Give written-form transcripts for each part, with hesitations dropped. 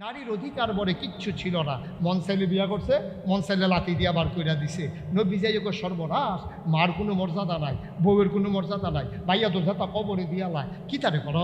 নারীর অধিকার বলে কিচ্ছু ছিল না। মন চাইলে বিয়া করছে, মন চাইলে লাথি দিয়া বার কইরা দিছে। নবী যাই সর্বনাশ, মার কোনো মর্যাদা নাই, বউয়ের কোনো মর্যাদা নাই, ভাইয়া দোষাতা কবরে দিয়া লাই কি তারে কর।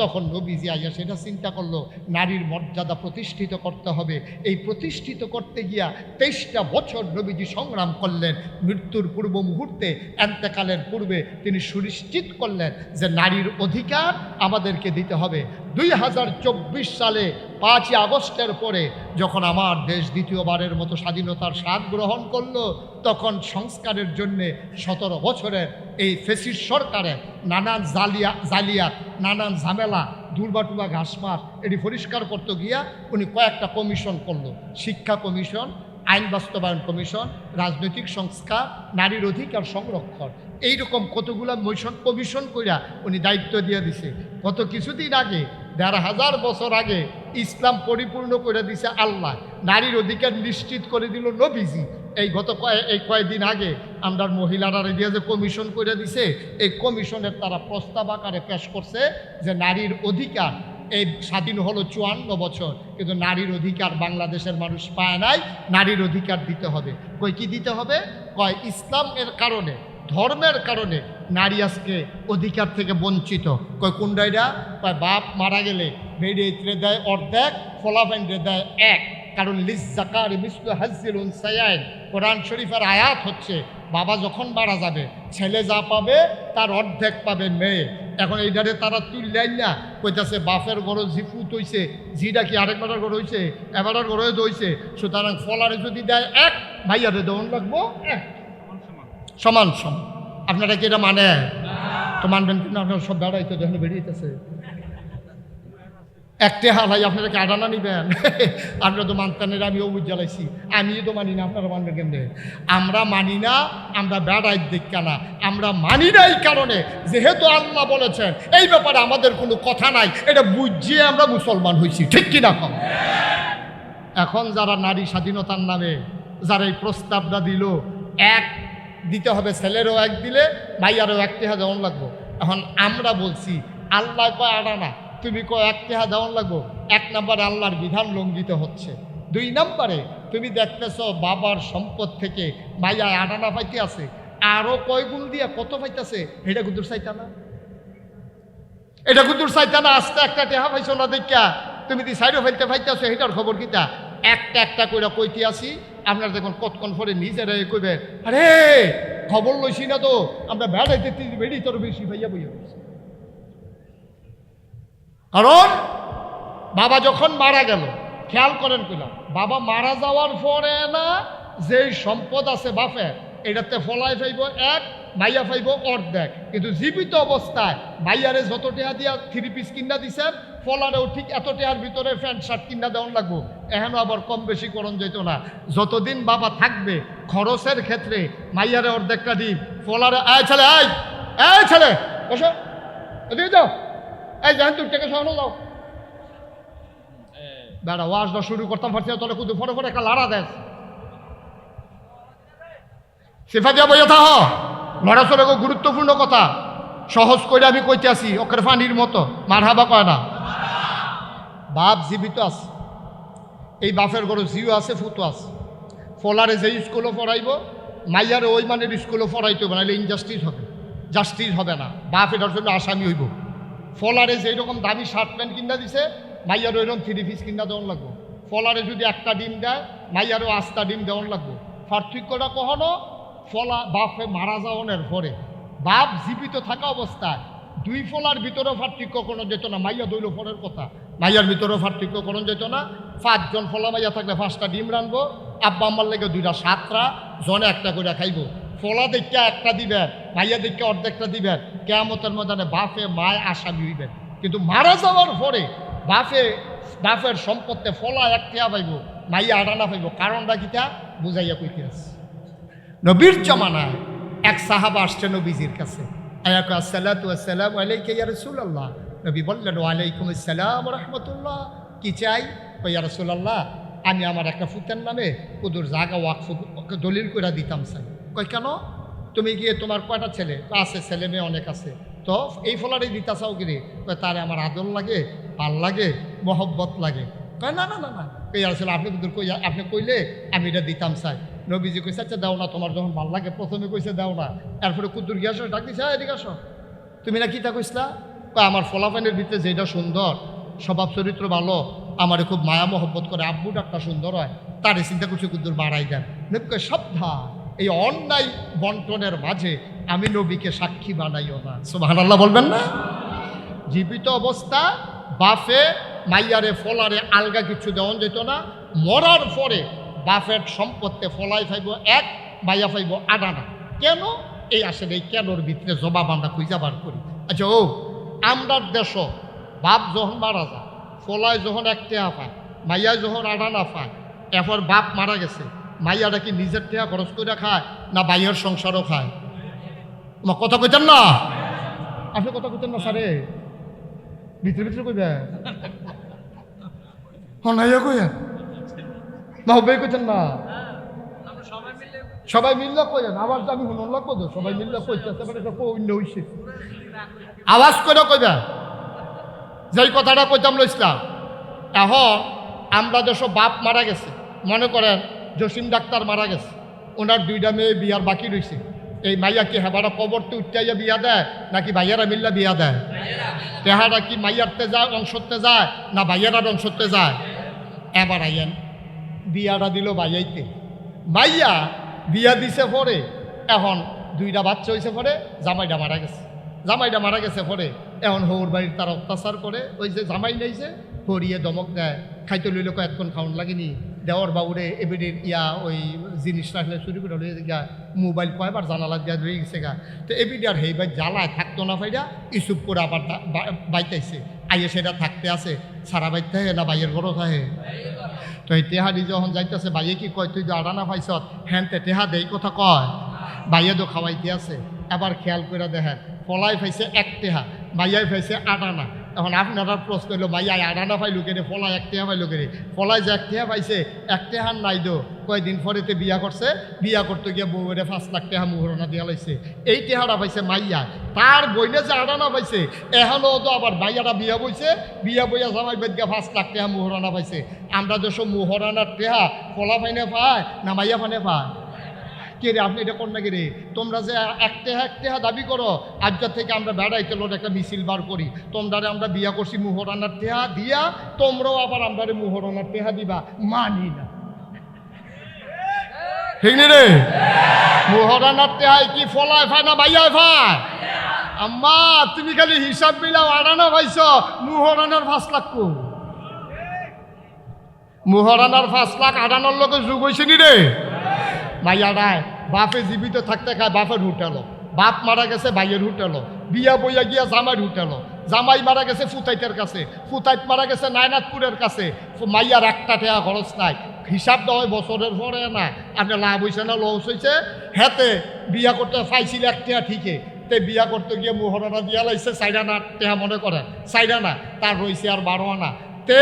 তখন নবীজি আইয়া সেটা চিন্তা করলো, নারীর মর্যাদা প্রতিষ্ঠিত করতে হবে। এই প্রতিষ্ঠিত করতে গিয়া 23টা বছর নবীজি সংগ্রাম করলেন। মৃত্যুর পূর্ব মুহূর্তে, এন্তেকালের পূর্বে তিনি সুনিশ্চিত করলেন যে নারীর অধিকার আমাদেরকে দিতে হবে। 2024 সালে 5ই আগস্টের পরে যখন আমার দেশ দ্বিতীয়বারের মতো স্বাধীনতার স্বাদ গ্রহণ করলো, তখন সংস্কারের জন্যে 17 বছরের এই ফেসিস্ট সরকারে নানান জালিয়াত, নানান ঝামেলা, দুর্বাটুবা ঘাসমার এটি পরিষ্কার করতে গিয়া উনি কয়েকটা কমিশন করলো। শিক্ষা কমিশন, আইন বাস্তবায়ন কমিশন, রাজনৈতিক সংস্কার, নারীর অধিকার সংরক্ষণ, এইরকম কতগুলা কমিশন কইরা উনি দায়িত্ব দিয়ে দিছে। গত কিছুদিন আগে, 1500 বছর আগে ইসলাম পরিপূর্ণ করে দিছে আল্লাহ, নারীর অধিকার নিশ্চিত করে দিল নবীজি। এই কয়েকদিন আগে আমরা মহিলারা দিয়ে যে কমিশন করে দিছে, এই কমিশনের তারা প্রস্তাব আকারে পেশ করছে যে নারীর অধিকার, এই স্বাধীন হলো 54 বছর, কিন্তু নারীর অধিকার বাংলাদেশের মানুষ পায় নাই। নারীর অধিকার দিতে হবে। কই কি দিতে হবে? কয় ইসলামের কারণে, ধর্মের কারণে নারী আজকে অধিকার থেকে বঞ্চিত। কয় কুন্ডাইরা? কয় বাপ মারা গেলে বেড়ে দেয় অর্ধেক, ফলাফাইন্ডে দেয় এক। কারণ লিজ্জাকার মিসলু হাজ্জিল উনসায়াইন, কোরআন শরীফের আয়াত হচ্ছে বাবা যখন মারা যাবে, ছেলে যা পাবে তার অর্ধেক পাবে মেয়ে। এখন এইটারে তারা তুললেন না, কইতাছে বাপের গরো জিফুত হইছে, জিটা কি আরেক বেটার গরো হইছে, এবারের গরো হইছে, সুতরাং ফলারে যদি দেয় এক, ভাইয়ারে দেওয়ান লাগবো এক, সমান সমান। আপনারা কি এটা মানে? তো মানবেন কিন্তু আপনারা সব বেড়াইতে যখন বেরিয়েছে একটা হালাই আপনারা কি আডানা নিবেন? আপনারা তো মানতেন, আমিও বুঝ জ্বালাইছি, আমিও তো মানি না, আপনারা মানবেন কেমনে? আমরা মানি না, আমরা বেড়াই দেখা না, আমরা মানি না এই কারণে যেহেতু আল্লাহ বলেছেন এই ব্যাপারে আমাদের কোনো কথা নাই, এটা বুঝিয়ে আমরা মুসলমান হয়েছি, ঠিক কিনা কম? এখন যারা নারী স্বাধীনতার নামে যারা এই প্রস্তাবটা দিল, এক দিতে হবে, ছেলেরও এক দিলে ভাইয়ারও 1,000 দেওয়ান লাগবো। এখন আমরা বলছি আল্লাহ কয় আডানা, তুমি কয় 1,000 দেওয়ান লাগবো। 1 নম্বরে আল্লাহর বিধান লঙ্ঘিত হচ্ছে। 2 নম্বরে তুমি দেখতেছ বাবার সম্পদ থেকে ভাইয়া আডানা পাইতে আছে, আরো কয় গুণ দিয়া কত পাইতেছে, এটা কুদুর চাইতা না, এটা কুদুর চাইতা না। আস্তে একটা টেহা পাইছো না দেখা তুমি দি সাইডও ফেলতে পাইতেছো, এটার খবর কিতা? একটা একটা করে কইতে আসি, আপনার দেখুন কতক্ষণ পরে নিজেরাই কইবে আরে খবর লইছি না তো, আমরা বেড়াইতে বেড়ি তোর বেশি ভাইয়া বইয়া বলছি। কারণ বাবা যখন মারা গেল, খেয়াল করেন কইলাম, বাবা মারা যাওয়ার পরে না যেই সম্পদ আছে বাপের, এটাতে ফলাই ফাইব এক, ভাইয়া ফাইব অর্ধেক। কিন্তু জীবিত অবস্থায় ভাইয়ারে যত টেহা দিয়া 3 পিস কিনা দিছেন, ফলারেও ঠিক এত টেহার ভিতরে প্যান্ট শার্ট কিনা দেওয়ান লাগবো। এখনও আবার কম বেশি করণ যেত না। যতদিন বাবা থাকবে খরচের ক্ষেত্রে মাইয়ারে অর্ধেকটা দিন, ফলারে আয় ছেলে, আয় ছেলে বসো, এদিকে যাও, এই জাহেন তুই টাকা সহানো যাও, বেড়া ওয়াজটা শুরু করতাম পারছি না, তাহলে কুদু ফটো ফটো একটা লাড়া দেয় সেফা দিয়া বইয়া থাহ। লড়াচড়া গুরুত্বপূর্ণ কথা সহজ করে আমি কইতে আসি, ওখানে ফানির মতো মার হাবা কয় না। বাপ জীবিত আছে, এই বাপের ঘরে জিও আছে, ফুটো আছে। ফলারে যে স্কুলও পড়াইব, মাইয়ারে ওই মানের স্কুলও পড়াইতে হবে, নাহলে ইনজাস্টিস হবে, জাস্টিস হবে না, বাপ এটার জন্য আসামি হইব। ফলারে যেই রকম দামি শার্ট প্যান্ট কিনা দিছে, মাইয়ারও ওইরকম 3 পিস কিনা দেওয়ান লাগবো। ফলারে যদি একটা ডিম দেয়, মাইয়ারও 8টা ডিম দেওয়ান লাগবো। পার্থক্যটা কখনো ফলা বাপে মারা যাওয়ানোর পরে, বাপ জীবিত থাকা অবস্থায় 2 ফলার ভিতরেও পার্থক্য কোনো যেত না। মাইয়া দইল ফলের কথা, মাইয়ার ভিতরেও পার্থক্য কোনো যেত না। 5 জন ফলা মাইয়া থাকলে 5টা ডিম রানবো, আব্বা আম্মার লেগে 2টা 7টা, জনে একটা করে খাইব। ফলা দেখা একটা দিবেন, মাইয়া দেখা অর্ধেকটা দিবেন, কিয়ামতের ময়দানে বাপে মায় আসামি হইবেন। কিন্তু মারা যাওয়ার পরে বাপের সম্পত্তি ফলা 1 টাকা পাইব, মাইয়া আডানা পাইব। কারণটা কিটা বুঝাইয়া কইতে আছে। নবীর জমানায় এক সাহাবা আসছে নবীজির কাছে, আসসালাতু ওয়াসসালামু আলাইকা ইয়া রাসূলুল্লাহ। নবী বললেন ওয়ালাইকুম আসসালাম ওয়া রাহমাতুল্লাহ। কি চাই? ইয়া রাসূলুল্লাহ, আমি আমার একটা ফুতের নামে কুদুর জায়গা ওয়াকফ দলিল করে দিতাম চাই। কই কেন? তুমি গিয়ে তোমার কয়টা ছেলে? আছে, ছেলে মেয়ে অনেক আছে, তো এই ফলারই দিতা চাও কিরে? তারে আমার আদর লাগে, ভাল লাগে, মহব্বত লাগে। কয় না না না না কই আসল আপনি কুদ্দুর কই আপনি কইলে আমি এটা দিতাম চাই। নবীজি কইছে আচ্ছা দাও না, তোমার যখন ভালো লাগে প্রথমে কইছে দাও না, এরপরে কুদ্দুর গিয়ে আসো ডাক দিছে এদিকে আসো, তুমি না কিতা কইসলা? আমার ফলাফানের ভিতরে যেটা সুন্দর, স্বভাব চরিত্র ভালো, আমারে খুব মায়া মহব্বত করে, আব্বু ডাকটা সুন্দর হয়, তারে চিন্তা করছে কুদ্দুর বাড়াই দেন। নবী কয় সাবধান, এই অন্যায় বন্টনের মাঝে আমি নবীকে সাক্ষী বানাইও না। সুবহানাল্লাহ বলবেন না? জীবিত অবস্থা বাফে মাইয়ারে ফলারে আলগা কিছু দেওয়া যেত না, মরার পরে বাফের সম্পত্তি ফলাই ফাইব এক, মাইয়া ফাইব আডানা। কেন? এই আসলে এই কেনর ভিতরে জবাব আমরা খুঁজা বার করি। আচ্ছা ও আমরার দেশ বাপ যখন মারা যায়, ফলায় যখন এক টেহা পায়, মাইয়া যখন আডানা পায়, এরপর বাপ মারা গেছে, মাইয়াটা কি নিজের টেহা খরচ করে খায় না বাইয়ের সংসারও খায়? তোমার কথা কইতেন না, আপনি কথা কইতেন না স্যারে, ভিতরে ভিতরে কইবে হনাইয়া কইয়া মাহবে কইতেন না, সবাই মিললে কইেন। আবার আমি শুনুন লাগবো তো, সবাই মিললে কইতেছে মানে অন্য হইছে, আওয়াজ করে কইবা যেই কথাটা কইতাম লইছিলাম। এখন আমরা দেশ বাপ মারা গেছে, মনে করেন জসিম ডাক্তার মারা গেছে, ওনার দুইটা মেয়ে বিয়ার বাকি রয়েছে, এই মাইয়া কি হেবাটা কবরতে উঠাইয়া বিয়া দেয় নাকি ভাইয়ারা মিল্লা বিয়া দেয়? তেহারা কি মাইয়ারতে যায় অংশতে যায় না ভাইয়ারার অংশতে যায়? এবার আইয়েন বিয়াটা দিল ভাইয়াইতে, মাইয়া বিয়া দিছে পরে এখন দুইটা বাচ্চা হয়েছে পরে জামাইটা মারা গেছে, জামাইটা মারা গেছে পরে এখন হৌর বাড়ির তার অত্যাচার করে, ওই যে জামাই নেইছে হরিয়ে দমক দেয়, খাইতে লইল কয়েকক্ষণ খাওয়ান লাগেনি, দেওয়ার বাবুরে এবিডির ইয়া ওই জিনিস রাখলে চুরি করে লইয়ে গা, মোবাইল কয়বার জানালা দিয়া রয়ে গেছে গা, তো এবিডি আর হেই ভাই জ্বালায় থাকতো না ভাইরা, ইসুপ করে আবার বাইতাইছে, আইয়ে সেটা থাকতে আছে সারা বাইতে থাকে না বাইয়ের বড় থাকে। তো এই টেহারি যখন যাইতেছে বাইয়ে কি কয় তুই যে আডানা পাইছ হ্যানতে টেহা দেই কথা কয়, বাইয়ে তো খাওয়াইতে আছে। এবার খেয়াল করে দেখেন ফলাই পাইছে এক টেহা, মাইয়াই পাইছে আডানা। এখন আপনারা প্রশ্ন হইল মাইয়াই আডানা পাইলো কেনে, ফলাই এক টেহা পাইলো কেনে? ফলাই যে এক টেহা পাইছে, এক টেহার নাই দো, কয়েকদিন পরেতে বিয়া করছে, বিয়া করতে গিয়ে বউরে 5 লাখ টাকা মুহরণা দিয়া লাইছে, এই টেহারা পাইছে মাইয়া। তার বইনে যে আডানা পাইছে এখনও তো আবার মাইয়াটা বিয়া বইছে, বিয়া বইয়া জামাই বেদ গিয়া 5 লাখ টাকা মুহরণা পাইছে। আমরা যেসব মুহরণার টেহা ফলা ফাইনে পায় না মাইয়া ফানে পায়? কে রে আপনি এটা কোন না কে রে? তোমরা যে এক টেহা দাবি করো, আজকের থেকে আমরা বেড়াইতে লোট একটা মিছিল বার করি, তোমরা আমরা বিয়া করছি মুহরানার টেহা দিয়া, তোমরাও আবার আমরা মুহরানার টেহা দিবা, মানি না। ঠিক নি রে? মুহরানার টেহাই কি ফলায় ফায় না বাইয়ায় ফায়? আম্মা তুমি খালি হিসাব মিলাও, আড়ানা পাইছ মুহরানার 5 লাখ কো, মুহরানার 5 লাখ আড়ানোর লোকে যুগ হয়েছে নি রে? মাইয়াডায় বাপে জীবিত থাকতে খায় বাপের হুটালো, বাপ মারা গেছে ভাইয়ের হুটালো, বিয়া বইয়া গিয়া জামাইয়ের হুটালো, জামাই মারা গেছে ফুতাইতের কাছে, ফুতাইত মারা গেছে নায়নাথপুরের কাছে, মাইয়ার একটা টাকা খরচ নাই, হিসাব দেওয়া হয় বছরের পরে না, আপনি লাভ হয়েছে না লস হয়েছে, হেতে বিয়া করতে পাইছিল এক টাকা ঠিকই, তে বিয়া করতে গিয়ে মুহরানা দিয়া লাইছে 4 আনা টাকা, মনে করেন 4 আনা, তার রয়েছে আর 12 আনা, তে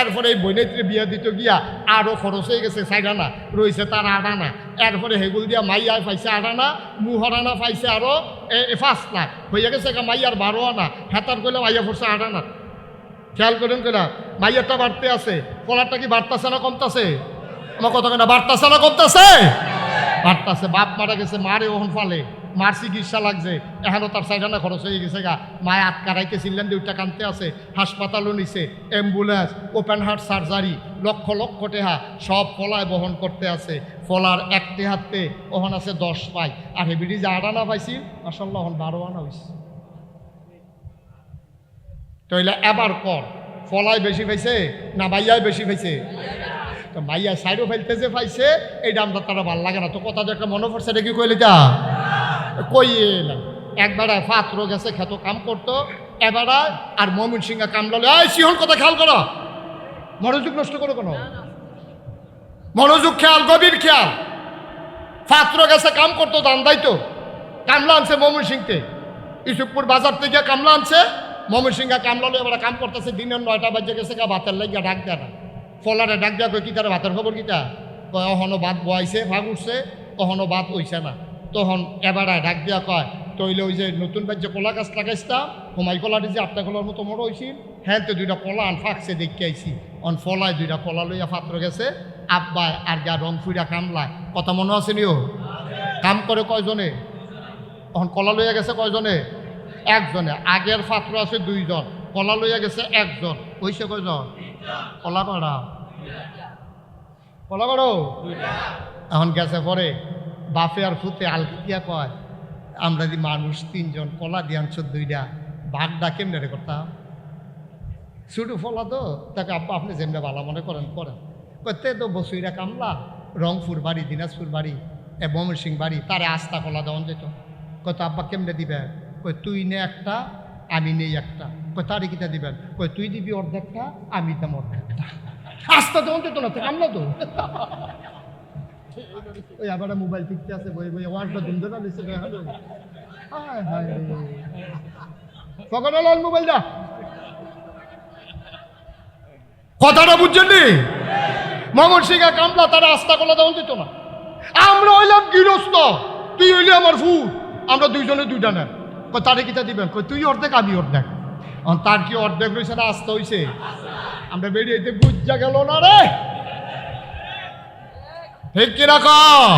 এরপরে এই বইনেত্রী বিয়া দিতে গিয়া আরও খরচ হয়ে গেছে 4 আনা, রয়েছে তার 8 আনা, এরপরে হেগুল দিয়া মাইয়ায় পাইছে 8 আনা, মুহরানা পাইছে আরও 5 লাখ, হয়ে গেছে মাইয়ার 12 আনা, হেতার করলে মাইয়া পড়ছে 8 আনা। খেয়াল করেন কেনা মাইয়ারটা বাড়তে আছে, ফলারটা কি বাড়তেছে না কমতেছে? আমার কথা কেনা বাড়তেছে না কমতেছে? বাড়তেছে। বাপ মারা গেছে, মারে ওহন ফালে, মার চিকিৎসা লাগছে, এখনও তার 4 আনা খরচ হয়ে গেছে গা, মায় আটকারাইতে ছিলেন, 2টা কানতে আছে, হাসপাতালও নিছে, ambulance, open heart surgery, lakh lakh টেহা সব ফলায় বহন করতে আছে। ফলার 1 টেহাতে ওহন আছে 10 পাই, আর হেবিডি যে 8 আনা পাইছি মাশাআল্লাহ ওহন 12 আনা হয়েছে। তাইলে এবার কর ফলায় বেশি পাইছে না মাইয়ায় বেশি পাইছে? তো মাইয়া সাইডও ফেলতে যে পাইছে এই দামটা তারা ভাল লাগে না, তো কথা যে একটা মনে পড়ছে এটা কি কইলে যা কই এলাম। একবারে পাত্র গেছে খেত কাম করতো, এবারে আর মমিন সিংহা কামলালে এই সিহন কথা খেয়াল করো, মনোযোগ নষ্ট করো কেন? মনোযোগ খেয়াল, গভীর খেয়াল। পাত্র গেছে কাম করতো, দান দাইতো, কামলা আনছে মমিন সিংতে, ইসুপুর বাজার থেকে কামলা আনছে, মমিন সিংহা কামলালে এবার কাম করতেছে, দিনের 9টা বাজে গেছে গা, ভাতের লাগিয়া ডাক দেয় না, ফলারে ডাক দেওয়া কই কি তারা ভাতের খবর কিতা কয়, অহনো ভাত বয়াইছে, ভাগ উঠছে, অহনো ভাত হইছে না, তখন এবারে ডাক দেওয়া কয় তইলে ওই যে নতুন বাজ্যে কলা গাছ লাগাইছিলাম, হোমাই কলাটি যে 8টা কলার মতো বড় হয়েছিল, হ্যাঁ তো দুইটা কলা আন ফাঁকছে দেখতে আইছি অন ফলায় দুইটা কলা লইয়া পাত্র গেছে আব্বা আর যা রং ফুইরা কামলায় কথা মনে আছে নিও কাম করে কয়জনে এখন কলা লইয়া গেছে কয়জনে একজনে আগের পাত্র আছে দুইজন কলা লইয়া গেছে একজন হইছে কয়জন কলা করা কলা করো এখন গেছে পরে বাপে আর ফুতে আলকিয়া কয় আমরা যদি মানুষ তিনজন কলা দিয়ে আনছ দুইটা ভাগটা কেমনে রে করতাম শুধু ফলা তো তাকে আব্বা আপনি যেমনি ভালো মনে করেন করেন করতে তো বসুইরা কামলা রংপুর বাড়ি দিনাজপুর বাড়ি ময়মনসিংহ বাড়ি তারে আস্তা কলা দেওয়ান যেত কত আব্বা কেমনে দিবে কই তুই নে একটা আমি নেই একটা কই তারে কিটা দিবেন কই তুই দিবি অর্ধেকটা আমি দাম অর্ধেকটা আস্তা দেওয়ান যেত না তো কামলা তো ওই আবার মোবাইল টিকতে আছে বই বই ওয়ার্ডটা ধুমধে না দিচ্ছে হায় হায় পকেটে লাল মোবাইলটা কথাটা বুঝছেন নি ময়মনসিংহ কামলা তারা আস্থা কলা দেওয়া যেত না আমরা হইলাম গৃহস্থ তুই হইলি আমার ফুল আমরা দুইজনে দুইটা নেন তারে কিটা দিবেন কই তুই অর্ধেক আমি অর্ধেক তার কি অর্ধেক রয়েছে না আস্থা হইছে আমরা বেরিয়ে বুঝা গেল না রে ঠিক কিরকম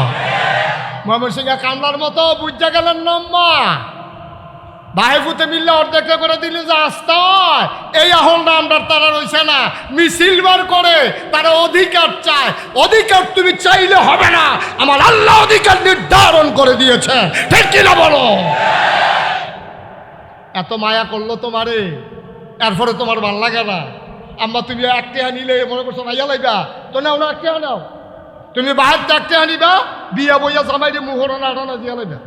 ময়মনসিংহ কামলার মতো বুঝা গেলেন নম্মা ভাই ফুতে মিললে অর্ধেকটা করে দিলে যে আস্থা হয় এই আহলটা আমরা তারা রয়েছে না মিছিল বার করে তারা অধিকার চায় অধিকার তুমি চাইলে হবে না আমার আল্লাহ অধিকার নির্ধারণ করে দিয়েছে ঠিক কিনা বলো এত মায়া করলো তোমারে এরপরে তোমার ভাল লাগে না আম্মা তুমি একটা নিলে মনে করছো ভাইয়া লাইবা তো নাও না একটা নাও তুমি বাহার একটা আনিবা বিয়া বইয়া জামাইরে মুহরণ আটানা দিয়া লাইবা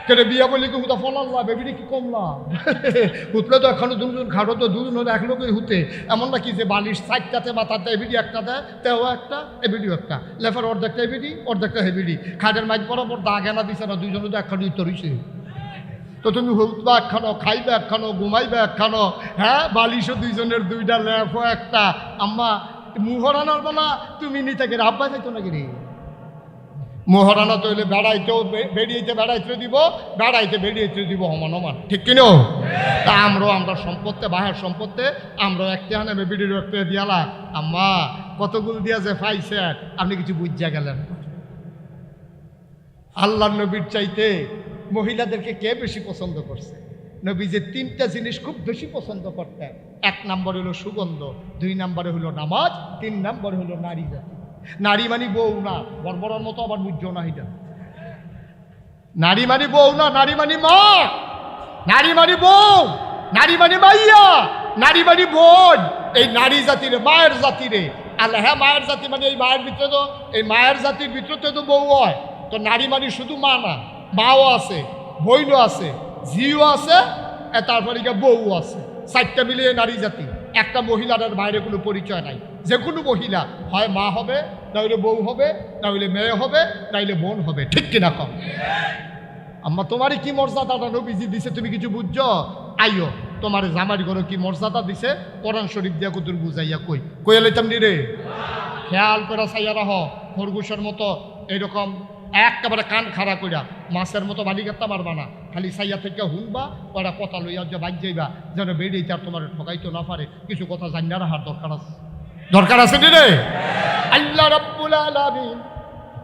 কেটে বিয়া বলি কি হুতা ফলাল্লা বেবিটি কি কমলা হুতলে তো এখনো দুজন খাটো তো দুজন হলে এক লোকই হুতে এমন না কি যে বালিশ সাইডটাতে বা তাতে এবিডি একটা দেয় তেও একটা এবিডিও একটা লেফার অর্ধেকটা এবিডি অর্ধেকটা হেবিডি খাটের মাইক বরাবর দাগ এনা দিছে না দুইজনে তো একখানো উত্তর হইছে তো তুমি হুতবা একখানো খাইবে একখানো ঘুমাইবে একখানো হ্যাঁ বালিশও দুইজনের দুইটা লেফও একটা আম্মা মুহরানোর বেলা তুমি নিতে গেলে আব্বা যাইতো নাকি রে মোহরানা তৈলে বেড়াইতেও বেড়াইতে দিব বেড়াইতে বেরিয়েতে দিব সমান সমান ঠিক কিনো তা আমরা সম্পত্তি বাহের সম্পত্তি আমরা একটা নেবে বিড়ির একটা দিয়ালা আম্মা কতগুলো দিয়া যে পাইছে আপনি কিছু বুঝা গেলেন আল্লাহ নবীর চাইতে মহিলাদেরকে কে বেশি পছন্দ করছে নবী যে তিনটা জিনিস খুব বেশি পছন্দ করতেন এক নম্বর হলো সুগন্ধ দুই নম্বরে হলো নামাজ তিন নম্বরে হলো নারী জাতি নারী মানি বউ না বর্বরের মতো আবার বুঝছো না এটা নারী মানি বউ না নারী মানি মা নারী মানি বউ নারী মানি মাইয়া নারী মানি বোন এই নারী জাতিরে মায়ের জাতিরে আল্লাহ হ্যাঁ মায়ের জাতি মানে এই মায়ের ভিতরে তো এই মায়ের জাতির ভিতরে তো বউ হয় তো নারী মানি শুধু মা না মাও আছে বইনও আছে ঝিও আছে তারপরে বউ আছে চারটা মিলিয়ে নারী জাতি একটা মহিলার বাইরে কোনো পরিচয় নাই যে কোনো মহিলা হয় মা হবে নাহলে বউ হবে নাহলে মেয়ে হবে নাহলে বোন হবে ঠিক কিনা কম আম্মা তোমারই কি মর্যাদাটা নবীজি দিছে তুমি কিছু বুঝছো আইও তোমার জামাই ঘরে কি মর্যাদা দিছে কোরআন শরীফ দিয়া কুতুর বুঝাইয়া কই এলাইতাম নি রে খেয়াল করে চাইয়া রাহ খরগোশের মতো এইরকম একেবারে কান খাড়া কইরা মাছের মতো বালিগাত্তা মারবা না খালি সাইয়া থেকে হুনবা ওরা কথা লইয়া যে বাজ যাইবা যেন বেরিয়ে তার তোমার ঠকাইতে না পারে কিছু কথা জানিয়া রাখার দরকার আছে রে আল্লাহ রাব্বুল আলামিন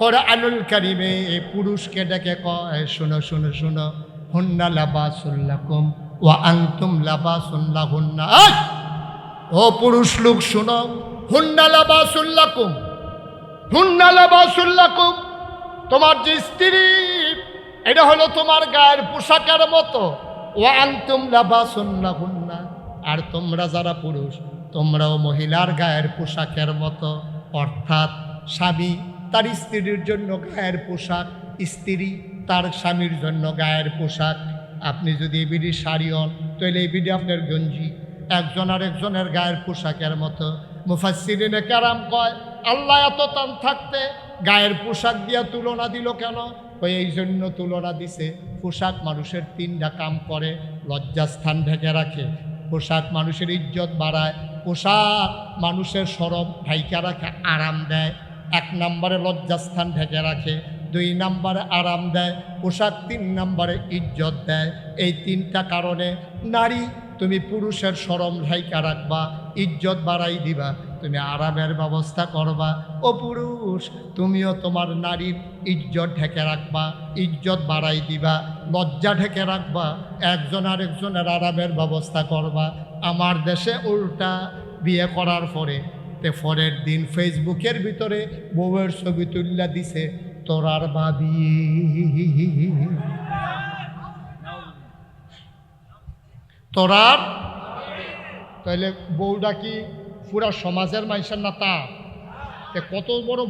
কোরআনুল কারীমে এই পুরুষকে ডেকে কয় শোনো শোনো শোনো হুন্না লাবাসুল লাকুম ওয়া আনতুম লাবাসুন লাহুন্না ও পুরুষ লোক শোনো হুন্না লাবাসুল লাকুম হুন্না লাবাসুল লাকুম তোমার যে স্ত্রী এটা হলো তোমার গায়ের পোশাকের মতো ওয়া আনতুম লাবাসুন লাহুন্না আর তোমরা যারা পুরুষ তোমরাও মহিলার গায়ের পোশাকের মতো অর্থাৎ স্বামী তার স্ত্রীর জন্য গায়ের পোশাক স্ত্রী তার স্বামীর জন্য গায়ের পোশাক আপনি যদি এই বিড়ি শাড়ি হন তাহলে এই বিড়ি আপনার গঞ্জি একজন আর একজনের গায়ের পোশাকের মতো মুফাসসিরিনে কেরাম কয় আল্লাহ এত টান থাকতে গায়ের পোশাক দিয়া তুলনা দিল কেন ওই এই জন্য তুলনা দিছে পোশাক মানুষের তিনটা কাম করে লজ্জাস্থান ঢেকে রাখে পোশাক মানুষের ইজ্জত বাড়ায় পোশাক মানুষের শরম ঢাইকা রাখে আরাম দেয় এক নম্বরে লজ্জাস্থান ঢেকে রাখে দুই নম্বরে আরাম দেয় পোশাক তিন নম্বরে ইজ্জত দেয় এই তিনটা কারণে নারী তুমি পুরুষের শরম ঢাইকা রাখবা, ইজ্জত বাড়াই দিবা, তুমি আরামের ব্যবস্থা করবা। ও পুরুষ, তুমিও তোমার নারীর ইজ্জত ঢেকে রাখবা, ইজ্জত বাড়াই দিবা, লজ্জা ঢেকে রাখবা, একজন আরেকজনের আরামের ব্যবস্থা করবা। আমার দেশে উল্টা, বিয়ে করার পরে পরের দিন ফেসবুকের ভিতরে বউয়ের ছবি তুল্লা দিছে তোরার ভাবি। তোরার তাইলে বউটা কি পুরা সমাজের মানুষের না? তা কত বড়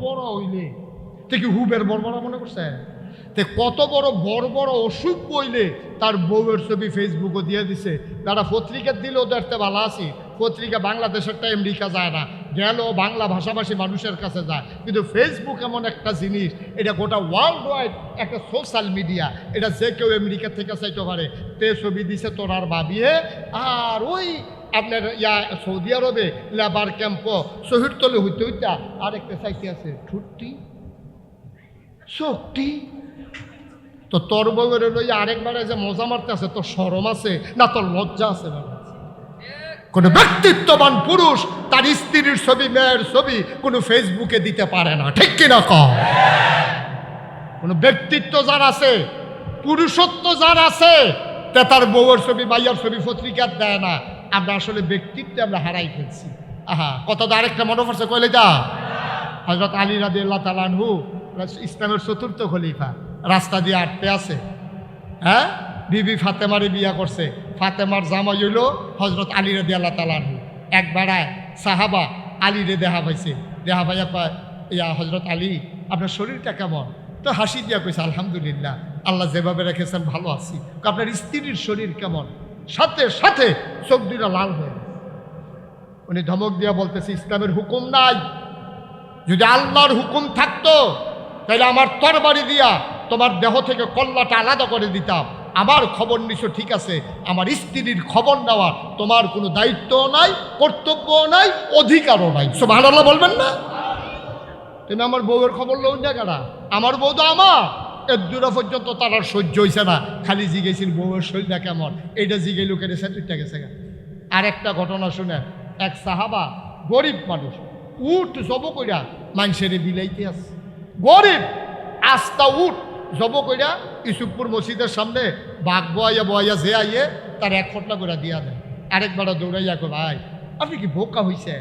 বড় হইলে তে কি হুবের বড় মনে করছে? তে কত বড় বড় অসুখ বইলে তার বউয়ের ছবি ফেসবুকে দিয়ে দিছে। তারা পত্রিকা দিলেও দেখতে ভালো আছি, পত্রিকা বাংলাদেশেরটা আমেরিকা যায় না, গেল বাংলা ভাষাভাষী মানুষের কাছে যায়। কিন্তু ফেসবুক এমন একটা জিনিস, এটা গোটা ওয়ার্ল্ড ওয়াইড একটা সোশ্যাল মিডিয়া, এটা যে কেউ আমেরিকা থেকে চাইতে পারে। তে ছবি দিছে তোরার ভাবিয়ে, আর ওই আপনার সৌদি আরবে লেবার ক্যাম্প শহীদ তলে হইতে হইতা আরেকটা চাইতে আছে ছুটি শক্তি। তো তোর বউয়ের লই আরেকবারে যে মজা মারতে আছে, তোর শরম আছে না? তোর লজ্জা আছে না? কোনো ব্যক্তিত্ববান পুরুষ তার স্ত্রীর ছবি, মেয়ের ছবি কোনো ফেসবুকে দিতে পারে না, ঠিক কিনা কম? কোনো ব্যক্তিত্ব যার আছে, পুরুষত্ব যার আছে, তে তার বউয়ের ছবি, মাইয়ার ছবি পত্রিকা দেয় না। আমরা আসলে ব্যক্তিত্বে আমরা হারাই ফেলছি। আহা, কত আরেকটা মনে পড়ছে কইলে যা, হযরত আলী রাদিয়াল্লাহু তাআলা আনহু ইসলামের চতুর্থ খলিফা, রাস্তা দিয়ে আটতে আছে, হ্যাঁ, বিবি ফাতেমারে বিয়া করছে। ফাতেমার জামাই হইল হযরত আলী রাদিয়াল্লাহু তাআলা আনহু। এক বেড়ায় সাহাবা আলীরে দেখা পাইছে, দেখা পাইয়া কয়, ইয়া হযরত আলী, আপনার শরীরটা কেমন? তো হাসি দিয়া কইছে, আলহামদুলিল্লাহ, আল্লাহ যেভাবে রেখেছেন ভালো আছি। আপনার স্ত্রীর শরীর কেমন? সাথে সাথে চোখ দুইটা লাল হয়ে গেছে। উনি ধমক দিয়া বলতেছে, ইসলামের হুকুম নাই, যদি আল্লাহর হুকুম থাকতো তাহলে আমার তরবারি দিয়া তোমার দেহ থেকে কল্লাটা আলাদা করে দিতাম। আমার খবর নিছো ঠিক আছে, আমার স্ত্রীর খবর নেওয়ার তোমার কোনো দায়িত্বও নাই, কর্তব্যও নাই, অধিকারও নাই। সুবহানাল্লাহ বলবেন না? তুমি আমার বউয়ের খবর লও না কেনা? আমার বউ তো আমার। এর দূরা পর্যন্ত তার আর সহ্য হয়েছে না, খালি জিগেছিল বউয়ের শরীরটা কেমন, এইটা জিগে লোকের এসে তুইটা গেছে। আর একটা ঘটনা শুনেন, এক সাহাবা, গরিব মানুষ, উট জব কইরা মানুষের বিলাইতে আছে, গরিব আস্তা উট জব কইরা ইসুফপুর মসজিদের সামনে বাঘ বয়া যে আইয়ে তার এক ফটলা করে দিয়া দেয়। আরেকবার দৌড়াইয়া কো, ভাই আপনি কি বোকা হইছে?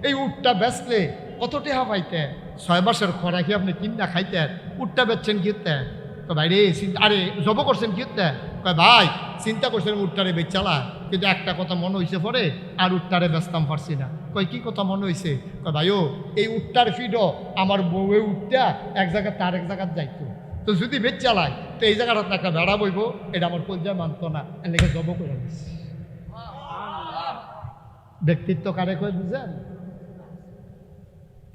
এই উটটা বেচলে কত টাকা পাইতেন? 6 মাসের খরাকি আপনি কিনা খাইতেন, উটটা বেচছেন কিনতে? তো ভাই রে, আরে জব করছেন কিনতে? কয় ভাই চিন্তা করছেন উটটারে বেচালা, কিন্তু একটা কথা মনে হয়েছে পরে আর উটটারে বেচতাম পারছি না। কয় কি কথা মনে হয়েছে? কয় ভাইও, এই উটটার ফিডও আমার বউয়ে উঠটা এক জায়গায় তার এক জায়গায় যাইতো, তো যদি বেচ চালায় তো এই জায়গাটা একটা বেড়া বইব, এটা আমার পর্যায়ে মানতো না, এলাকা জব করে দিচ্ছি। ব্যক্তিত্ব কারে কয় বুঝেন?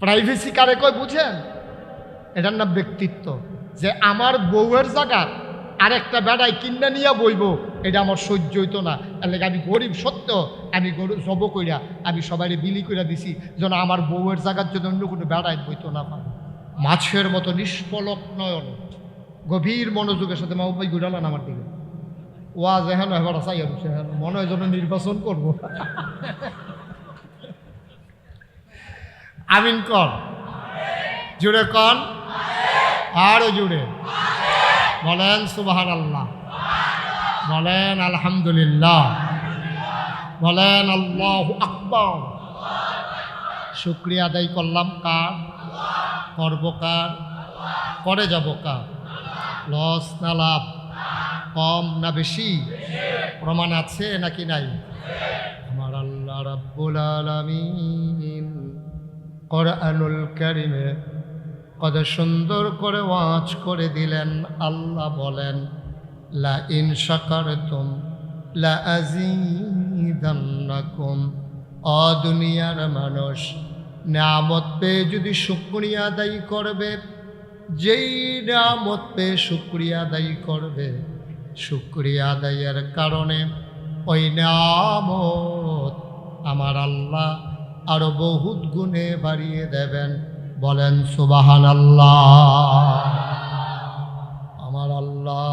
প্রাইভেসি কারে কয় বুঝেন? এটার নাম ব্যক্তিত্ব। যে আমার বউয়ের জায়গা আরেকটা বেড়ায় কিনা নিয়ে বইব, এটা আমার সহ্য হইতো না। এলাকা আমি গরিব সত্য, আমি জব কইরা আমি সবাই বিলি কইরা দিছি, যেন আমার বউয়ের জায়গার জন্য অন্য কোনো বেড়ায় বইতো না পারে। মাছের মতো নিষ্পলক নয়ন, গভীর মনোযোগের সাথে মাহবুবাই ঘুরালেন আমার দিকে। ওয়াজ এখন এবার চাই মনে হয় যেন নির্বাচন করবো। আমিন কর, জুড়ে কন, আরো জুড়ে বলেন সুবহানাল্লাহ, বলেন আলহামদুলিল্লাহ, বলেন আল্লাহু আকবার। শুকরিয়া আদায় করলাম কার? করব কার? করে যাব কার? লস না লাভ? কম না বেশি? প্রমাণ আছে নাকি নাই? আমার আল্লাহ রাব্বুল আলামিন কোরআনুল কারীমে কত সুন্দর করে ওয়াজ করে দিলেন। আল্লাহ বলেন, লা ইন শাকারতুম লা আযীদান্নাকুম। ও দুনিয়ার মানুষ, নিয়ামত পেয়ে যদি শুকরিয়া আদায় করবে, যেই নিয়ামত পেয়ে শুকরিয়া আদায় করবে, শুকরিয়া আদায়ের কারণে ওই নিয়ামত আমার আল্লাহ আরো বহুত গুণে বাড়িয়ে দেবেন। বলেন সুবহানাল্লাহ। আমার আল্লাহ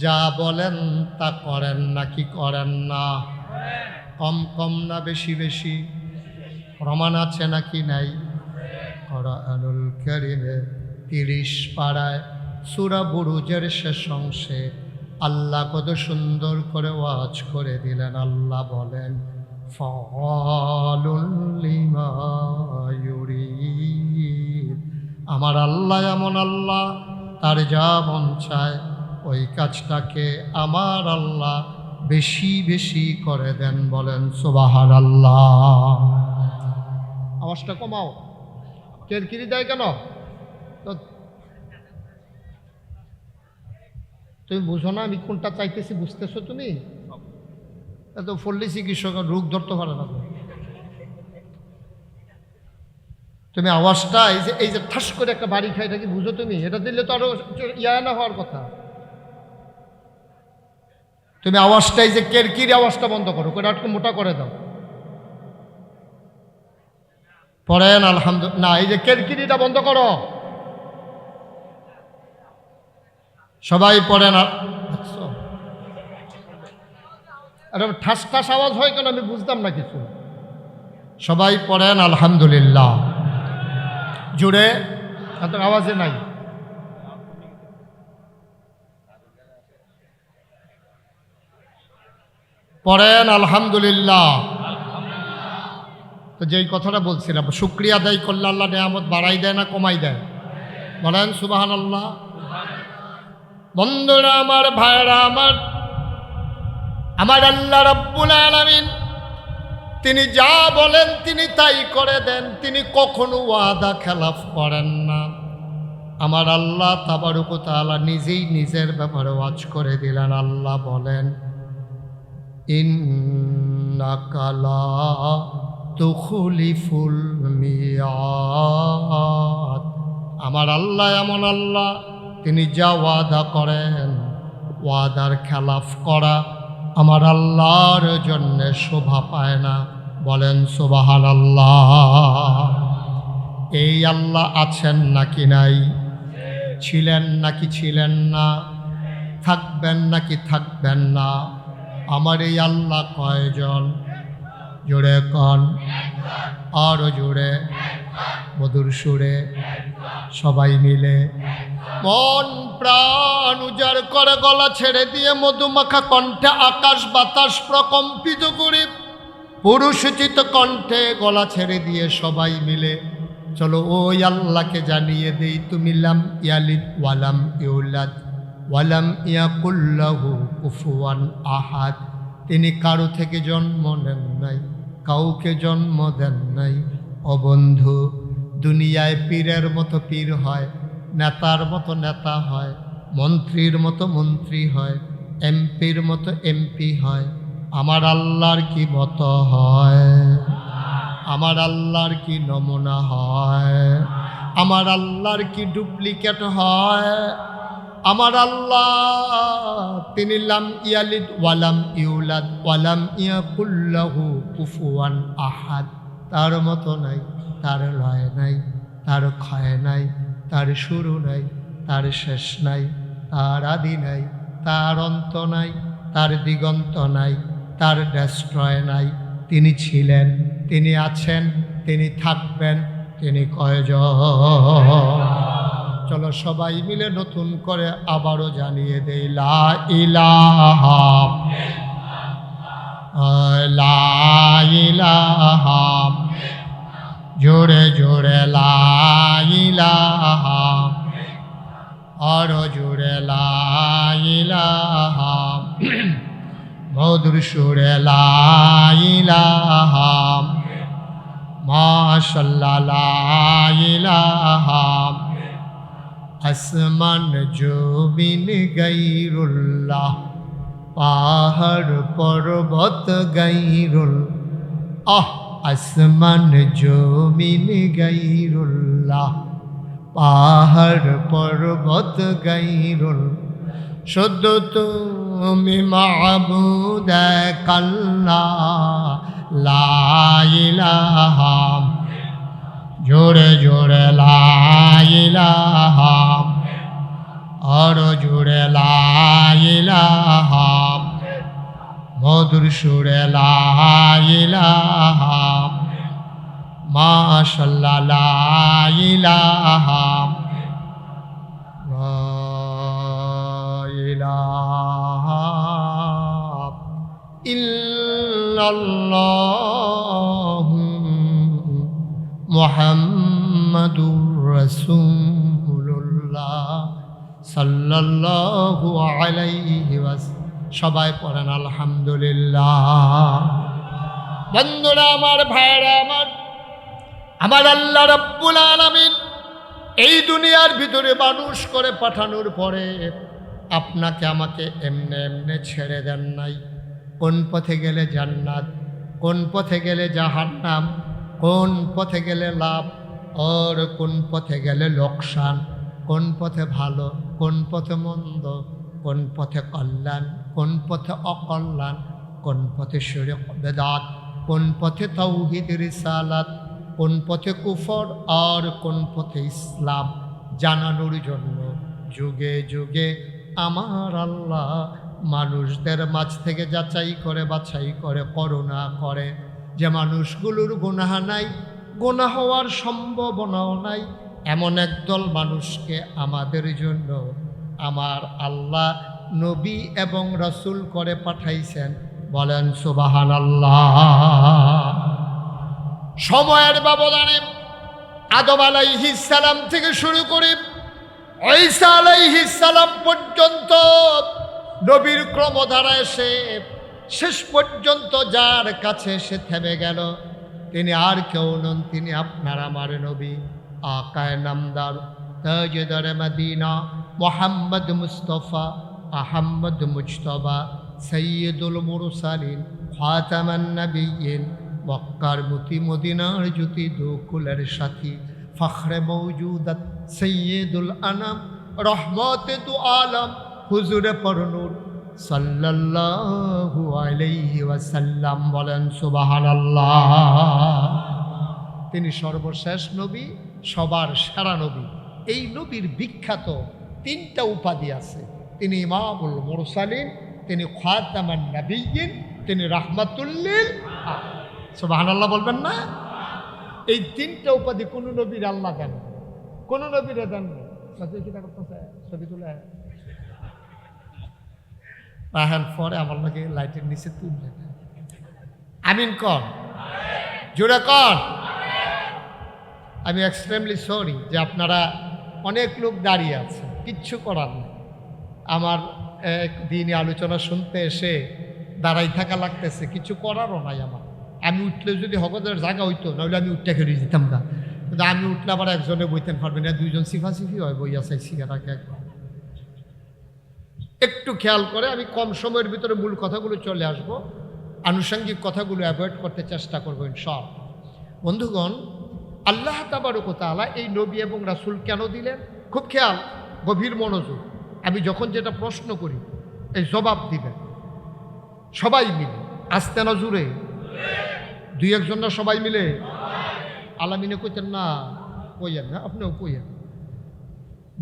যা বলেন তা করেন নাকি করেন না? কম কম না বেশি বেশি? প্রমাণ আছে নাকি নাই? কোরআনুল কারীমে 30 পারায় সূরা বুরুজের শেষ অংশে আল্লাহ কত সুন্দর করে ওয়াজ করে দিলেন। আল্লাহ বলেন, ফাআলুল লিমা ইউরিদ। আমার আল্লাহ এমন আল্লাহ, তার যা মন চায় ওই কাজটাকে আমার আল্লাহ বেশি বেশি করে দেন। বলেন সুবহানাল্লাহ। আওয়াজটা কমাও, কেরকিরি দেয় কেন? তো তুমি বুঝো না আমি কোনটা চাইতেছি? বুঝতেছো তুমি? এত ফল্লি চিকিৎসক রোগ ধরতে পারে না। তুমি আওয়াজটা এই যে ঠাস করে একটা বাড়ি খাই, এটা কি বুঝো তুমি? এটা দিলে তো আরো না হওয়ার কথা। তুমি আওয়াজটা এই যে কেরকির আওয়াজটা বন্ধ করো, করে একটু মোটা করে দাও। পড়েন আলহামদুলিল্লাহ। না, এই যে কেরকিরিটা বন্ধ করো, সবাই পড়েন। ঠাস ঠাস আওয়াজ হয় কেন আমি বুঝতাম না কিছু। সবাই পড়েন আলহামদুলিল্লাহ জুড়ে, এত আওয়াজে নাই। পড়েন আলহামদুলিল্লাহ। তো যেই কথাটা বলছিলাম, শুকরিয়া আদায় করলে আল্লাহ নেয়ামত বাড়াই দেয় না কমাই দেয়? বলেন সুবহানাল্লাহ। বন্ধুরা আমার, ভাইরা আমার, আমার আল্লাহ রাব্বুল আলামিন তিনি যা বলেন তিনি তাই করে দেন। তিনি কখনো ওয়াদা খেলাফ করেন না। আমার আল্লাহ তাবারক ওয়া তাআলা নিজেই নিজের ব্যাপারে ওয়াজ করে দিলেন। আল্লাহ বলেন, ইন্নাকা লা তুখলিফুল মিয়াদ। আমার আল্লাহ এমন আল্লাহ, তিনি যা ওয়াদা করেন ওয়াদার খেলাফ করা আমার আল্লাহর জন্য শোভা পায় না। বলেন সুবহানাল্লাহ। এই আল্লাহ আছেন নাকি নাই? ছিলেন নাকি ছিলেন না? থাকবেন নাকি থাকবেন না? আমার এই আল্লাহ কয়জন? জোরে কন, আরো জোরে, মধুর সুরে, সবাই মিলে মন প্রাণ উজাড় করে গলা ছেড়ে দিয়ে মধুমাখা কণ্ঠে আকাশ বাতাস প্রকম্পিত করে পুরুষোচিত কণ্ঠে গলা ছেড়ে দিয়ে সবাই মিলে চলো ওই আল্লাহকে জানিয়ে দেই, তুমি লাম ইয়ালিদ ওয়ালাম ইউলাদ ওয়ালাম ইয়াকুল লাহু কুফুয়ান আহাদ। তিনি কারো থেকে জন্ম নেন নাই, কাউকে জন্ম দেন নাই। ও বন্ধু, দুনিয়ায় পীরের মতো পীর হয়, নেতার মতো নেতা হয়, মন্ত্রীর মতো মন্ত্রী হয়, এমপির মতো এমপি হয়। আমার আল্লাহর কি মতো হয়? আমার আল্লাহর কি নমুনা হয়? আমার আল্লাহর কি ডুপ্লিকেট হয়? আমার আল্লাহ তিনি লাম ইয়ালিদ ওয়ালাম ইউলাদ ওয়ালাম ইয়াকুল লাহু কুফুয়ান আহাদ। তার মতো নাই, তার লয় নাই, তার ক্ষয় নাই, তার শুরু নাই, তার শেষ নাই, তার আদি নাই, তার অন্ত নাই, তার দিগন্ত নাই, তার ডেস্ট্রয় নাই। তিনি ছিলেন, তিনি আছেন, তিনি থাকবেন, তিনি কয়জন? চলো সবাই মিলে নতুন করে আবারও জানিয়ে দেই, লা ইলাহা লা ইলাহা, জোরে জোরে লা ইলাহা, আরো জোরে লা ইলাহা, মধুর সুরে লা ইলাহা, মাশাআল্লাহ লা ইলাহা। আসমান জমিন গায়রুল্লাহ, পাহাড় পর্বত গায়রুল্লাহ। আসমান জমিন গায়রুল্লাহ, পাহাড় পর্বত গায়রুল্লাহ। শুদ্ধ তুমি মাবুদ এক আল্লাহ, লা ইলাহা, জোরে জোরে লা ইলাহা, আরো জোরে লা ইলাহা। মধুর সুরে লা ইলাহা মাশাআল্লাহ লা ইলাহা ইলাহা ইল্লাল্লাহু মুহাম্মাদুর রাসূলুল্লাহ সাল্লাল্লাহু আলাইহি ওয়াসাল্লাম। সবাই পড়েন আলহামদুলিল্লাহ। বন্ধুরা আমার, ভাইরা আমার আল্লাহ রাব্বুল আলামিন এই দুনিয়ার ভিতরে মানুষ করে পাঠানোর পরে আপনাকে আমাকে এমনে এমনে ছেড়ে দেন নাই। কোন পথে গেলে জান্নাত, কোন পথে গেলে জাহান্নাম, কোন পথে গেলে লাভ আর কোন পথে গেলে লোকসান, কোন পথে ভালো, কোন পথে মন্দ, কোন পথে কল্যাণ, কোন পথে অকল্যাণ, কোন পথে শিরক বেদাত, কোন পথে তাওহীদ রিসালাত, কোন পথে কুফর আর কোন পথে ইসলাম জানানোর জন্য যুগে যুগে আমার আল্লাহ মানুষদের মাঝ থেকে যাচাই করে বাছাই করে করুণা করে। যে মানুষগুলোর গুনাহ নাই, গুনাহ হওয়ার সম্ভাবনাও নাই, এমন একদল মানুষকে আমাদের জন্য আমার আল্লাহ নবী এবং রাসূল করে পাঠাইছেন। বলেন সুবহানাল্লাহ। সময়ের ব্যবধানে আদম আলাইহিস সালাম থেকে শুরু করে ঈসা আলাইহিস সালাম পর্যন্ত নবীর ক্রমধারা এসে শেষ পর্যন্ত যার কাছে এসে থেমে গেল তিনি আর কেউ নন, তিনি আপনার আমার নবী আকায়ে নামদার তাজদারে মদিনা মুহাম্মদ মুস্তাফা আহমদ মুজতবা সৈয়দুল মুরসালিন খাতামান নবিয়্যিন মক্কার মতি মদিনার জ্যোতি দুকুলের সাথী ফখরে মওজুদাত সৈয়দুল আনাম রহমতে দু আলম হুজুরে পরনূর সাল্লাল্লাহু আলাইহি ওয়াসাল্লাম। বলেন সুবহানাল্লাহ। তিনি সর্বশেষ নবী, সবার সেরা নবী। এই নবীর বিখ্যাত তিনটা উপাধি আছে। তিনি ইমামুল মুরসালিন, তিনি খাতামান নবিয়্যিন, তিনি রাহমাতুল লিল আলামিন। সুবহানাল্লাহ বলবেন না? এই তিনটা উপাধি কোন নবীর আল্লাহ দেন, কোন নবীরে দেন। ছবি তুলে তাহার পরে আমার লাগে লাইটের নিচে তুললেন। আমিন কর, জোরে কর। আমি এক্সট্রিমলি সরি যে আপনারা অনেক লোক দাঁড়িয়ে আছে, কিচ্ছু করার নেই। আমার একদিনই আলোচনা শুনতে এসে দাঁড়াই থাকা লাগতেছে, কিছু করারও নাই আমার। আমি উঠলে যদি হগদের জায়গা হইতো, নাহলে আমি উঠতে খেলে যেতাম না। কিন্তু আমি উঠলে আবার একজনে বইতেন পারবেন না, দুইজন সিফাসিফি হয় বইয়া চাইছি। আগে একটু খেয়াল করে আমি কম সময়ের ভিতরে মূল কথাগুলো চলে আসব, আনুষঙ্গিক কথাগুলো অ্যাভয়েড করতে চেষ্টা করবো ইনশাআল্লাহ। বন্ধুগণ, আল্লাহ তাবারক ওয়া তাআলা এই নবী এবং রাসূল কেন দিলেন? খুব খেয়াল, গভীর মনোযোগ। আমি যখন যেটা প্রশ্ন করি এই জবাব দিবেন সবাই মিলে, আস্তে না জুড়ে, দুই একজন না সবাই মিলে। আলামিনে কইতেন না, কইয়েন না, আপনিও কইয়েন,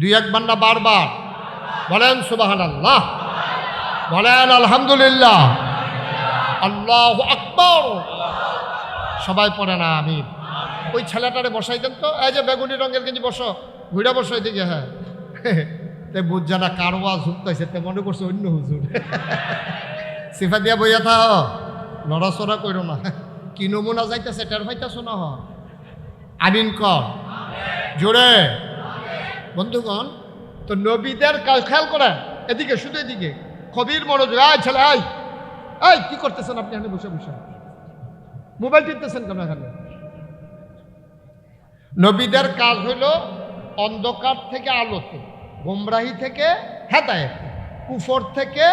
দুই একবার না বারবার বলেন সুবহানাল্লাহ, বলেন আলহামদুলিল্লাহ, আল্লাহু আকবার। সবাই পড়ে না আমিন। ওই ছেলেটারে বসাই দেন তো, এই যে বেগুনি রঙের গেঞ্জি, বসো, ঘুরা বসো এদিকে। হ্যাঁ, তে বুঝ জানা কারোয়া ঝুঁকতেছে, তে মনে করছে অন্য হুজুর। সিফা দিয়া বইয়া থা, লড়াচড়া করো না। কি নমুনা যাইতেছে টের পাইতেছো না? আমিন কর জোরে। বন্ধুগণ, তো নবীদের কাজ খেয়াল করেন, এদিকে, শুধু এদিকে, কবির মনোযোগ। আয় ছেলে, আয়, এই কি করতেছেন আপনি এখানে বসে বসে? মোবাইল টিপতেছেন কেন এখানে? নবীদের কাজ হইল অন্ধকার থেকে আলোতে, গোমরাহি থেকে হেদায়েতে, কুফর থেকে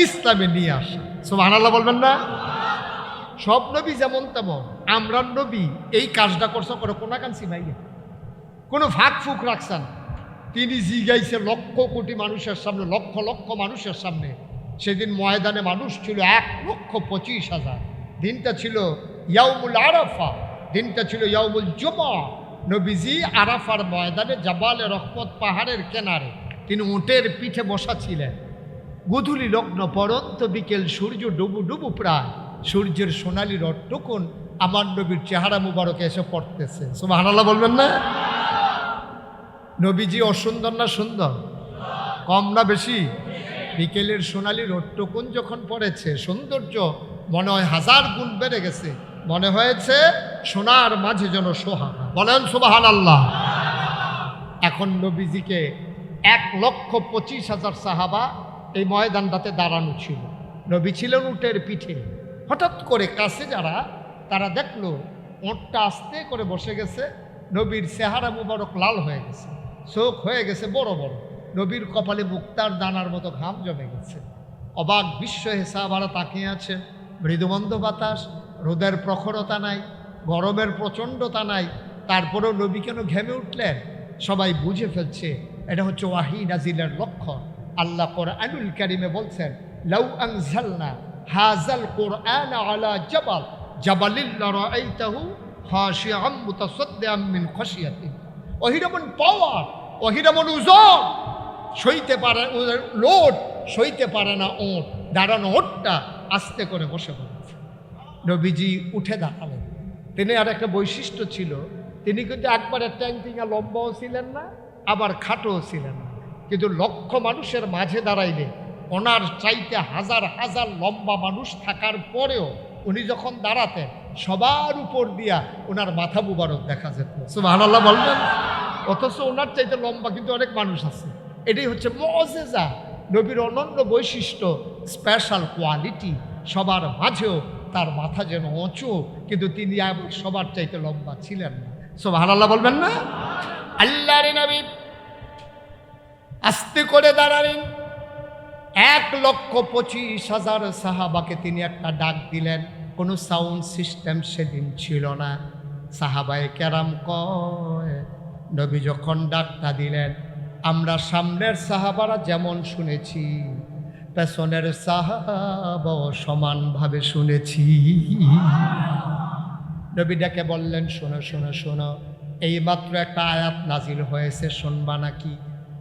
ইসলামে নিয়ে আসা। সুবহানাল্লাহ বলবেন না? সব নবী যেমন তেমন, আমরা নবী এই কাজটা করছে করে কোনা কানছি ভাই, কোনো ফাঁক ফুক রাখছেন। তিনি জিগাইছে লক্ষ কোটি মানুষের সামনে, লক্ষ লক্ষ মানুষের সামনে। সেদিন ময়দানে মানুষ ছিল 1,25,000। দিনটা ছিল ইয়াউমুল আরাফা, দিনটা ছিল ইয়াউমুল জুমা। নবীজি আরাফার ময়দানে জাবালে রহমত পাহাড়ের কিনারে তিনি উটের পিঠে বসা ছিলেন। গোধূলি লগ্ন পরন্ত বিকেল সূর্য ডুবু ডুবু প্রায় সূর্যের সোনালি রটটুকুন আমার নবীর চেহারা মুবারকে এসে পড়তেছে। সুবহানাল্লাহ বলবেন না? নবীজি অসুন্দর না সুন্দর? কম না বেশি? বিকেলের সোনালি রটটুকুন যখন পড়েছে সৌন্দর্য মনে হয় 1000 গুণ বেড়ে গেছে, মনে হয়েছে সোনার মাঝে যেন সোহাগা। বলেন সুবহানাল্লাহ। এখন নবীজিকে 1,25,000 সাহাবা এই ময়দানটাতে দাঁড়ানো ছিল। নবী ছিলেন উটের পিঠে। হঠাৎ করে কাছে যারা তারা দেখলো ওঁটটা আস্তে করে বসে গেছে, নবীর চেহারা মুবারক লাল হয়ে গেছে, চোখ হয়ে গেছে বড় বড়, নবীর কপালে মুক্তার দানার মতো ঘাম জমে গেছে। অবাক বিশ্ব সাহাবারা তাকিয়ে আছে। মৃদুমন্দ বাতাস, রোদের প্রখরতা নাই, গরমের প্রচণ্ডতা নাই, তারপরেও নবী কেন ঘেমে উঠলেন? সবাই বুঝে ফেলছে এটা হচ্ছে ওয়াহি নাজিলের লক্ষণ। আল্লাহ কোরআনুল কারীমে বলছেন, লাউ আনজালনা হাযাল কুরআন আলা জাবাল জাবালিল লারাআইতাহু খাশিআম মুতাসাদ্দিআম মিন খাশিয়াতিহি। ওহিরমন পাওয়ার, ওহিরমন ওজন সইতে পারে, লোড সইতে পারে না ওট, দাঁড়ানো ওটটা আস্তে করে বসে পড়েছে। নবীজি উঠে দাঁড়ালেন। তিনি আর একটা বৈশিষ্ট্য ছিল, তিনি কিন্তু একবারে ট্যাংটিঙা লম্বাও ছিলেন না, আবার খাটোও ছিলেন না, কিন্তু লক্ষ মানুষের মাঝে দাঁড়াইলে ওনার চাইতে 1000 1000 লম্বা মানুষ থাকার পরেও উনি যখন দাঁড়াতেন সবার উপর দিয়া ওনার মাথা মুবারক দেখা যেত। সুবহানাল্লাহ বলবেন? অথচ ওনার চাইতে লম্বা কিন্তু অনেক মানুষ আছে। এটাই হচ্ছে মুআজিজা, নবীর অনন্য বৈশিষ্ট্য, স্পেশাল কোয়ালিটি। সবার মাঝেও তার মাথা যেন উঁচু, কিন্তু তিনি সবার চাইতে লম্বা ছিলেন না। সুবহানাল্লাহ বলবেন না? আল্লাহর নবী আস্তে করে দাঁড়ালেন। 1,25,000 সাহাবাকে তিনি একটা ডাক দিলেন। কোনো সাউন্ড সিস্টেম সেদিন ছিল না। সাহাবায়ে কেরাম কয়, নবী যখন ডাকটা দিলেন আমরা সামনের সাহাবারা যেমন শুনেছি, পেছনের সাহাবাও সমানভাবে শুনেছি। নবী ডেকে বললেন, শোনো শোনো শোনো, এইমাত্র একটা আয়াত নাজিল হয়েছে, শুনবা নাকি?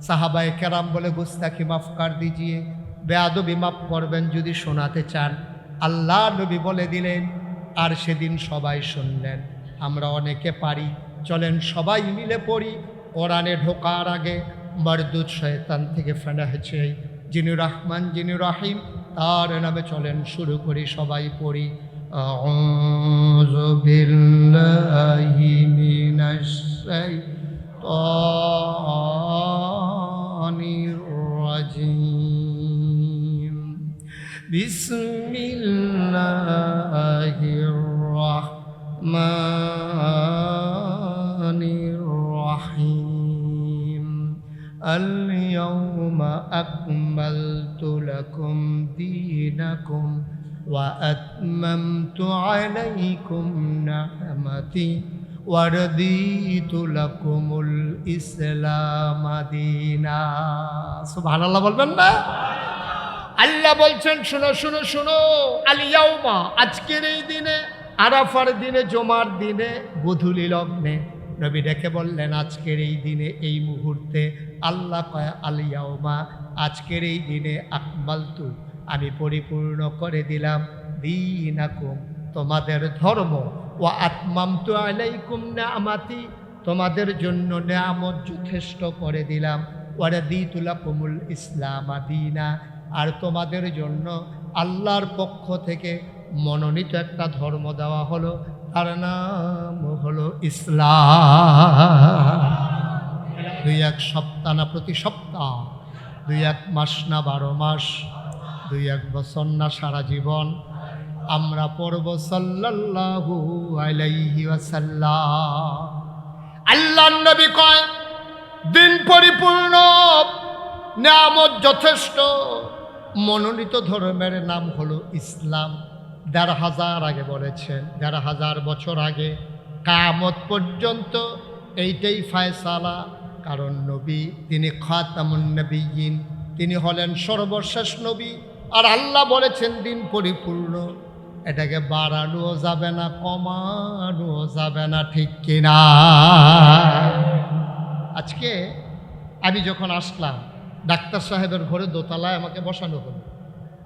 সাহাবায়ে কেরাম বলে, গুস্তাখি মাফ কর দিজিয়ে, বেয়াদবি মাফ করবেন যদি শোনাতে চান। আল্লাহ নবী বলে দিলেন, আর সেদিন সবাই শুনলেন। আমরা অনেকে পারি, চলেন সবাই মিলে পড়ি। কোরআনে ঢোকার আগে মরদুদ শয়তান থেকে ফেনা হয়েছে, যিনি রহমান যিনি রহিম তার নামে চলেন শুরু করি, সবাই পড়ি। আউযু বিল্লাহি মিনাশ শাইতানির রাজিম। বিসমিল্লাহির রাহমানির রাহিম। আল-ইয়াওমা আকমালতু লাকুম দীনাকুম ওয়া আতমামতু আলাইকুম নি'মাতি ওয়া রাদিতু লাকুমুল ইসলাম দীনা। সুবহানাল্লাহ বলবেন না? আল্লাহ বলছেন, শুনো শুনো শুনো, আল-ইয়াওমা, আজকের এই দিনে, আরাফার দিনে, জুমার দিনে, গোধূলি লগ্নে নবী ডেকে বললেন, আজকের এই দিনে, এই মুহূর্তে। আল্লাহ কয়, আল-ইয়াওমা, আজকের এই দিনে, আকমালতু, আমি পরিপূর্ণ করে দিলাম, দীনাকুম, তোমাদের ধর্ম, ওয়া আতমামতু আলাইকুম নি'মাতি, তোমাদের জন্য নিয়ামত যথেষ্ট করে দিলাম, ওয়া রাদিতু লাকুমুল ইসলাম দীনা, আর তোমাদের জন্য আল্লাহর পক্ষ থেকে মনোনীত একটা ধর্ম দেওয়া হলো, তার নাম হলো ইসলাম। 2-1 সপ্তাহ না প্রতি সপ্তাহ, 2-1 মাস না 12 মাস, 2-1 বছর না সারা জীবন আমরা পড়ব সাল্লাল্লাহু আলাইহি ওয়াসাল্লাম। আল্লাহর নবী কয়, দিন পরিপূর্ণ, নিয়ামত যথেষ্ট, মনোনীত ধর্মের নাম হলো ইসলাম। 1,500 আগে বলেছেন, 1,500 বছর আগে, কিয়ামত পর্যন্ত এইটাই ফায়সালা। কারণ নবী তিনি খাতামুন নবিয়্যিন, তিনি হলেন সর্বশেষ নবী। আর আল্লাহ বলেছেন দিন পরিপূর্ণ, এটাকে বাড়ানোও যাবে না, কমানোও যাবে না, ঠিক কিনা? আজকে আমি যখন আসলাম ডাক্তার সাহেবের ঘরে দোতলায় আমাকে বসানো হলো।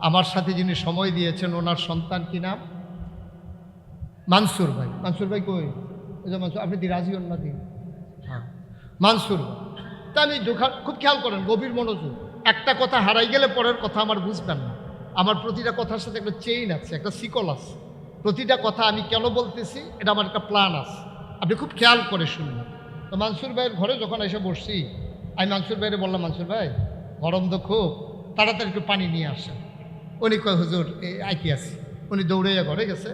আমার সাথে যিনি সময় দিয়েছেন ওনার সন্তান কি নাম? মানসুর ভাই। মানসুর ভাই কই? ওই যে মানসুর, আপনি দিরাজি না দিন? হ্যাঁ, মানসুর ভাই। তা আমি খুব খেয়াল করেন, গভীর মনোযোগ। একটা কথা হারাই গেলে পরের কথা আমার বুঝবেন না। আমার প্রতিটা কথার সাথে একটা চেইন আছে, একটা শিকল আছে। প্রতিটা কথা আমি কেন বলতেছি এটা আমার একটা প্ল্যান আছে, আপনি খুব খেয়াল করে শুনবেন। তো মানসুর ভাইয়ের ঘরে যখন এসে বসছি, আমি মানসুর ভাইরে বললাম, মানসুর ভাই গরম তো খুব, তাড়াতাড়ি একটু পানি নিয়ে আসেন। উনি কয়, হুজুর আইতে আছে। উনি দৌড়াইয়া ঘরে গেছে,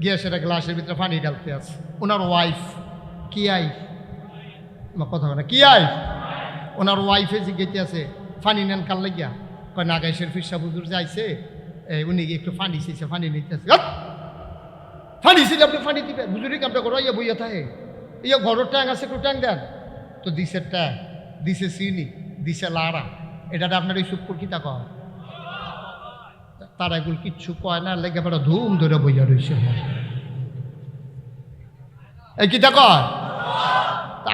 গিয়ে সেটা গ্লাসের ভিতরে পানি ঢালতে আছে। ওনার ওয়াইফ, কি আইফ আমার কথা বলে, কি আইফ, ওনার ওয়াইফে জিজ্ঞেতে আছে পানি নেন কাল লাগিয়া। কয় নাগাইশের ফিরসা হুজুর যাইছে, উনি একটু পানি চাইছে, পানি নিতে আছে। পানি ছিল, আপনি পানি দিবেন? হুজুরি কামটা করো, ইয়া বইয়া থাকে, ইয়া ঘরের ট্যাং আছে, একটু ট্যাং দেন তো। দিছে ট্যাং, দিছে চিনি, দিছে লাড়া। এটা আপনার এই চুপ কি তা কয়? তারা এগুলো কিচ্ছু কয় না, লেগে বেড়া ধুম ধরে বইয়া রয়েছে। এই কিতা কয়?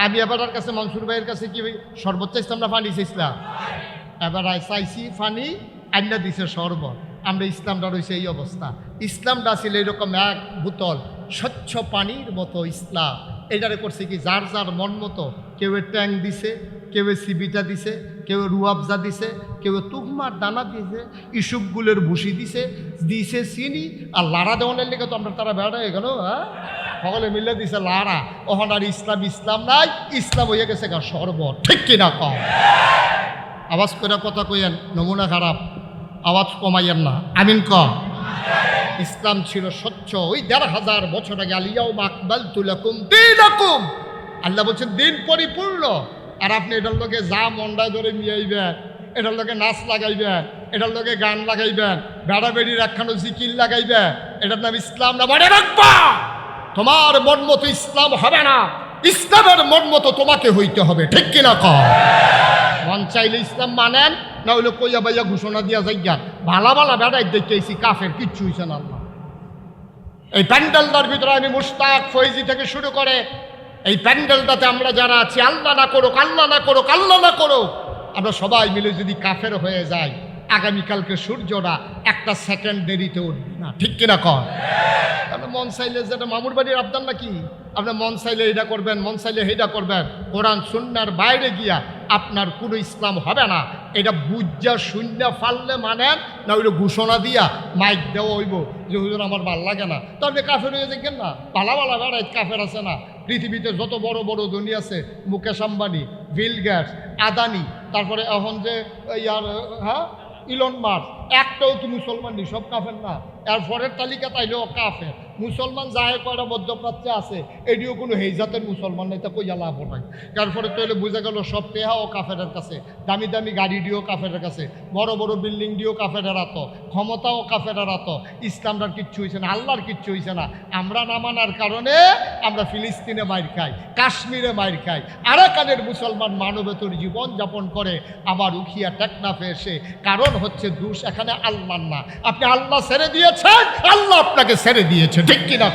আমি এবার কাছে মনসুর ভাইয়ের কাছে কি সর্বোচ্চ আমরা পানি চাইছিলাম, এবার চাইছি পানি, আইনা দিছে শরবত। আমরা ইসলামটা রয়েছে এই অবস্থা। ইসলামটা ছিল এরকম এক বোতল স্বচ্ছ পানির মতো ইসলাম। এটারে করছে কি যার যার মন মতো। কেউ ট্যাং দিছে, কেউ সিবিটা দিছে, কেউ রুয়াবজা দিছে, কেউ তুকমার দানা দিছে, ইসুকগুলের ভুসি দিছে, দিছে চিনি। আর লাড়া দেওয়ানের লেগে তো আমরা তারা বেড়া হয়ে গেল। হ্যাঁ, সকলে মিলে দিছে লাড়া। ওখান আর ইসলাম ইসলাম নাই, ইসলাম হয়ে গেছে গা শরবত। ঠিক কিনা কম? আওয়াজ করে কথা কইয়েন, নমুনা খারাপ, আওয়াজ কমাইয়েন না। আমিন কম। ইসলাম ছিল স্বচ্ছ। ওই ১,৫০০ বছর আগে আলিয়াউমা আকমালতু লাকুম দীনাকুম, আল্লাহ বলছেন দিন পরিপূর্ণ। আর আপনি এটার লোকে যা মন্ডায় ধরে মিয়াইবেন, এটার লোকে নাচ লাগাইবেন, এটার লোকে গান লাগাইবেন, বেড়া বেড়ি রাখানো জিকির লাগাইবেন, এটার নাম ইসলাম না। মনে রাখবা, তোমার মন মতো ইসলাম হবে না, ইসলামের মন মতো তোমাকে হইতে হবে। ঠিক কিনা কম? মন চাইলে ইসলাম মানেন, না হইলে কইয়া বাইয়া ঘোষণা দিয়া যাইয়া ভালা ভালা বেড়াই দেখেছি কাফের, কিচ্ছু হইছে না। আল্লাহ এই প্যান্ডেলটার ভিতরে আমি মুশতাক ফৈজি থেকে শুরু করে এই প্যান্ডেলটাতে আমরা যারা আছি, আল্লাহ না করুক, আল্লাহ না করুক, আল্লাহ না করুক, আমরা সবাই মিলে যদি কাফের হয়ে যাই, আগামীকালকে সূর্যটা একটা সেকেন্ড দেরিতে উঠবে না। ঠিক কিনা কর? আপনার মন চাইলে যেটা মামুর বাড়ির আবদার নাকি, আপনার মন চাইলে এটা করবেন, মন চাইলে সেইটা করবেন। কোরআন সুন্নাহর বাইরে গিয়া আপনার কোনো ইসলাম হবে না। এটা বুঝা শূন্য ফাললে মানেন, না ওইটা ঘোষণা দিয়া মাইক দেওয়া হইব যে হুজুর আমার ভাল লাগে না, তো আপনি কাফের হয়ে দেখেন না। ভালা ভালা বেড়াই কাফের আছে না পৃথিবীতে? যত বড় বড় ধনী আছে, মুকেশ আম্বানি, বিল গেটস, আদানি, তারপরে এখন যে ইয়ার হ্যাঁ ইলন মাস্ক, একটাও তো মুসলমান নেই, সব কাফের না। এরপরের তালিকা তাইলেও কাফের। মুসলমান যাহে কয়টা মধ্যপ্রাচ্যে আছে, এটিও কোনো হেজাতের মুসলমান নেই, তা কইয়া লাভ নাই। তারপরে তাহলে বোঝা গেল সব টেহাও কাফেরের কাছে, দামি দামি গাড়ি দিয়েও কাফেরের কাছে, বড় বড় বিল্ডিং দিয়েও কাফেরের হাত, ক্ষমতাও কাফেরের হাত। ইসলামটার কিচ্ছু হয়েছে না, আল্লাহর কিচ্ছু হয়েছে না। আমরা না মানার কারণে আমরা ফিলিস্তিনে মাইর খাই, কাশ্মীরে মাইর খাই, আরাকানের মুসলমান মানবেতর জীবন যাপন করে আবার উখিয়া টেকনাফে এসে। কারণ হচ্ছে দোষ এখানে আল্লাহ না, আপনি আল্লাহ ছেড়ে দিয়েছেন, আল্লাহ আপনাকে ছেড়ে দিয়েছে। ঠিক কিনা?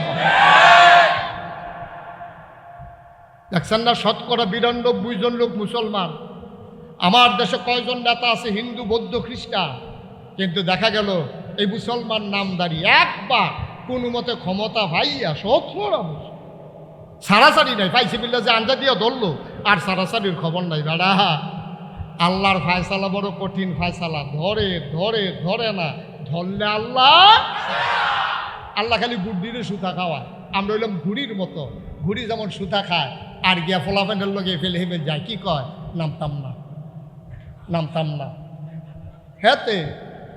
দেখছেন না, ৯২ জন লোক মুসলমান। আমার দেশে কয়জন নেতা আছে হিন্দু, বৌদ্ধ, খ্রিস্টান, কিন্তু দেখা গেল এই মুসলমান নামদারি একবার কোনো মতে ক্ষমতা ভাইয়া সব সারাসারি নাই, পাইছে বিল্লা যে আঞ্জা দিয়া ধরলো, আর সারাসারির খবর নাই। বেড়া আল্লাহর ফায়সালা বড় কঠিন ফায়সালা, ধরে ধরে ধরে না, ধরলে আল্লাহ আল্লাহ খালি গুড্ডিরে সুতা খাওয়ায়। আমরা হইলাম ঘুড়ির মতো, ঘুড়ি যেমন সুতা খায় আর গিয়া ফোলাফেন্ডের লগে ফেলে হেবে যায়, কি কয় নামতাম না, নামতাম না। হেতে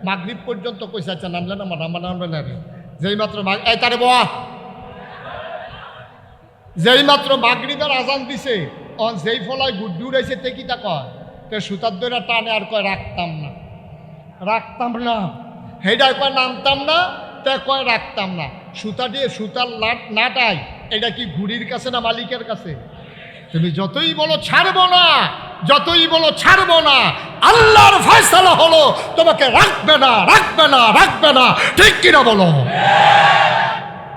মাগরিব পর্যন্ত কইসা আচ্ছা নামলে না, নামবা নামবে না রে। যেই মাত্র এই তারে বাবা, যেই মাত্র মাগরিবের আজান দিছে, যেই ফলায় গুড্ডি উড়াইছে তে কি তা কয়, তে সুতার দইরা টানে আর কয় রাখতাম না, রাখতাম না। হেডায় কয় নামতাম না, তে কয় রাখতাম না। সুতা দিয়ে সুতার নাটাই, এটা কি ঘুড়ির কাছে না মালিকের কাছে? তুমি যতই বলো ছাড়বো না, যতই বলো ছাড়বো না, আল্লাহর ফয়সালা হলো তোমাকে রাখবে না, রাখবে না, রাখবে না। ঠিক কিনা বলো?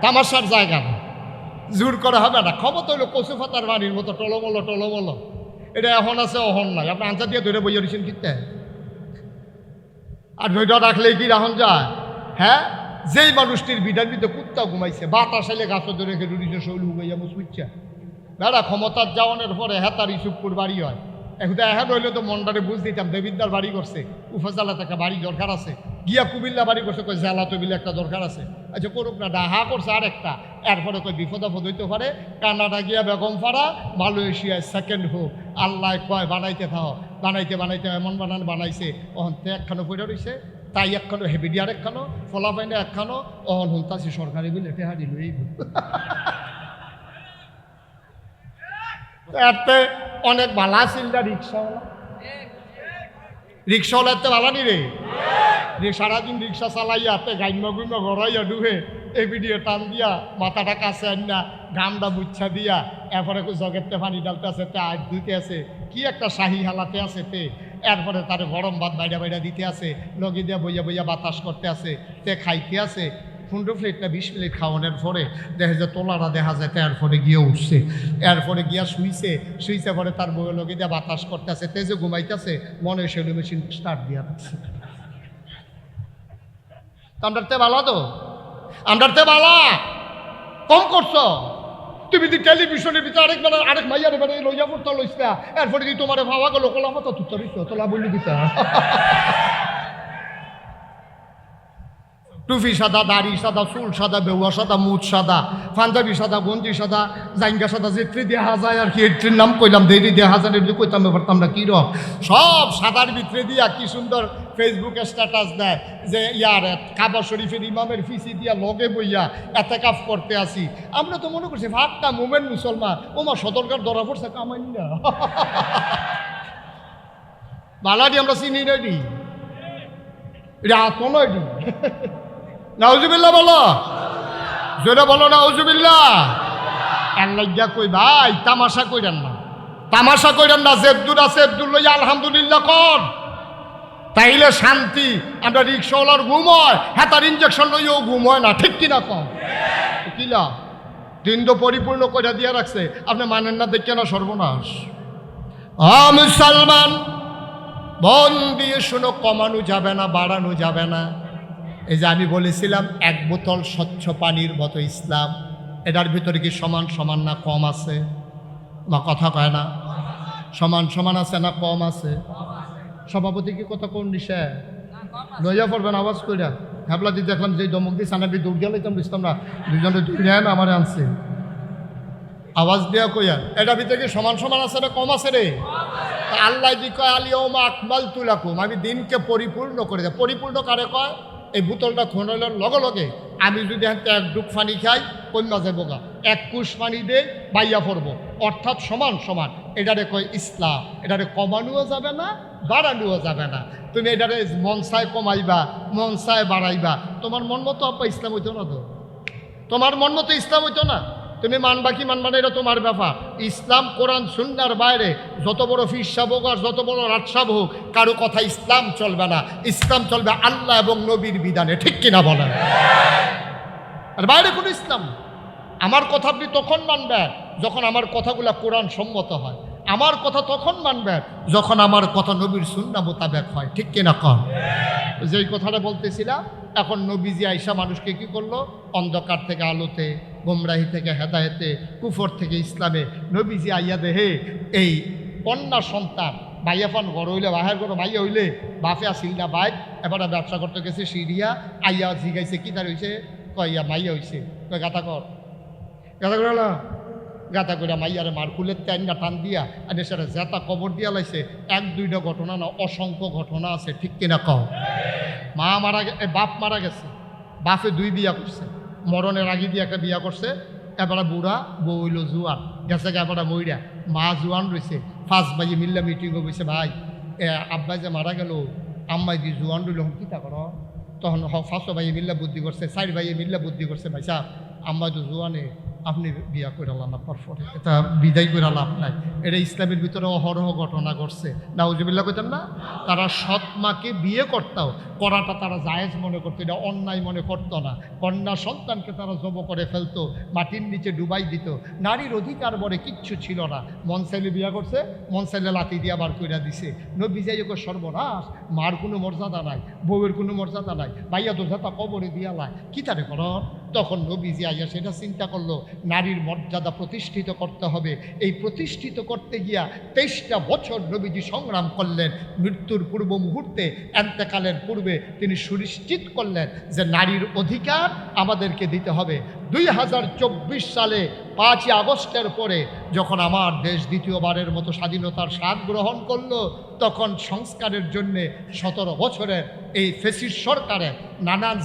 তামাশার জায়গা না, জোর করা হবে না। ক্ষমতা হইলো কচু পাতার বাড়ির মতো টলমলো টলমলো। এটা এখন আছে অহন নাই। আপনি আনসার দিয়ে ধরে বইয়া দিয়েছেন কিনতে আর ধৈর্য রাখলেই কি রাখুন যায়? হ্যাঁ, যেই মানুষটির বিধান দিতে কুত্তা ঘুমাইছে, বাতাস এলে গাছ ধরে রেখে রুড়িতে শৈল হুগাইয়া মুসুইচ্ছা বেড়া ক্ষমতার যাওয়ানোর পরে হেতার ইসুপুর বাড়ি হয়। এখন এখন হইলে তো মনটারে বুঝ দিতাম দেবিদ্দার বাড়ি করছে, উপজেলাতে একটা বাড়ি দরকার আছে, গিয়া কুমিল্লা বাড়ি করছে, কই জেলা তবিলে একটা দরকার আছে। আচ্ছা করুক না, ডাহা করছে আর একটা, এরপরে কই বিপদ আপদ হইতে পারে। কানাডা গিয়া বেগম ফাড়া, মালয়েশিয়ায় সেকেন্ড হোক, আল্লাহ কয় বানাইতে থাও, বানাইতে বানাইতে এমন বানাইছে, অহন তে একখানো পড়ে রয়েছে, তাই একখানো হেভিডিয়ার একখানো, ফলাফাইনে একখানো, অহন হুলতাছি সরকারি বিলে টেহা দিল এই এতে অনেক ভালো আছিল না রিক্সাওয়ালা। রিক্সাওয়ালা এতে ভালো নি রে, সারাদিন রিক্সা চালাইয়া তে গাইমা গুইমা ঘরাইয়া ডুবে এই ভিডিও টান দিয়া মাথাটা কাছে আন না, গামটা বুচ্ছা দিয়া এরপরে জগেতে পানি ডালতে আছে, তে আজ ধুইতে আছে, কি একটা শাহি হালাতে আছে তে, এরপরে তার গরম ভাত বাইরা বাইরা দিতে আছে, লগে দিয়া বইয়া বইয়া বাতাস করতে আছে, তে খাইতে আছে। 15 প্লেট না 20 প্লেট খাওয়ানোর পরে দেখা যায় তোলাটা দেখা যায়, এরপরে গিয়ে উঠছে, এরপরে গিয়া শুইছে পরে তার বইয়ের লগে দিয়ে বাতাস করতেছে, তেজে ঘুমাইতেছে, মনে সেলু মেশিন স্টার্ট দিয়া রাখছে। আমরাতে বালা তো, আমরাতে বালা কম করছো তুমি। যদি টেলিভিশনের ভিতরে আরেক মাইয়ারে বেড়ে লইয়া পড়তে লইছা, এরপরে যদি তোমার ভাবা গেল কোলা মতো তুত্তরিস তোলা বলি দিতা। টুপি সাদা, দাড়ি সাদা, চুল সাদা, বেউয়া সাদা, মুখ সাদা, পাঞ্জাবি সাদা, গঞ্জি সাদা, জাইঙ্গা সাদা, যেত্রি দেখা যায় আর কি, এট্রির নাম কইলাম, দেরি দেখা যায় এগুলো কইতাম পারতাম না কি রকম সব সাদার ভিতরে দিয়া কি সুন্দর ফেসবুকে স্ট্যাটাস দেয় যে ইয়ার কাবা শরীফের ইমামের ফিসি দিয়া লগে বইয়া এতেকাফ করতে আসি। আমরা তো মনে করছি ভাতটা মোমেন মুসলমান, ওমা সদরকার ধরা পড়ছে কামাই না বালাডি আমরা চিনি রেডি রাত নয় নাউজুবিল্লাহ বলো, জোরে বলো নাউজুবিল্লাহ। আল্লাহ কই ভাই তামাশা কইরেন না, তামাশা কইরেন না, জেবদুর আছে জেবদুর লইয়া আলহামদুলিল্লাহ কর, তাইলে শান্তি। আমরা রিক্সাওয়ালার ঘুম হয়, হ্যাঁ তার ইঞ্জেকশন লইয়াও ঘুম হয় না, ঠিক কিনা কম কিলা দিন তো পরিপূর্ণ করে দিয়ে রাখছে, আপনি মানেন না দেখে না সর্বনাশ। মুসলমান মন দিয়ে শুনো, কমানো যাবে না, বাড়ানো যাবে না। এই যে আমি বলেছিলাম 1 বোতল স্বচ্ছ পানির মতো ইসলাম, এটার ভিতরে কি সমান সমান না কম আছে? বা কথা কয় না, সমান সমান আছে না কম আছে? সভাপতি কি কথা কোন দিছে লইয়া পড়বেন আওয়াজ কইরা? ভাবলা দিয়ে দেখলাম যে দমক দিয়ে সানাবি দৌড় গেলে তো বুঝতাম না, দুজনে দৌড়ে আমার আনছে আওয়াজ দেওয়া কইয়া, এটার ভিতরে কি সমান সমান আছে না কম আছে রে? আল্লাহ দি কয় আলিয়াউমা আকমালতু লাকুম, আমি দিনকে পরিপূর্ণ করে দেয়। পরিপূর্ণ কারে কয়? এই বোতলটা খোনাইলের লগে লগে আমি যদি একটা 1 ডুব পানি খাই কন্যা যাবো গা, 1 কুশ পানি দে বাইয়া পড়বো, অর্থাৎ সমান সমান। এটারে কয় ইসলাম, এটারে কমানোও যাবে না, বাড়ানোও যাবে না। তুমি এটারে মন চায় কমাইবা, মন চায় বাড়াইবা, তোমার মন মতো আপা ইসলাম হইতো না তো, তোমার মন মতো ইসলাম হইতো না। তুমি মানবা কি মানবা না এটা তোমার ব্যাপার। ইসলাম কোরআন সুন্নাহর বাইরে যত বড় ফির সাহেব হোক আর যত বড় রাজ সাহেব হোক, কারো কথা ইসলাম চলবে না। ইসলাম চলবে আল্লাহ এবং নবীর বিধানে, ঠিক কিনা বলেন? আর বাইরে কোনো ইসলাম। আমার কথা আপনি তখন মানবেন যখন আমার কথাগুলা কোরআন সম্মত হয়, আমার কথা তখন মানবেন যখন আমার কথা নবীর সুন্নাহ মোতাবেক হয়, ঠিক কিনা কন? যেই কথাটা বলতেছিলাম, এখন নবীজি আইসা মানুষকে কি করলো? অন্ধকার থেকে আলোতে, গোমরাহি থেকে হেদায়েতে, কুফর থেকে ইসলামে। নবীজি আইয়া দেহে এই কন্যা সন্তান ভাইয়াফান ঘর হইলে বাহের ঘর ভাইয়া হইলে বাপে আসিল না বাইক, এবারে ব্যবসা করতে গেছে সিরিয়া, আইয়া জিগাইছে কি তার হয়েছে? কইয়া মাইয়া হয়েছে, কয় গাতা কর, গাতা করে না, গাতা করে মাইয়ারে মার কুলের টাইনা টান দিয়া আর সেটা জেতা কবর দিয়া লাইছে। 1-2টা ঘটনা না, অসংখ্য ঘটনা আছে, ঠিক কিনা কও? মা মারা বাপ মারা গেছে, বাপে 2 বিয়া করছে, মরণের আগে দিয়ে একটা বিয়া করছে, এবারে বুড়া, বউ হইল জুয়ান গেছে, এবারে মইরা মা জুয়ান রয়েছে। 5 ভাইয়ে মিল্লা মিটিংও বসে, ভাই আব্বাই যে মারা গেল, আম্মাই দিয়ে জুয়ান রইল, কিতা কর? তখন 5 ভাইয়ে মিল্লা বুদ্ধি করছে, 4 ভাইয়ে মিল্লা বুদ্ধি করছে, ভাই সাহ আম্মাই তো জুয়ানে, আপনি বিয়া করে লাভ পরে এটা বিদায় করে লাভ নাই। এটা ইসলামের ভিতরে অহরহ ঘটনা ঘটছে, নাউজুবিল্লাহ কইতেন না? তারা সৎ মাকে বিয়ে করতাও, করাটা তারা জায়েজ মনে করতো, এটা অন্যায় মনে করতো না। কন্যা সন্তানকে তারা জব করে ফেলতো, মাটির নিচে ডুবাই দিত। নারীর অধিকার বলে কিচ্ছু ছিল না। মন চাইলে বিয়া করছে, মন চাইলে লাথি দিয়া বার কইরা দিছে। নবী যাই সর্বনাশ, মার কোনো মর্যাদা নাই, বউয়ের কোনো মর্যাদা নাই, ভাইয়া দোষাতা কবরে দিয়া লাই কি তারে কর। তখন নবীজি আইয়া সেটা চিন্তা করলো, নারীর মর্যাদা প্রতিষ্ঠিত করতে হবে। এই প্রতিষ্ঠিত করতে গিয়া 23টা বছর নবীজি সংগ্রাম করলেন। মৃত্যুর পূর্ব মুহূর্তে, এন্তেকালের পূর্বে তিনি সুনিশ্চিত করলেন যে নারীর অধিকার আমাদেরকে দিতে হবে। 2024 সালে 5ই আগস্টের পরে যখন আমার দেশ দ্বিতীয়বারের মতো স্বাধীনতার স্বাদ গ্রহণ করলো, তখন সংস্কারের জন্যে 17 বছরের এই ফেসিস সরকারের নানান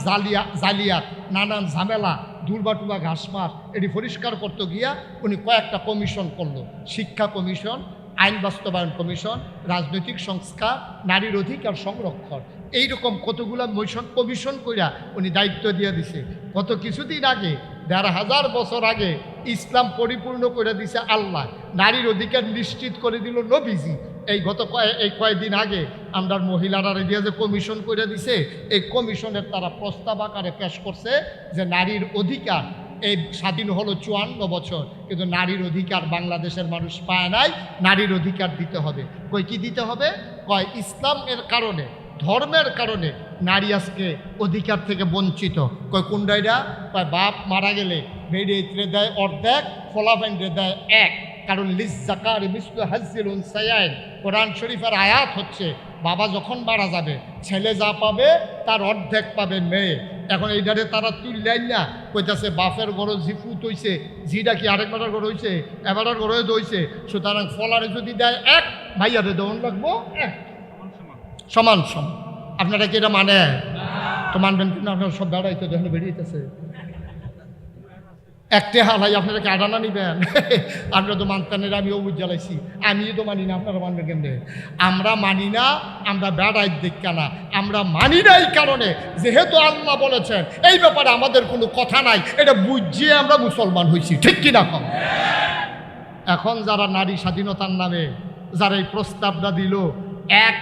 জালিয়াত, নানান ঝামেলা, দুর্বাটুবা ঘাসমাস এটি পরিষ্কার করতে গিয়া উনি কয়েকটা কমিশন করলো। শিক্ষা কমিশন, আইন বাস্তবায়ন কমিশন, রাজনৈতিক সংস্কার, নারীর অধিকার সংরক্ষণ, এইরকম কতগুলা কমিশন কইরা উনি দায়িত্ব দিয়ে দিছে। গত কিছুদিন আগে, 1500 বছর আগে ইসলাম পরিপূর্ণ করে দিছে আল্লাহ, নারীর অধিকার নিশ্চিত করে দিল নবীজি। এই কয়েকদিন আগে আমরা মহিলারা দিয়ে যে কমিশন করে দিছে, এই কমিশনের তারা প্রস্তাব আকারে পেশ করছে যে নারীর অধিকার, এই স্বাধীন হলো 54 বছর, কিন্তু নারীর অধিকার বাংলাদেশের মানুষ পায় নাই। নারীর অধিকার দিতে হবে। কই কি দিতে হবে? কয় ইসলামের কারণে, ধর্মের কারণে নারী আজকে অধিকার থেকে বঞ্চিত। কয় কুন্ডাইরা? কয় বাপ মারা গেলে বেড়ে দেয় অর্ধেক, ফলাফাইন্ডে দেয় এক। কারণ লিজ জাকার মিসলু হাজ্জিল উনসায়াইন, কোরআন শরীফের আয়াত হচ্ছে বাবা যখন মারা যাবে ছেলে যা পাবে তার অর্ধেক পাবে মেয়ে। এখন এইটারে তারা তুললেন না, কইতাছে বাপের গরো জিফুত হইছে, জিটা কি আরেকবারের গরো হইছে, এবারের গরো দইছে, সুতরাং ফলারে যদি দেয় এক, ভাইয়ারে দেওয়ান লাগবো এক, সমান সমান। আপনারা কি এটা মানে? তো মানবেন কিনা? আপনারা সব বেড়াইতে যখন বেরিয়েছে একটা হালাই আপনারা কি আডানা নিবেন? আপনারা তো মানতেন, আমিও বুঝ জ্বালাইছি, আমিও তো মানি না, আপনারা মানবেন কেমনে? আমরা মানি না, আমরা বেড়াই দেখা না, আমরা মানি না এই কারণে যেহেতু আল্লাহ বলেছেন এই ব্যাপারে আমাদের কোনো কথা নাই, এটা বুঝিয়ে আমরা মুসলমান হয়েছি, ঠিক কিনা কম? এখন যারা নারী স্বাধীনতার নামে যারা এই প্রস্তাবটা দিল, এক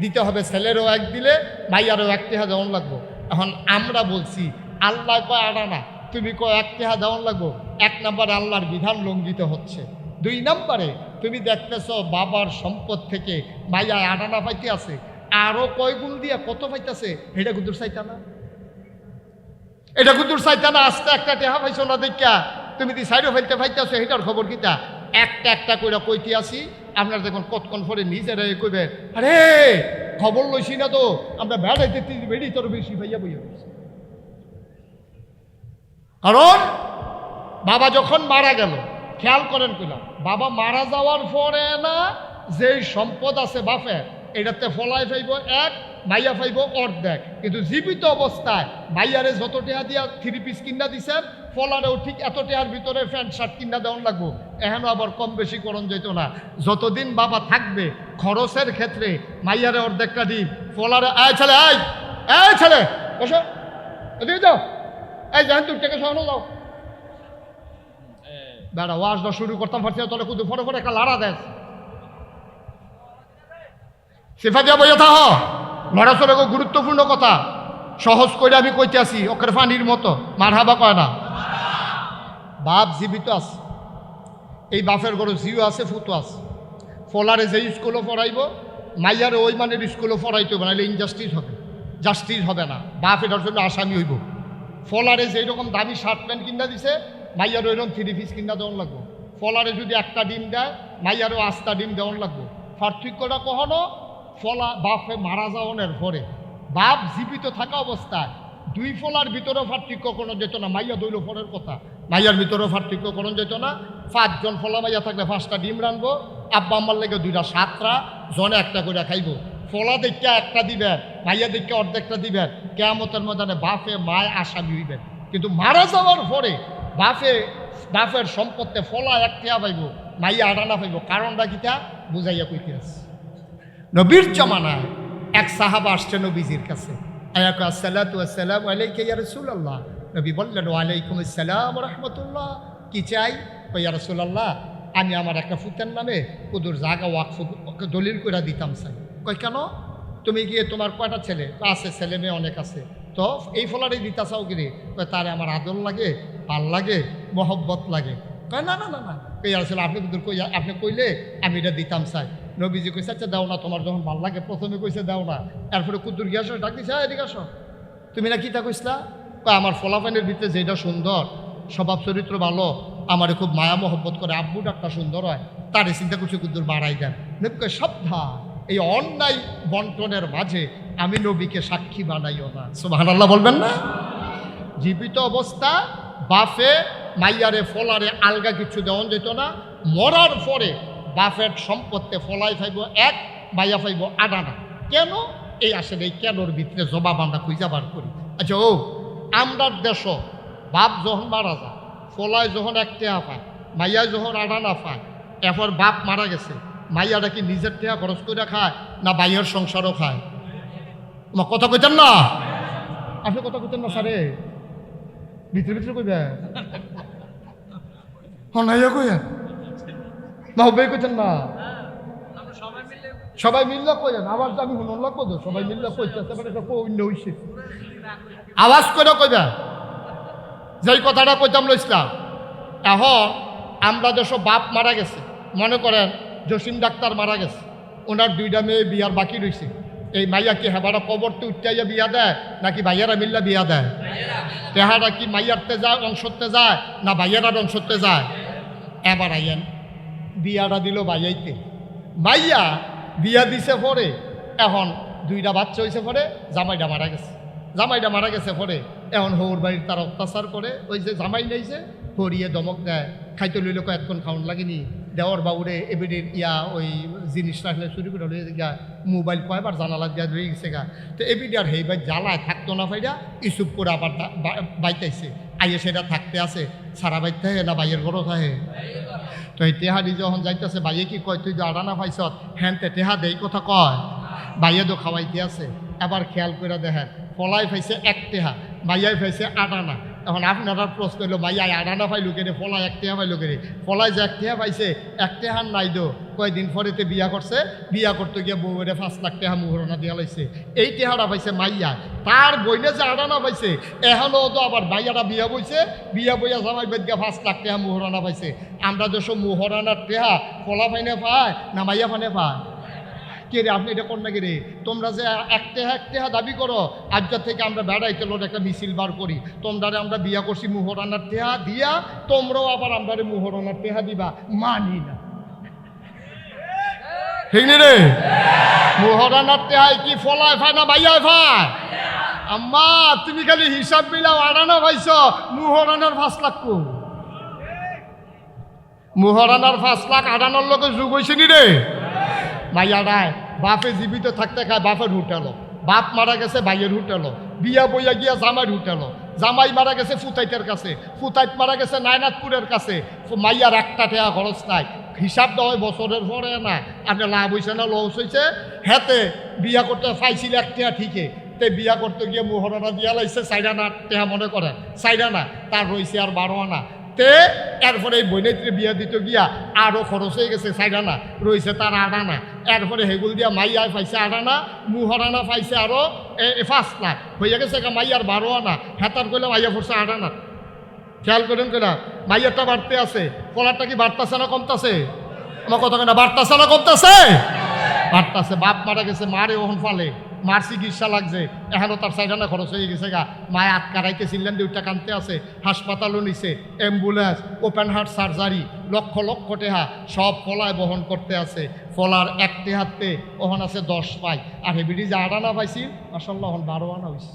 দিতে হবে, ছেলেরও এক দিলে ভাইয়ারও 1,000 দেওয়ান লাগবো। এখন আমরা বলছি আল্লাহ কয় আডানা, তুমি কয় 1,000 দেওয়ান লাগবো। 1 নম্বরে আল্লাহর বিধান লঙ্ঘিত হচ্ছে। 2 নম্বরে তুমি দেখতেছ বাবার সম্পদ থেকে মাইয়া আডানা পাইতে আছে, আরো কয় গুণ দিয়া কত পাইতেছে, এটা কুদুর চাইতা না, এটা কুদুর চাইতা না। আস্তে একটা টেহা পাইছো না দেখা তুমি দি সাইডও ফেলতে পাইতেছো, এটার খবর কিতা? একটা একটা কইরা কইতে আসি, আপনারা দেখুন কতক্ষণ পরে নিজেরাই কইবে আরে খবর লইছি না তো, আমরা বেড়াইতে বেড়ি তোর বেশি ভাইয়া বইয়া বলছি। কারণ বাবা যখন মারা গেল, খেয়াল করেন কইলাম, বাবা মারা যাওয়ার পরে না যেই সম্পদ আছে বাপের, এটাতে ফলাই ফাইব এক, মাইয়া ফাইব অর্ধেক। কিন্তু জীবিত অবস্থায় মাইয়ারে যত টেহা দিয়া 3 পিস কিনা দিছেন, ফলারেও ঠিক এত টেহার ভিতরে প্যান্ট শার্ট কিনা দেওয়ান লাগবো। এখনও আবার কম বেশি করণ যেত না। যতদিন বাবা থাকবে খরচের ক্ষেত্রে মাইয়ারে অর্ধেকটা দিন, ফলারে আয় ছেলে, আয় এই ছেলে বসো, এদিকে যাও, এই জান তোর টাকা সহানো যাও, বেড়া ওয়াজটা শুরু করতাম পারছি না, তাহলে কিন্তু ফটো ফটো একটা লাড়া দেয় সেফা দিয়া বইয়া থাহ। লড়াচড়া গুরুত্বপূর্ণ কথা সহজ করে আমি কইতে আসি, ওকে পানির মতো মার হাবা কয় না। বাপ জীবিত আছে, এই বাপের ঘরে জিও আছে, ফুটো আছে। ফলারে যে স্কুলও পড়াইব, মাইয়ারে ওই মানের স্কুলও পড়াইতে হবে, নাহলে ইনজাস্টিস হবে, জাস্টিস হবে না, বাপ এটার জন্য আসামি হইব। ফলারে যেই রকম দামি শার্ট প্যান্ট কিনা দিছে, মাইয়ার ওইরকম 3 পিস কিনা দেওয়ান লাগবো। ফলারে যদি একটা ডিম দেয়, মাইয়ারও 8টা ডিম দেওয়ান লাগবো। পার্থক্যটা কখনো ফলা বাপে মারা যাওয়ানোর পরে, বাপ জীবিত থাকা অবস্থায় 2 ফলার ভিতরেও পার্থক্য কোনো যেত না। মাইয়া 2 ফলের কথা, মাইয়ার ভিতরেও পার্থক্য কোনো যেত না। 5 জন ফলা মাইয়া থাকলে 5টা ডিম রানবো, আব্বা আম্মার লেগে 2টা 7টা, জনে একটা করে খাইব। ফলা দেখে একটা দিবেন, মাইয়া দেখে অর্ধেকটা দিবেন, কেয়ামতের ময়দানে বাপে মায় আসামি হইবেন। কিন্তু মারা যাওয়ার পরে বাপের সম্পত্তি ফলা 1 টাকা পাইব, মাইয়া আডানা পাইব। কারণটা কিটা বুঝাইয়া কইতে আছে। নবীর জমানায় এক সাহাবা আসছে নবীজির কাছে, আসসালাতু ওয়াসসালামু আলাইকা ইয়া রাসূলুল্লাহ। নবী বললেন ওয়ালাইকুম আসসালাম ওয়া রাহমাতুল্লাহ। কি চাই? ইয়া রাসূলুল্লাহ, আমি আমার একটা ফুতের নামে কুদুর জায়গা ওয়াকফ দলিল করে দিতাম চাই। কই কেন? তুমি গিয়ে তোমার কয়টা ছেলে? আছে, ছেলে মেয়ে অনেক আছে, তো এই ফলারই দিতা চাও কিরে? তারে আমার আদর লাগে, ভাল লাগে, মহব্বত লাগে। কয় না না না না, ইয়া রাসূলুল্লাহ আপনি কুদুর কই, আপনি কইলে আমি এটা দিতাম চাই। নবীজি কইছে আচ্ছা দাও না, তোমার যখন ভাল লাগে প্রথমে কইছে দাও না, এরপরে কুদুর গিয়ে আসো, ডাক দিছে এদিকে আসো। তুমি না কিতা কইসলা? আমার ফলাফানের ভিতরে যেটা সুন্দর, স্বভাব চরিত্র ভালো, আমারে খুব মায়া মহব্বত করে, আব্বু ডাকটা সুন্দর হয়, তারে চিন্তা করছে কুদুর বাড়াই দেন। নবীকে সাবধান, এই অন্যায় বন্টনের মাঝে আমি নবীকে সাক্ষী বানাইও না। সুবহানাল্লাহ বলবেন না? জীবিত অবস্থা বাফে মাইয়ারে ফলারে আলগা কিছু দেওয়ান যেত না। মরার পরে বাফের সম্পত্তি ফলাই ফাইব এক, মাইয়া ফাইব আডানা। কেন? এই আসলে এই কেনর ভিতরে জবাব আমরা খুঁজা বার করি। আচ্ছা ও আমরার দেশ বাপ যখন মারা যায়, ফলায় যখন এক টেহা পায়, মাইয়ায় যখন আডানা পায়, এরপর বাপ মারা গেছে, মাইয়াটা কি নিজের টেহা খরচ করে খায় না বাইয়ের সংসারও খায়? তোমার কথা কইতেন না? আপনি কথা কইতেন না স্যারে? ভিতরে ভিতরে কইবে হনাইয়া কইয়া না হবে কইতেন না? সবাই মিললে কইেন, আবার আমি শুনুন লাগবো তো, সবাই মিললে কইতেছে অন্য হইছে আওয়াজ করে কইবে যেই কথাটা কইতাম লইছিলাম। এখন আমরা যেসব বাপ মারা গেছে, মনে করেন জসিম ডাক্তার মারা গেছে, ওনার দুইটা মেয়ে বিয়ার বাকি রয়েছে, এই মাইয়া কি হেবাটা কবরতে উঠাইয়া বিয়া দেয় নাকি ভাইয়ারা মিল্লা বিয়া দেয়? তেহারা কি মাইয়ারতে যায়, অংশতে যায় না ভাইয়ারার অংশতে যায়? এবার আইয়েন বিয়াটা দিল ভাইয়াইতে, মাইয়া বিয়া দিছে পরে, এখন দুইটা বাচ্চা হয়েছে পরে, জামাইটা মারা গেছে, জামাইটা মারা গেছে পরে, এখন হৌর বাড়ির তার অত্যাচার করে, ওই যে জামাই নেইছে হরিয়ে দমক দেয়, খাইতে লইলে কয়েকক্ষণ খাওয়ান লাগেনি, দেওয়ার বাবুরে এবিডির ইয়া ওই জিনিস রাখলে চুরি করে লইয়ে গা, মোবাইল কয়বার জানালা দিয়া ধরে গেছে গা, তো এবিডি আর হেই ভাই জ্বালায় থাকতো না ভাইরা, ইসুপ করে আবার বাইতাইছে, আইয়ে সেটা থাকতে আছে, সারা বাইতে থাকে না বাইয়ের ঘরও থাকে। তো এই টেহারি যখন যাইতেছে, বাইয়ে কি কয় তুই যে আডানা পাইছ, হ্যাঁ টেহা দেই কথা কয়, বাইয়ে তো খাওয়াইতে আছে। এবার খেয়াল করে দেখেন, ফলাই পাইছে এক টেহা, মাইয়াই পাইছে আডানা। এখন আপনারা প্রশ্ন হইল মাইয়াই আডানা পাইলো কেনে, ফলাই এক টেহা পাইলো কেনে? ফলাই যে এক টেহা পাইছে, এক টেহার নাই দো, কয়েকদিন পরেতে বিয়া করছে, বিয়া করতে গিয়ে বউরে 5 লাখ টেহা মুহরণা দিয়া লাইছে, এই টেহারা পাইছে মাইয়া। তার বইনে যে আডানা পাইছে, এখনও তো আবার মাইয়ারা বিয়া বইছে, বিয়া বইয়া জামাই বেদ গিয়া 5 লাখ টেহা মুহরণা পাইছে। আমরা যেসব মুহরানার টেহা ফলা ফাইনে পায় না মাইয়া ফানে পায়? কে রে আপনি এটা কর না কে রে? তোমরা যে এক টেহা দাবি করো, আজকের থেকে আমরা বেড়াইতে লোক একটা মিছিল বার করি, তোমরা আমরা বিয়া করছি মুহরানার টেহা দিয়া, তোমরাও আবার আমরা মুহরানার টেহা দিবা, মানি না। ঠিক নি রে? মুহরানার টেহাই কি ফলায় ফায় না মাইয়ায় ফায়? আম্মা তুমি খালি হিসাব মিলাও, আড়ানা পাইছ, মুহরানার 5 লাখ কো, মুহরানার 5 লাখ আড়ানোর লোকে যুগ হয়েছে নি রে? মাইয়ারায় বাপে জীবিত থাকতে খায় বাপের হুটেলো, বাপ মারা গেছে ভাইয়ের হুটেলো, বিয়া বইয়া গিয়া জামাইয়ের হুটেলো, জামাই মারা গেছে ফুতাইতের কাছে, ফুতাইত মারা গেছে নায়নাথপুরের কাছে, মাইয়ার একটা টেয়া খরচ নাই। হিসাব দেওয়া হয় বছরের পরে না, আপনার লাভ হয়েছে না লস হয়েছে? হেতে বিয়া করতে পাইছিল 1 টেয়া ঠিকই, তে বিয়া করতে গিয়ে মুহরানা দিয়া লাইছে 4 আনা টেহা, মনে করেন 4 আনা, তার রয়েছে আর 12 আনা। তে এরপরে এই বইনেত্রী বিয়া দিতে গিয়া আরও খরচ হয়ে গেছে 4 আনা, রয়েছে তার 8 আনা। এরপরে হেগুল দিয়া মাইয়ায় পাইছে 8 আনা, মুহরানা পাইছে আরও 5 লাখ, হয়ে গেছে মাইয়ার 12 আনা, হেতার করলে মাইয়া পড়ছে 8 আনা। খেয়াল করেন কেনা মাইয়ারটা বাড়তে আছে, কলারটা কি বাড়তেছে না কমতেছে? আমার কথা কেনা বাড়তেছে না কমতেছে? বাড়তেছে। বাপ মারা গেছে, মারে ওহন ফালে, মার চিকিৎসা লাগছে, এখনও তার 4 আনা খরচ হয়ে গেছে গা, মায় আটকারাইতেছিলেন, 2টা কানতে আছে, হাসপাতালও নিছে, ambulance, open heart surgery, lakh lakh টেহা সব ফলায় বহন করতে আছে। ফলার 1 টেহাতে ওহন আছে 10 পাই, আর হেবিডি যে 8 আনা পাইছি মাশাআল্লাহ ওহন 12 আনা হয়েছে।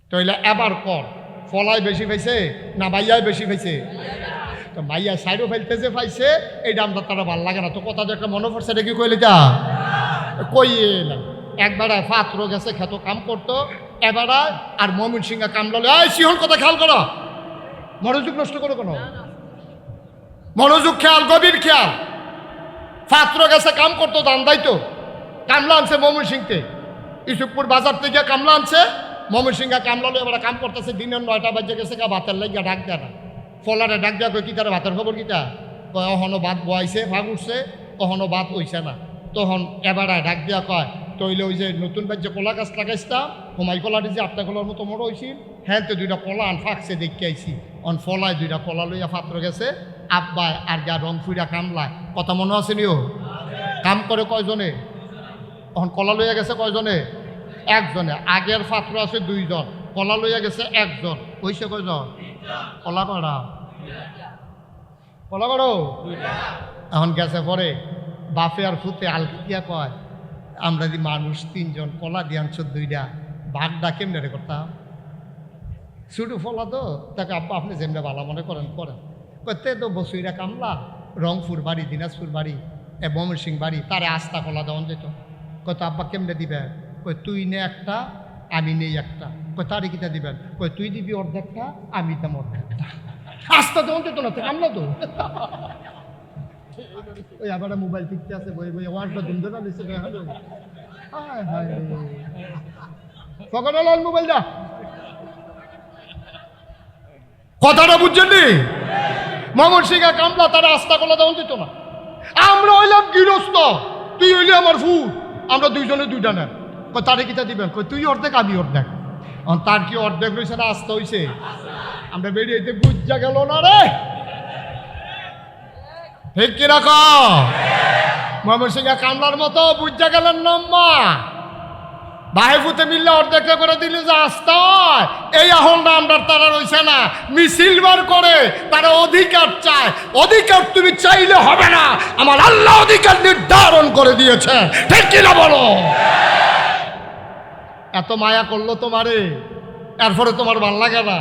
তাইলে এবার কর, ফলায় বেশি পাইছে না মাইয়ায় বেশি পাইছে? তো মাইয়া সাইডও ফেলতে যে পাইছে, এইটা আমরা তারা ভাল লাগে না। তো কথা যে একটা মনে পড়ছে, এটা কি কইলে তা কই এলাম। একবার পাত্র গেছে খেত কাম করতো, এবার আর মমিন সিংহা কামলালে, এই সিহন কথা খেয়াল করো, মনোযোগ নষ্ট করো কোনো, মনোযোগ খেয়াল, গভীর খেয়াল। পাত্র গেছে কাম করতো, দান দাইতো, কামলা আনছে মমিন সিংতে, ইসুফপুর বাজার থেকে কামলা আনছে, ময়মনসিংহা কামলা লয়ে এবার কাম করতেছে, দিনের 9টা বাজে গেছে, ভাতের লাগিয়া ডাক দেয় না, ফলারে ডাক দেওয়া কই কি তার ভাতের খবর কিতা, অহনো ভাত বয়াইছে, ভাগ উঠছে, অহনো ভাত হইছে না। তখন এবারায় ডাক দিয়া কয়, তইলে ওই যে নতুন বাজ্যে কলা গাছ লাগাইছিলাম, হোমাই কলাটি যে আটটা কলার মতো বড় হয়েছিল, হ্যাঁ তো 2টা কলা আন ফাঁকছে দেখে আইছি, অন ফলায় 2টা কলা লইয়া পাত্র গেছে, আব্বায় আর গা রং ফুইরা কামলায়। কথা মনে আছে নিও? কাম করে কয়জনে? এখন কলা লইয়া গেছে কয়জনে? একজনে। আগের পাত্র আছে 2 জন, কলা লইয়া গেছে 1 জন, হইছে কয়জন? কলা করা কলা করো। এখন গেছে পরে বাপে আর ফুতে আলকিয়া কয়, আমরা যদি মানুষ 3 জন কলা দিয়ে আনছো 2টা, ভাগটা কেমনে রে করতাম? ছোটো ফলা তো, তাকে আব্বা আপনি যেমনি ভালো মনে করেন করেন। কইতে তো বসুইরা কামলা, রংপুর বাড়ি, দিনাজপুর বাড়ি, ময়মনসিংহ বাড়ি, তারে আস্তা কলা দেওয়া যেত। কত আব্বা কেমনে দিবে? কই তুই নে একটা, আমি নেই একটা। কই তারে কিটা দিবেন? কই তুই দিবি অর্ধেকটা, আমি দাম অর্ধেকটা। আস্তা দেওয়া যেত না তো, কামলা তো। ওই আবার মোবাইল টিকতে আছে, বই বই ওয়ার্ডটা ধুমধে না দিচ্ছে। হায় হায় রে, পকেটে মোবাইল দা। কথাটা বুঝছেন নি? ময়মনসিংহা কামলা তারা আস্তা কলা দেওয়া যেত না। আমরা হইলাম গৃহস্থ, তুই হইলি আমার ফুট, আমরা 2 জনে 2টা নেন। তারে কিটা দিবেন? কই তুই অর্ধেক, আমি অর্ধেক। তার কি অর্ধেক রয়েছে না আস্তা হইছে? আমরা বেরিয়ে বুঝা গেল না রে, ঠিক কি রাখো? ময়মনসিংহা কামলার মতো বুঝা গেলেন নম্মা ভাইফুতে মিললে অর্ধেকটা করে দিলে যে আস্তা হয়, এই আহলটা আমরা তারা রইছে না, মিছিল বার করে তারা অধিকার চায়। অধিকার তুমি চাইলে হবে না, আমার আল্লাহ অধিকার নির্ধারণ করে দিয়েছে, ঠিক কিনা বলো? এত মায়া করলো তোমারে, এরপরে তোমার ভাল লাগে না।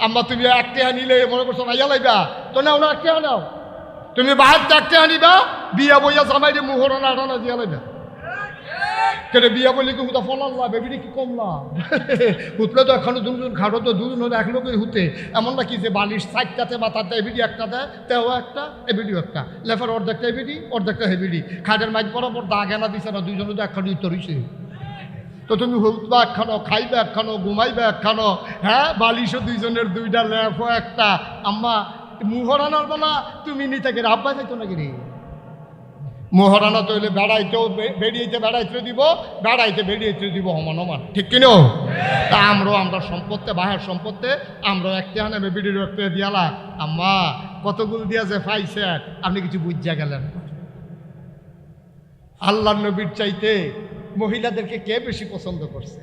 আম্মা তুমি 1 টাকা নিলে মনে করছো ভাইয়া লাইবা, তো নাও না 1 টাকা নাও। তুমি বাহার 1 টাকা নিবা, বিয়া বইয়া জামাই দিয়ে মুহরণ আটানা দিয়া লাইবা। কেটে বিয়া বলি কি হুতা ফলান লাভ, এবিডি কি কম লাভ? হুতলে তো এখনো 2 জন খাটো, তো 2 জন হলে 1 লোকই হুতে। এমন না কি যে বালিশ 4টাতে মাথাতে এবিডি একটা দেয়, তেও একটা, এবিডিও একটা, লেফার অর্ধেকটা এবিডি, অর্ধেকটা হেবিডি। খাটের মাইক বরাবর দাগ এনা দিছে না, 2 জনে তো একখানো উত্তর হইছে। তো তুমি হুতবা একখানো, খাইবে একখানো, ঘুমাইবে একখানো, হ্যাঁ বালিশও 2 জনের 2টা, লেফও একটা। আম্মা মুহরানোর বলা তুমি নিতে গেলে আব্বা যাইতো নাকি রে? মোহরানা তৈলে বেড়াইতেও বেরিয়েতে বেড়াইতে দিব, বেড়াইতে বেরিয়েতে দিব, সমান সমান, ঠিক কিনো? তা আমরা সম্পত্তি, বাহের সম্পত্তি আমরা 1 টাকা নেবে, বিডির 1 টাকা দিয়ালা। আম্মা কতগুলো দিয়া যে পাইছে, আপনি কিছু বুঝা গেলেন। আল্লাহর নবীর চাইতে মহিলাদেরকে কে বেশি পছন্দ করছে?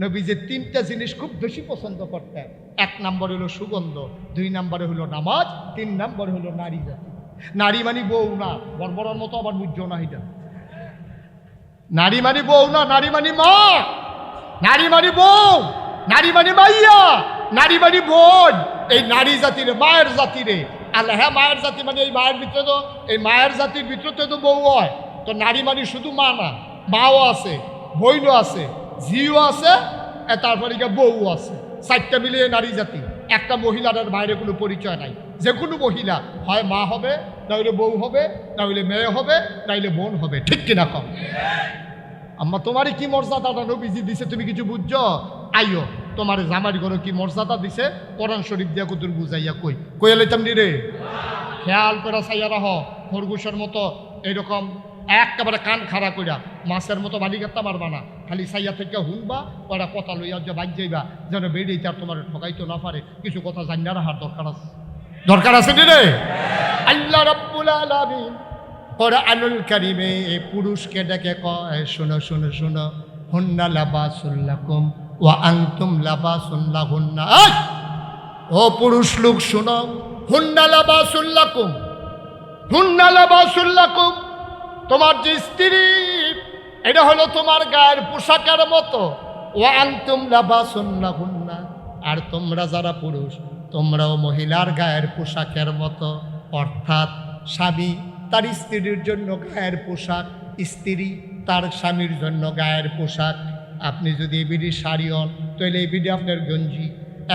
নবী যে 3টা জিনিস খুব বেশি পছন্দ করতেন। 1 নম্বরে হলো সুগন্ধ, 2 নম্বরে হলো নামাজ, 3 নম্বরে হলো নারী জাতি। নারী মানি বউ না, বর্বরের মতো আবার বুঝছো না এটা। নারী মানি বউ না, নারী মানি মা, নারী মানি বউ, নারী মানি মাইয়া, নারী মানি বোন। এই নারী জাতিরে, মায়ের জাতিরে আল্লাহ, হ্যাঁ মায়ের জাতি মানে এই মায়ের ভিতরে তো, এই মায়ের জাতির ভিতরে তো বউ হয়। তো নারী মানি শুধু মা না, মাও আছে, বোনও আছে, ঝিও আছে, তারপরে বউ আছে। 4টা মিলিয়ে নারী জাতি। একটা মহিলার বাইরে কোনো পরিচয় নাই। যে কোনো মহিলা হয় মা হবে, নাহলে বউ হবে, নাহলে মেয়ে হবে, নাহলে বোন হবে, ঠিক কিনা কম? আম্মা তোমারই কি মর্যাদাটা নবীজি দিছে তুমি কিছু বুঝছো? আইও তোমার জামাই ঘরে কি মর্যাদা দিছে, কোরআন শরীফ দিয়া কুতুর বুঝাইয়া কই এলাইতাম নি রে। খেয়াল করে চাইয়া রাহ, খরগোশের মতো এরকম একেবারে কান খাড়া কইরা মাছের মতো বাড়ি কাটতে পারবা না। খালি সাইয়া থেকে হুনবা, ওরা কথা লইয়া যে বাজ যাইবা, যেন বেরিয়েতে আর তোমার ঠকাইতে না পারে। কিছু কথা জানিয়া রাখার দরকার আছে নি রে। আল্লাহ রাব্বুল আলামিন কোরআনুল কারীমে পুরুষকে ডেকে কয়, শোনো শোনো শোনো, হুন্না লাবাসুল লাকুম ওয়া আনতুম লাবাসুন লাহুন্না। ও পুরুষ লোক শোনো, হুন্না লাবাসুল লাকুম, হুন্না লাবাসুল লাকুম, তোমার যে স্ত্রী এটা হলো তোমার গায়ের পোশাকের মতো। ওয়া আনতুম লাবাসুন লাহুন্না, আর তোমরা যারা পুরুষ তোমরাও মহিলার গায়ের পোশাকের মতো। অর্থাৎ স্বামী তার স্ত্রীর জন্য গায়ের পোশাক, স্ত্রী তার স্বামীর জন্য গায়ের পোশাক। আপনি যদি এবিডি শাড়ি হন, তাহলে এবিডি আপনার গঞ্জি,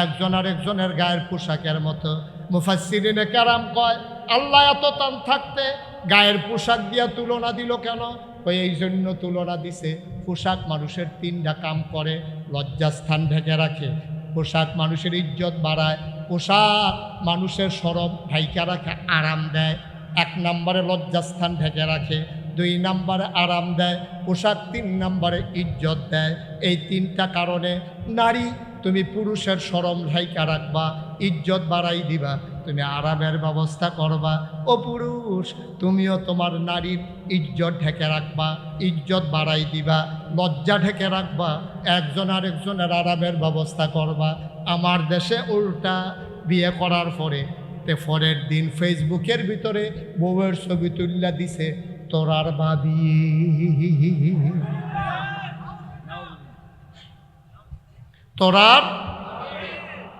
একজন আর একজনের গায়ের পোশাকের মতো। মুফাসসিরিনে কেরাম কয়, আল্লাহ এত টান থাকতে গায়ের পোশাক দিয়া তুলনা দিল কেন? ওই এই জন্য তুলনা দিছে, পোশাক মানুষের 3টা কাম করে। লজ্জাস্থান ঢেকে রাখে। পোশাক মানুষের ইজ্জত বাড়ায়, পোশাক মানুষের শরম ঢাইকা রাখে, আরাম দেয়। 1 নম্বরে লজ্জাস্থান ঢেকে রাখে, 2 নম্বরে আরাম দেয়, পোশাক 3 নম্বরে ইজ্জত দেয়। এই 3টা কারণে নারী তুমি পুরুষের শরম ঢাইকা রাখবা, ইজ্জত বাড়াই দিবা, তুমি আরামের ব্যবস্থা করবা। ও পুরুষ, তুমিও তোমার নারীর ইজ্জত ঢেকে রাখবা, ইজ্জত বাড়াই দিবা, লজ্জা ঢেকে রাখবা, একজন আরেকজনের আরামের ব্যবস্থা করবা। আমার দেশে উল্টা, বিয়ে করার পরে পরের দিন ফেসবুকের ভিতরে বউয়ের ছবি তুল্লা দিছে তোরার বাবি। তোরার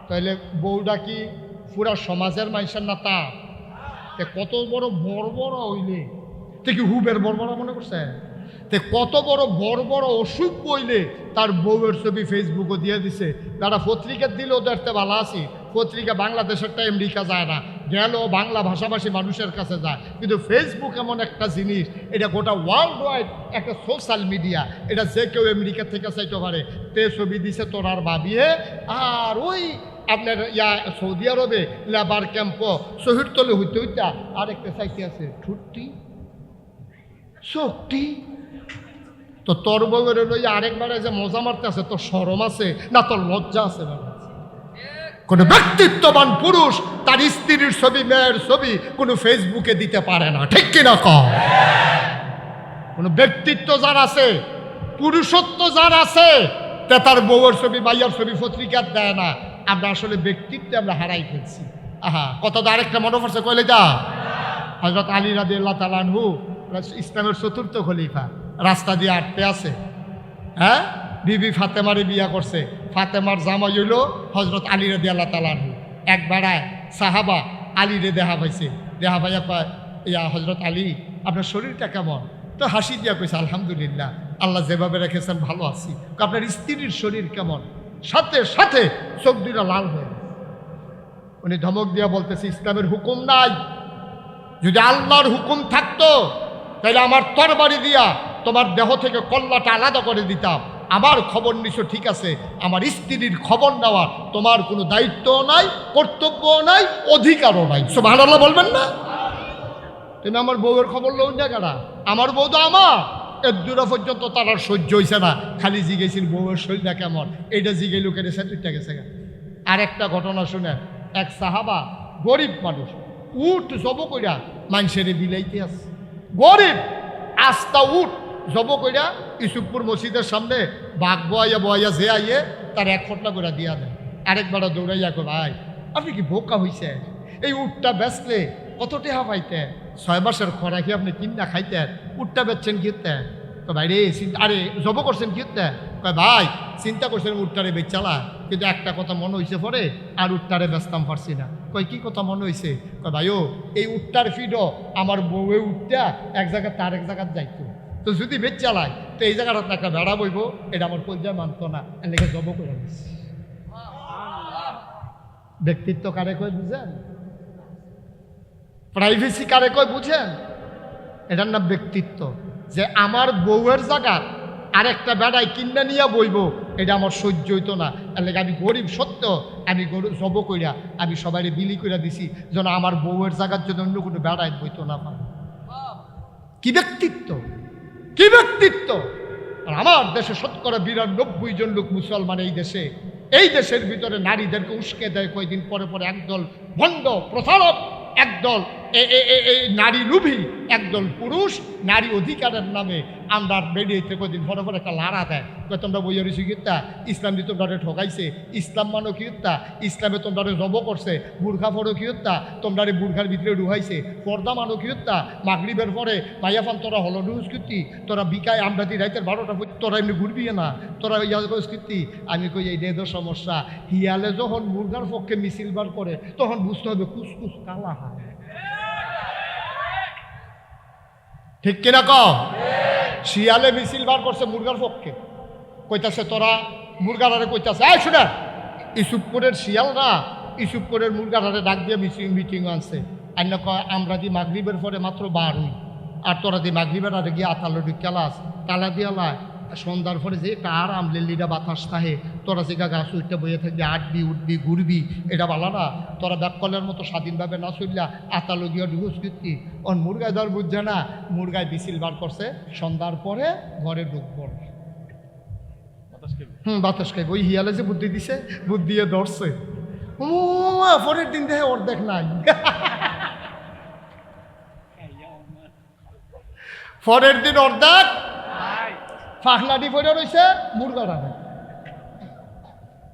তাইলে বউটা কি পুরা সমাজের মানুষের না? তা কত বড় বড় হইলে তে কি হুবের বড় মনে করছে? তে কত বড় অসুখ বইলে তার বউয়ের ছবি ফেসবুকে দিয়ে দিছে। তারা পত্রিকা দিলেও দেখতে ভালো আছি, পত্রিকা বাংলাদেশেরটা আমেরিকা যায় না, গেল বাংলা ভাষাভাষী মানুষের কাছে যায়। কিন্তু ফেসবুক এমন একটা জিনিস, এটা গোটা ওয়ার্ল্ড ওয়াইড একটা সোশ্যাল মিডিয়া, এটা যে কেউ আমেরিকা থেকে চাইতে পারে। তে ছবি দিছে তোরার ভাবিয়ে, আর ওই আপনার সৌদি আরবে লেবার ক্যাম্প শহীদ তলে হইতে হইতে আরেকটা চাইতে আছে ঠুট্টি শক্তি। তো তোর বউয়ের লইয়া আরেকবারে যে মজা মারতে আছে, তোর শরম আছে না? তোর লজ্জা আছে? কোন ব্যক্তিত্ববান পুরুষ তার স্ত্রীর ছবি, মেয়ের ছবি কোনো ফেসবুকে দিতে পারে না, ঠিক কিনা কম? কোন ব্যক্তিত্ব যার আছে, পুরুষত্ব যার আছে, তে তার বউয়ের ছবি, মাইয়ার ছবি পত্রিকা দেয় না। আমরা আসলে ব্যক্তিত্ব আমরা হারাই ফেলছি। কত আরেকটা মনে পড়ছে কইলে যা, হযরত আলী রাদিয়াল্লাহু তাআলা আনহু ইসলামের 4র্থ খলিফা, রাস্তা দিয়ে আটতে আছে, হ্যাঁ, বিবি ফাতেমারে বিয়া করছে। ফাতেমার জামাই হইল হযরত আলী রাদিয়াল্লাহু তাআলা আনহু। এক বেড়ায় সাহাবা আলীরে দেখা পাইছে, দেখা পাইয়া কয়, ইয়া হযরত আলী, আপনার শরীরটা কেমন? তো হাসি দিয়া কইছে, আলহামদুলিল্লাহ, আল্লাহ যেভাবে রেখেছেন ভালো আছি। আপনার স্ত্রীর শরীর কেমন? সাথে সাথে চোখ দুইটা লাল হয়ে গেছে। উনি ধমক দিয়া বলতেছে, ইসলামের হুকুম নাই। যদি আল্লাহর হুকুম থাকতো তাহলে আমার তরবারি দিয়া তোমার দেহ থেকে কল্লাটা আলাদা করে দিতাম। আমার খবর নিছো ঠিক আছে, আমার স্ত্রীর খবর নেওয়া তোমার কোনো দায়িত্বও নাই, কর্তব্যও নাই, অধিকারও নাই। সুবহানাল্লাহ বলবেন না? তুমি আমার বউয়ের খবর লও না কেনা? আমার বউ তো আমার। এর দূরা পর্যন্ত তার আর সহ্য হয়েছে না, খালি জিগেছিল বউয়ের শরীরটা কেমন। এইটা জিগে লোকের সেতুইটা গেছে। আর একটা ঘটনা শুনেন, এক সাহাবা, গরিব মানুষ, উট জব কইরা মানুষের বিলাইতে আছে। গরিব আস্তা উট জব কইরা ইসুফপুর মসজিদের সামনে বাঘ বয়া যে আইয়ে তার 1 ফটলা করে দিয়া দেয়। আরেকবার দৌড়াইয়া কো, ভাই আপনি কি বোকা হইছে? এই উটটা বেচলে কত টাকা পাইতেন? 6 মাসের খরাকি আপনি কিনা খাইতেন, উটটা বেচছেন কি হতে? তো ভাই রে, আরে জব করছেন কি হতে? কয় ভাই চিন্তা করছেন উটটারে বেচালা, কিন্তু একটা কথা মনে হয়েছে পরে আর উটটারে বেচতাম পারছি না। কয় কি কথা মনে হয়েছে? কয় ভাইও, এই উটটার ফিডও আমার বউয়ে উঠটা এক জায়গায় তার এক জায়গায় যাইতো, তো যদি বেচ চালায় তো এই জায়গাটা একটা বেড়া বইব, এটা আমার পর্যায়ে মানতো না, লেগে জব করে দিচ্ছে। ব্যক্তিত্ব কারে কয় বুঝেন? প্রাইভেসি কারে কয় বুঝেন? এটার নাম ব্যক্তিত্ব। যে আমার বউয়ের জায়গা আরেকটা বেড়ায় কিনা নিয়ে বইব, এটা আমার সহ্য হইতো না। এর আমি গরিব সত্য, আমি গরু জব কইরা আমি সবাই বিলি করে দিছি, যেন আমার বউয়ের জায়গার জন্য অন্য কোনো বেড়ায় বইতো না পারে। কি ব্যক্তিত্ব, কি ব্যক্তিত্ব! আর আমার দেশে 92% জন লোক মুসলমান। এই দেশের ভিতরে নারীদেরকে উস্কে দেয় কয়েকদিন পরে পরে একদল ভণ্ড প্রতারক, একদল এই নারী লুভি, একদল পুরুষ নারী অধিকারের নামে আমরা বেরিয়েছে কয়েকদিন পরে পরে একটা লাড়া দেয়। তোমরা বইয়া রয়েছি কিতা, ইসলাম দিয়ে তোমরা ঠকাইছে, ইসলাম মানো কি হত্যা, ইসলামে তোমরা জব করছে, বুর্খা ফরো কি হত্যা, তোমরা বুর্খার ভিতরে ডুহাইছে, পর্দা মানো কি হত্যা, মাগরিবের পরে মাইয়াফান তোরা হলো ডুস্কৃতি, তোরা বিকায় আমরা দি রাইতের 12টা তোরা এমনি ঘুরবি না, তোরা ইয়াস্কৃতি। আমি কই এই দেহ সমস্যা। হিয়ালে যখন মুরগার পক্ষে মিছিল বার করে তখন বুঝতে হবে কুসকুস কালা হয়, ঠিক কিনা কও? শিয়ালে মিছিল বার করছে মুরগার পক্ষে, কইতাছে তোরা মুরগারে কইতাছে, এই শুনে ইসুফপুরের শিয়াল না, ইসুফপুরের মুরগারে ডাক দিয়ে মিটিং আনছে। আর না কয় আমরা দি মাগরিবের পরে মাত্র 12, আর তোরা দি মাগরিবের আরে গিয়ে আতালো ঢুকালাস, তালা দিয়ালা সন্ধ্যার পরে যে কার আমলেলিরা বাতাস তাহে তোরা যে গাছ উঠতে বইয়ে থাকবি আটবি উঠবি ঘুরবি এটা ভালো না। তোরা ব্যাককলের মতো স্বাধীনভাবে না চললা আতালগীয় ঢুকুস কীর্তি ওর মুরগায় ধর বুঝছে না মুরগায় বিছিল বার করছে সন্ধ্যার পরে ঘরে ঢুকবো বাতাস খাইব ওই হিয়ালে যে বুদ্ধি দিছে বুদ্ধি দিয়ে ধরছে পরের দিন দেখে অর্ধেক নাই পরের দিন অর্ধেক ফাঁকলাটি পড়ে রয়েছে মুরগা রাখে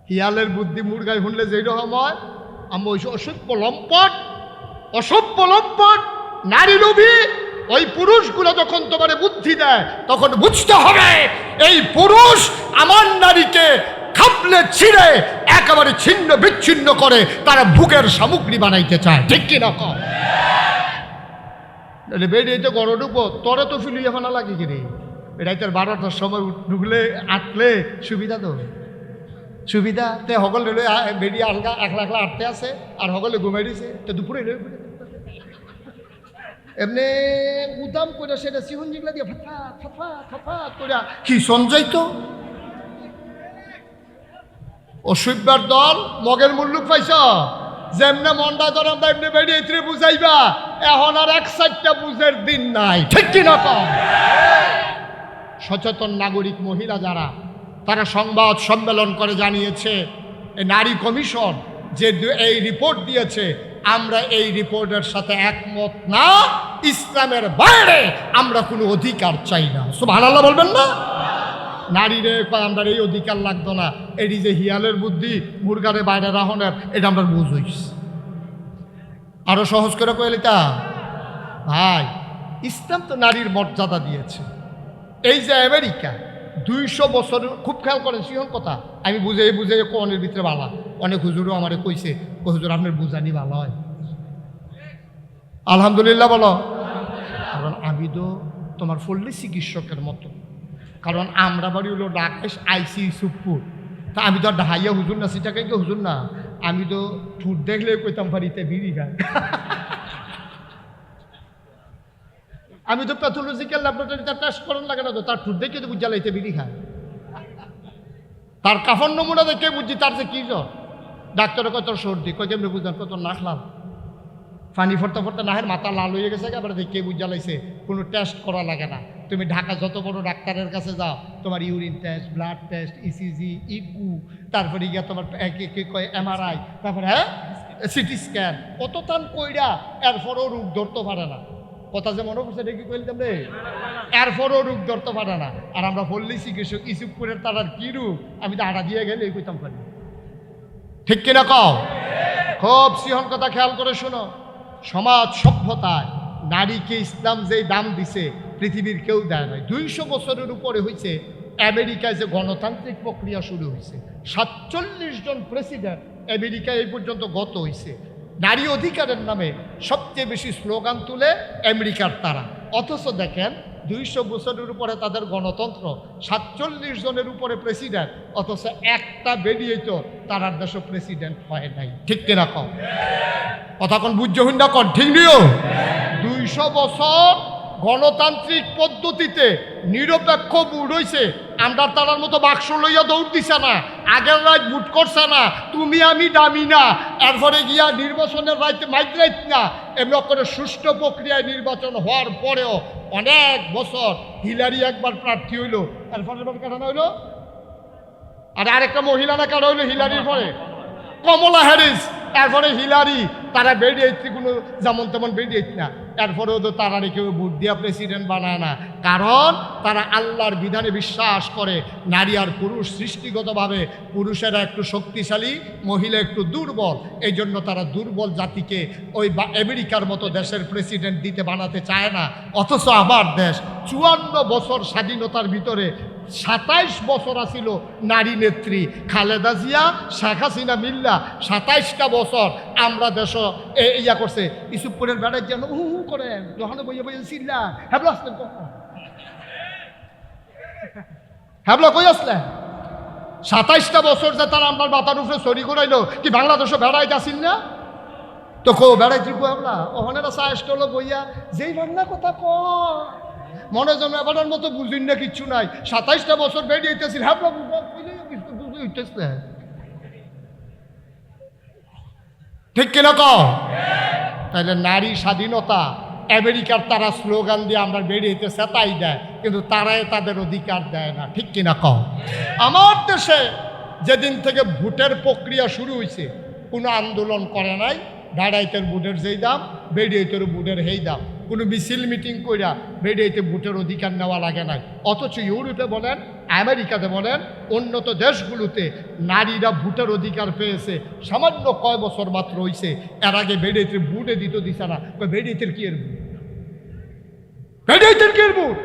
হিয়ালের বুদ্ধি মুরগায় শুনলে যেই রকম হয় আমি ওই অসভ্য লম্পট নারী লোভী ওই পুরুষগুলো যখন তোমার বুদ্ধি দেয় তখন বুঝতে হবে এই পুরুষ আমার নারীকে খাপলে ছিঁড়ে একেবারে ছিন্ন বিচ্ছিন্ন করে তারা ভোগের সামগ্রী বানাইতে চায় ঠিক কিনা কম বেরিয়ে তো গড় ঢুকবো তোরে তো ফিলুইয়া ফানা লাগে কি রে রাইতের 12টার সময় ঢুকলে আটলে সুবিধা তো সুবিধা তে সকল রেলে বেরিয়ে আলগা একলা একলা আটতে আছে আর সকলে ঘুমাই দিছে তো দুপুরে এমনি উদাম করে সেটা সিহন যেগুলা দিয়ে ফাফা ফাফা ফাফা করে কি সঞ্জয় তো অসভ্যার দল মগের মুল্লুক পাইছ যেমনে মন্ডা ধরাম এমনি বেরিয়ে বুঝাইবা এখন আর এক সাইডটা বুঝের দিন নাই ঠিক কিনা কম সচেতন নাগরিক মহিলা যারা তারা সংবাদ সম্মেলন করে জানিয়েছে নারী কমিশন যে এই রিপোর্ট দিয়েছে আমরা এই রিপোর্টের সাথে একমত না ইসলামের বাইরে আমরা কোনো অধিকার চাই না সুবহানাল্লাহ বলবেন না নারীরে আমরা এই অধিকার লাগতো না এটি যে হিয়ালের বুদ্ধি মুরগারে বাইরে রাহনের এটা আমরা বুঝইস আরো সহজ করে কইলিতা ভাই ইসলাম তো নারীর মর্যাদা দিয়েছে এই যে আমেরিকা 200 বছর খুব খেয়াল করেন সিহন কথা আমি বুঝে কোনের ভিতরে ভালো অনেক হুজুরও আমারে কইছে হুজুর আপনার বুঝানি ভালো হয় আলহামদুলিল্লাহ বলো কারণ আমি তো তোমার পল্লী চিকিৎসকের মতো কারণ আমরা বাড়ি হলো ডাকেশ আইসি সুপুর তা আমি তো আর ঢাইয়া হুজুর না সেটাকে কেউ হুজুর না আমি তো ঠুট দেখলে কইতাম বাড়িতে বিড়ি খাই আমি তো প্যাথোলজিক্যাল ল্যাবরেটরিতে টেস্ট করার লাগে না তো তার ঠুট দেখে তো বুঝা লাইতে বিড়ি খায় তার কাফন নমুনা দেখে বুঝছি তার যে কি জ্বর ডাক্তারের কত সর্দি কয় কেমনি বুঝলেন কত নাক লাল পানি ফরতে ফরতে নাহের মাথা লাল হয়ে গেছে এবার দেখে বুঝা লাইছে কোনো টেস্ট করা লাগে না তুমি ঢাকা যত বড় ডাক্তারের কাছে যাও তোমার urine test blood test ECG echo তারপরে গিয়া তোমার কি কয় এমআরআই তারপরে হ্যাঁ সিটি স্ক্যান কত টান কইরা এরপরও রোগ ধরতে পারে না কথা যে মনে করছে দেখি কইলাম রে এরপরও রোগ ধরতে পারে না আর আমরা পল্লী চিকিৎসক ইসুপুরের তার কি রোগ আমি তো আড়া দিয়ে গেলে কইতাম পারি ঠিক কিনা কও খুব সিহন কথা খেয়াল করে শোনো সমাজ সভ্যতায় নারীকে ইসলাম যেই দাম দিছে পৃথিবীর কেউ দেয় নাই 200 বছরের উপরে হয়েছে আমেরিকায় যে গণতান্ত্রিক প্রক্রিয়া শুরু হয়েছে 47 জন প্রেসিডেন্ট আমেরিকায় এই পর্যন্ত গত হয়েছে নারী অধিকারের নামে সবচেয়ে বেশি স্লোগান তুলে আমেরিকার তারা অথচ দেখেন 200 বছরের উপরে তাদের গণতন্ত্র 47 জনের উপরে প্রেসিডেন্ট অথচ একটা বেরিয়ে তো তারার দেশে প্রেসিডেন্ট হয় নাই ঠিক কিনা কম কথা কোন বুঝ্য হুন্ডা কন ঠিক নিও 200 বছর গণতান্ত্রিক পদ্ধতিতে নিরপেক্ষ ভোট হইছে আমরা তারার মতো বাক্স লইয়া দৌড় দিছে না আগের রাত ভোট করছে না তুমি আমি দামি না এরপরে গিয়া নির্বাচনের রাইতে মাইগ্রাইত না এমন করে সুষ্ঠু প্রক্রিয়ায় নির্বাচন হওয়ার পরেও অনেক বছর হিলারি একবার প্রার্থী হইল এরপরে কাটানো হইল আর আরেকটা মহিলা না কাটা হইলো হিলারির পরে কমলা হ্যারিস এরপরে হিলারি তারা বেরিয়ে কোনো যেমন তেমন বেরিয়ে না এরপরেও তো তারা কেউ ভোট দিয়া প্রেসিডেন্ট বানায় না কারণ তারা আল্লাহর বিধানে বিশ্বাস করে নারী আর পুরুষ সৃষ্টিগতভাবে পুরুষেরা একটু শক্তিশালী মহিলা একটু দুর্বল এই জন্য তারা দুর্বল জাতিকে ওই আমেরিকার মতো দেশের প্রেসিডেন্ট দিতে বানাতে চায় না অথচ আমার দেশ 54 বছর স্বাধীনতার ভিতরে 27 বছর আসিল নারী নেত্রী খালেদা জিয়া শেখ হাসিনা মিল্লা 27টা বছর আমরা দেশ ইয়া করছে ইসুপুরের বেড়ার যেন করে যখন বইয়ে বইয়ে চিল্লা হ্যাবলা আসলেন হ্যাবলা কই আসলেন 27টা বছর যে তারা আমার মাথার উপরে চুরি করাইলো কি বাংলাদেশে বেড়াইতে আসিল না তো কো বেড়াইতে হ্যাবলা ওখানে চাষ করলো বইয়া যেই রান্না কথা ক মনে যেন এবার মতো বুঝিন না কিচ্ছু নাই 27টা বছর বেরিয়েছি হ্যাঁ বুঝে উঠতেছে ঠিক কিনা কও তাহলে নারী স্বাধীনতা আমেরিকার তারা স্লোগান দিয়ে আমরা বেরিয়েছে তাই দেয় কিন্তু তারাই তাদের অধিকার দেয় না ঠিক কিনা কও আমার দেশে যেদিন থেকে ভোটের প্রক্রিয়া শুরু হয়েছে কোনো আন্দোলন করে নাই ডাইরাইতের ভোটের যেই দাম বেরিয়েতের ভোটের সেই দাম কোনো মিছিল মিটিং কইরা বেরিয়েতে ভোটের অধিকার নেওয়া লাগে নাই অথচ ইউরোপে বলেন আমেরিকাতে বলেন উন্নত দেশগুলোতে নারীরা ভোটের অধিকার পেয়েছে সামান্য কয় বছর মাত্র হয়েছে এর আগে বেরিয়েতে ভোটে দিছে না বেরিয়েতের কি এর ভোট বেরিয়েতের কি এর ভোট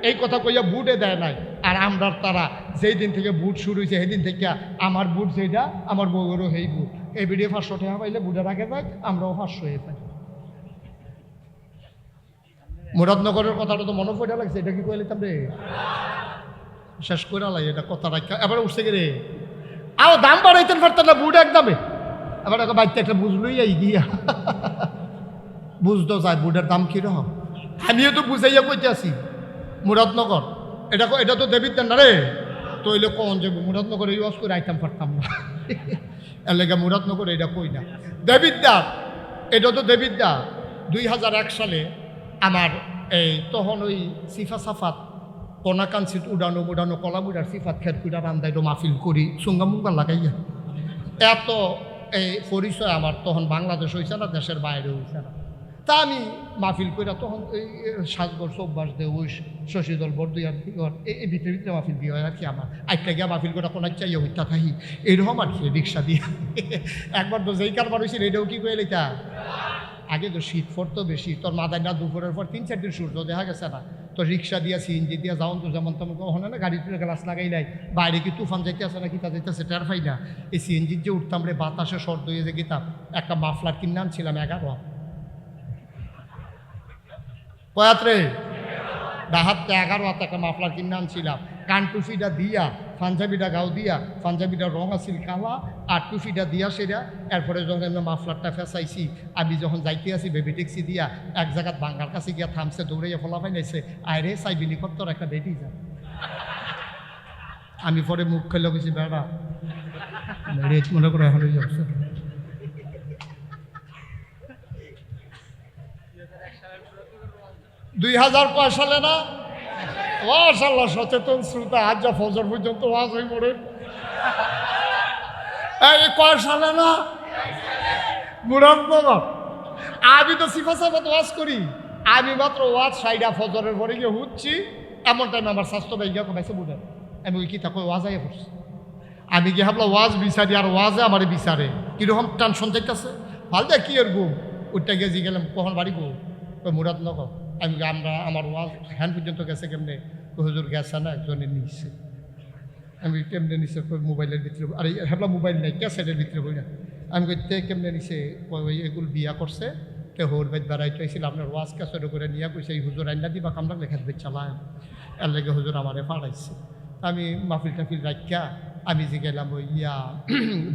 এই কথা কইয়া ভোটে দেয় নাই আর আমরা তারা যেই দিন থেকে ভোট শুরু হয়েছে সেই দিন থেকে আমার ভোট যেটা আমার বউয়েরও সেই ভোট এই ভিডিও 500 টাকা পাইলে ভোটের আগে যাই আমরাও 500 হয়ে পাই মুরাদনগরের কথাটা তো মনে পড়ে লাগছে এটা কি কইলে রে শেষ করে লাই এটা কথা রাখা এবার উঠছে গে রে আও দাম বাড়াইতেন পারতেন না বুট একদমে এবার বাড়িতে একটা বুঝলই এই গিয়া বুঝতো যায় বুটের দাম কিরকম আমিও তো বুঝাইয়া কইতে আছি মুরাদনগর এটা তো দেবীর দেন না রে তো এলে কোন যে মুরাদনগর ইউজ করে আইতাম পারতাম না এর লেগে মুরাদনগর এটা কই না দেবিদ্যা এটা তো দেবিদ্যা 2001 সালে আমার এই তখন ওই সিফা সাফাত কনাকাঞ্চিত উড়ানো কলাবুড়ার সিফাত খেত কুড়া রান্দাইলো মাহফিল করি সুঙ্গামুঙ্গা লাগাইয়া এত এই পরিচয় আমার তখন বাংলাদেশ হয়েছে না দেশের বাইরে হয়েছে না তা আমি মাহফিল কইরা তখন এই সাজগর চৌবাস দে ওই শশীদল বরদুয়ার এই ভিতরে ভিতরে মাহফিল দিয়ে হয় আর কি আমার আইটা গিয়া মাহফিল করে কোনো চাইয়া হইতা থাকি এইরকম আর কি রিক্সা দিয়া একবার তো যেই কারবার হয়েছিল এটাও কি করে লইতা আগে তো শীত পড়তো বেশি তোর মাথায় না দুপুরের পর 3-4 দিন সূর্য দেখা গেছে না তো রিক্সা দিয়া সিএনজি দিয়া যাওন তো যেমন তেমন ওখানে না গাড়ি তুলে গ্লাস লাগাই নাই বাইরে কি তুফান যাইতে আসে না কিতা যাইতেছে টের পাই না এই সিএনজির যে উঠতাম রে বাতাসে শর্ট হয়ে যে গেতাম একটা মাফলার কিনে আনছিলাম 11 কয়াত্রে ডাহাতে 11 হাতে একটা মাফলার কিনে আনছিলাম কান টুফিটা দিয়া পাঞ্জাবিটা গাও দিয়া পাঞ্জাবিটা রং আছিল কালা আর টুফিটা দিয়া সেটা এরপরে যখন আমরা মাফলারটা ফেসাইছি আমি যখন যাইতে আসি বেবি ট্যাক্সি দিয়া এক জায়গায় বাঙ্গার কাছে গিয়া থামছে দৌড়াইয়া ফলাফাই নাইছে আয়রে চাইবিনি কত একটা বেটি যা আমি পরে মুখ খেলে গেছি বেড়া রেট মনে করে এখন যাচ্ছে 2005 সালে না মাশাআল্লাহ সচেতন শ্রোতা আজ যা ফজর পর্যন্ত ওয়াজ হয়ে পড়ে এই কয় সালে না মুরাদনগর আমি তো সিফা সাফাত ওয়াজ করি আমি মাত্র ওয়াজ সাইডা ফজরের পরে গিয়ে হুচ্ছি এমন টাইম আমার স্বাস্থ্য ভাইয়া কমাইছে বুঝে আমি ওই কি তাকে ওয়াজ আইয়া পড়ছি আমি গিয়ে ভাবলাম ওয়াজ বিচারি আর ওয়াজে আমার বিচারে কীরকম টেনশন যাইতেছে ভালো কি এর গুম ওইটা গিয়ে জি গেলাম কখন বাড়ি গো মুরাদনগর আমি আমার ওয়াজ হ্যান্ড পর্যন্ত গেছে কেমনে হুজুর গেছে না একজনের নিচ্ছে আমি কেমনে নিচ্ছে মোবাইলের ভিতরে আরে ভাবলাম মোবাইল নেই ক্যাসেটের ভিতরে বই না আমি কইতে কেমনে নিছে ওই এগুলো বিয়া করছে তে হোর বাইত বেড়াইতে হয়েছিল আপনার ওয়াজ ক্যাসেট করে নিয়ে কইছে এই হুজুর আইনা দিবা কামরা লেখা দেবে চালায় এর লেগে হুজুর আমারে পাঠাইছে আমি মাহফিল টাফিল রাখিয়া আমি যে গেলাম ওই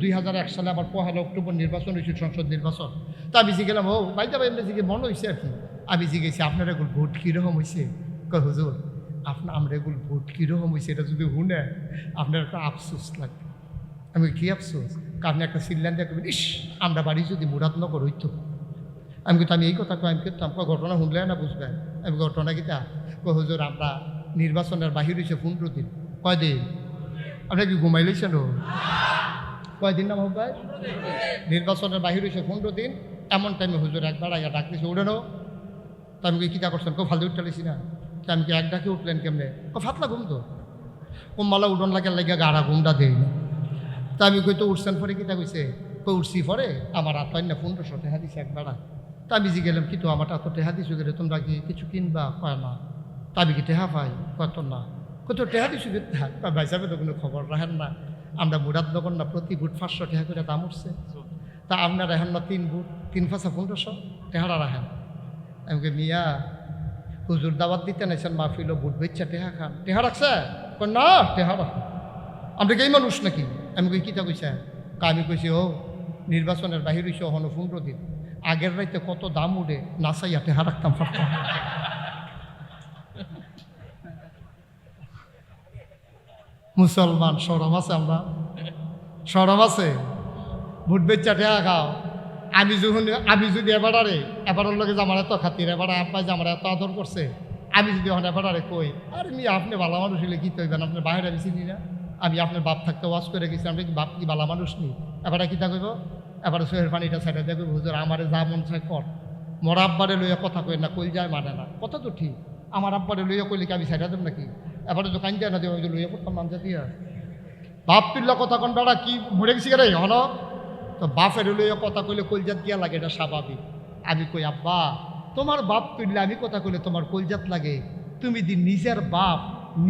2001 সালে আবার 1 অক্টোবর নির্বাচন হয়েছিল সংসদ নির্বাচন তা আমি যে গেলাম ও ভাই যাবে এমনি যে মনে হয়েছে আর কি আমি জিজ্ঞেসি আপনার এগুলো ভোট কীরকম হয়েছে কয় হুজুর আমরা এগুলো ভোট কীরকম হয়েছে এটা যদি শুনে আপনার একটা আফসোস লাগবে আমি কী আফসোস আপনি একটা সিল্লান দিয়ে ইস আমরা বাড়ি যদি মুরাদনগর হইতো আমি কিন্তু আমি এই কথা কই আমি কিন্তু আপনার ঘটনা শুনলে না বুঝবেন আমি ঘটনা কিতা কয় হুজুর আমরা নির্বাচনের বাহির হয়েছে 15 দিন কয়দিন আপনার কি ঘুমাই লইছেন কয়দিন না ভাই নির্বাচনের বাহির হয়েছে 15 দিন এমন টাইমে হুজুর একবার আগে ডাক দিয়েছে উঠেনো তা আমি কিতা করছেন কেউ ফালতু উঠতে লিছি না তা আমি কি এক ডাকে উঠলেন কেমনে ও ফাতলা ঘুম তো কম্মালা উঠন লাগে গাড়া ঘুমটা দেই না তা আমি কই তো উঠছেন পরে কিতা কইছে কই উঠছি পরে আমার আত্মায় না 1500 টাকা দিছে একবারা তা আমি জি গেলাম কিন্তু আমার এত টেহা দিছো গেলে তোমরা কি কিছু কিনবা কয় না তা আমি কি টেহা পাই কত না কত টেহা দিছো ভাই সাহেব তো কোনো খবর রাখেন না আমরা মুরাদনগর না প্রতি বুট 500 টাকা করে দাম উঠছে তা আপনার রাখেন না 3 বুট 3 5 1500 টেহারা রাখেন আমি মিয়া হুজুর দাওয়াত দিতে নাইছেন মাহফিল বুট বেচ্ছা টেহা খান টেহা রাখছে না টেহা রাখ আমরা কি এই মানুষ নাকি আমি কই কিতা কইছে আমি কইছি ও নির্বাচনের বাহির হইছে হন 15 দিন আগের রাইতে কত দাম উঠে নাচাইয়া টেহা রাখতাম ফাটতাম মুসলমান সরম আছে? আমরা সরম আছে? ভোট বেচা ঠেয়া খাও। আমি যদি এবারের লগে যে আমার এত খাতির, এবার আব্বাই যে আমার এত আদর করছে, আমি যদি এখন এবারে কই আরে মি আপনি ভালো মানুষ হলে কি তৈবেন, আপনার বাইরে আমি চিনি না, আমি আপনার বাপ থাকতে ওয়াশ করে গেছি, আপনি কি বাপ কি ভালো মানুষ নি? এবারে কী থাকব? এবারে চোখের পানিটা সাইডে দেখব, হুজুর আমারে যা মন চায় কর, মোর আব্বারে লইয়া কথা কই না, কই যায় মানে না, কথা তো ঠিক। আমার আব্বারে লইয়া কইলে কি আমি সাইডা দেব নাকি? এবারে তো কান যায় না দেব, লইয়া করতাম নামজা দিয়া বাপ তুল্লা কথা কন বেড়া কি মরে গেছি রে হন। তো বাপের লইয়া কথা কইলে কলজাত গিয়া লাগে, এটা স্বাভাবিক। আমি কই আব্বা তোমার বাপ তুললে আমি কথা কইলে তোমার কলজাত লাগে, তুমি দি নিজের বাপ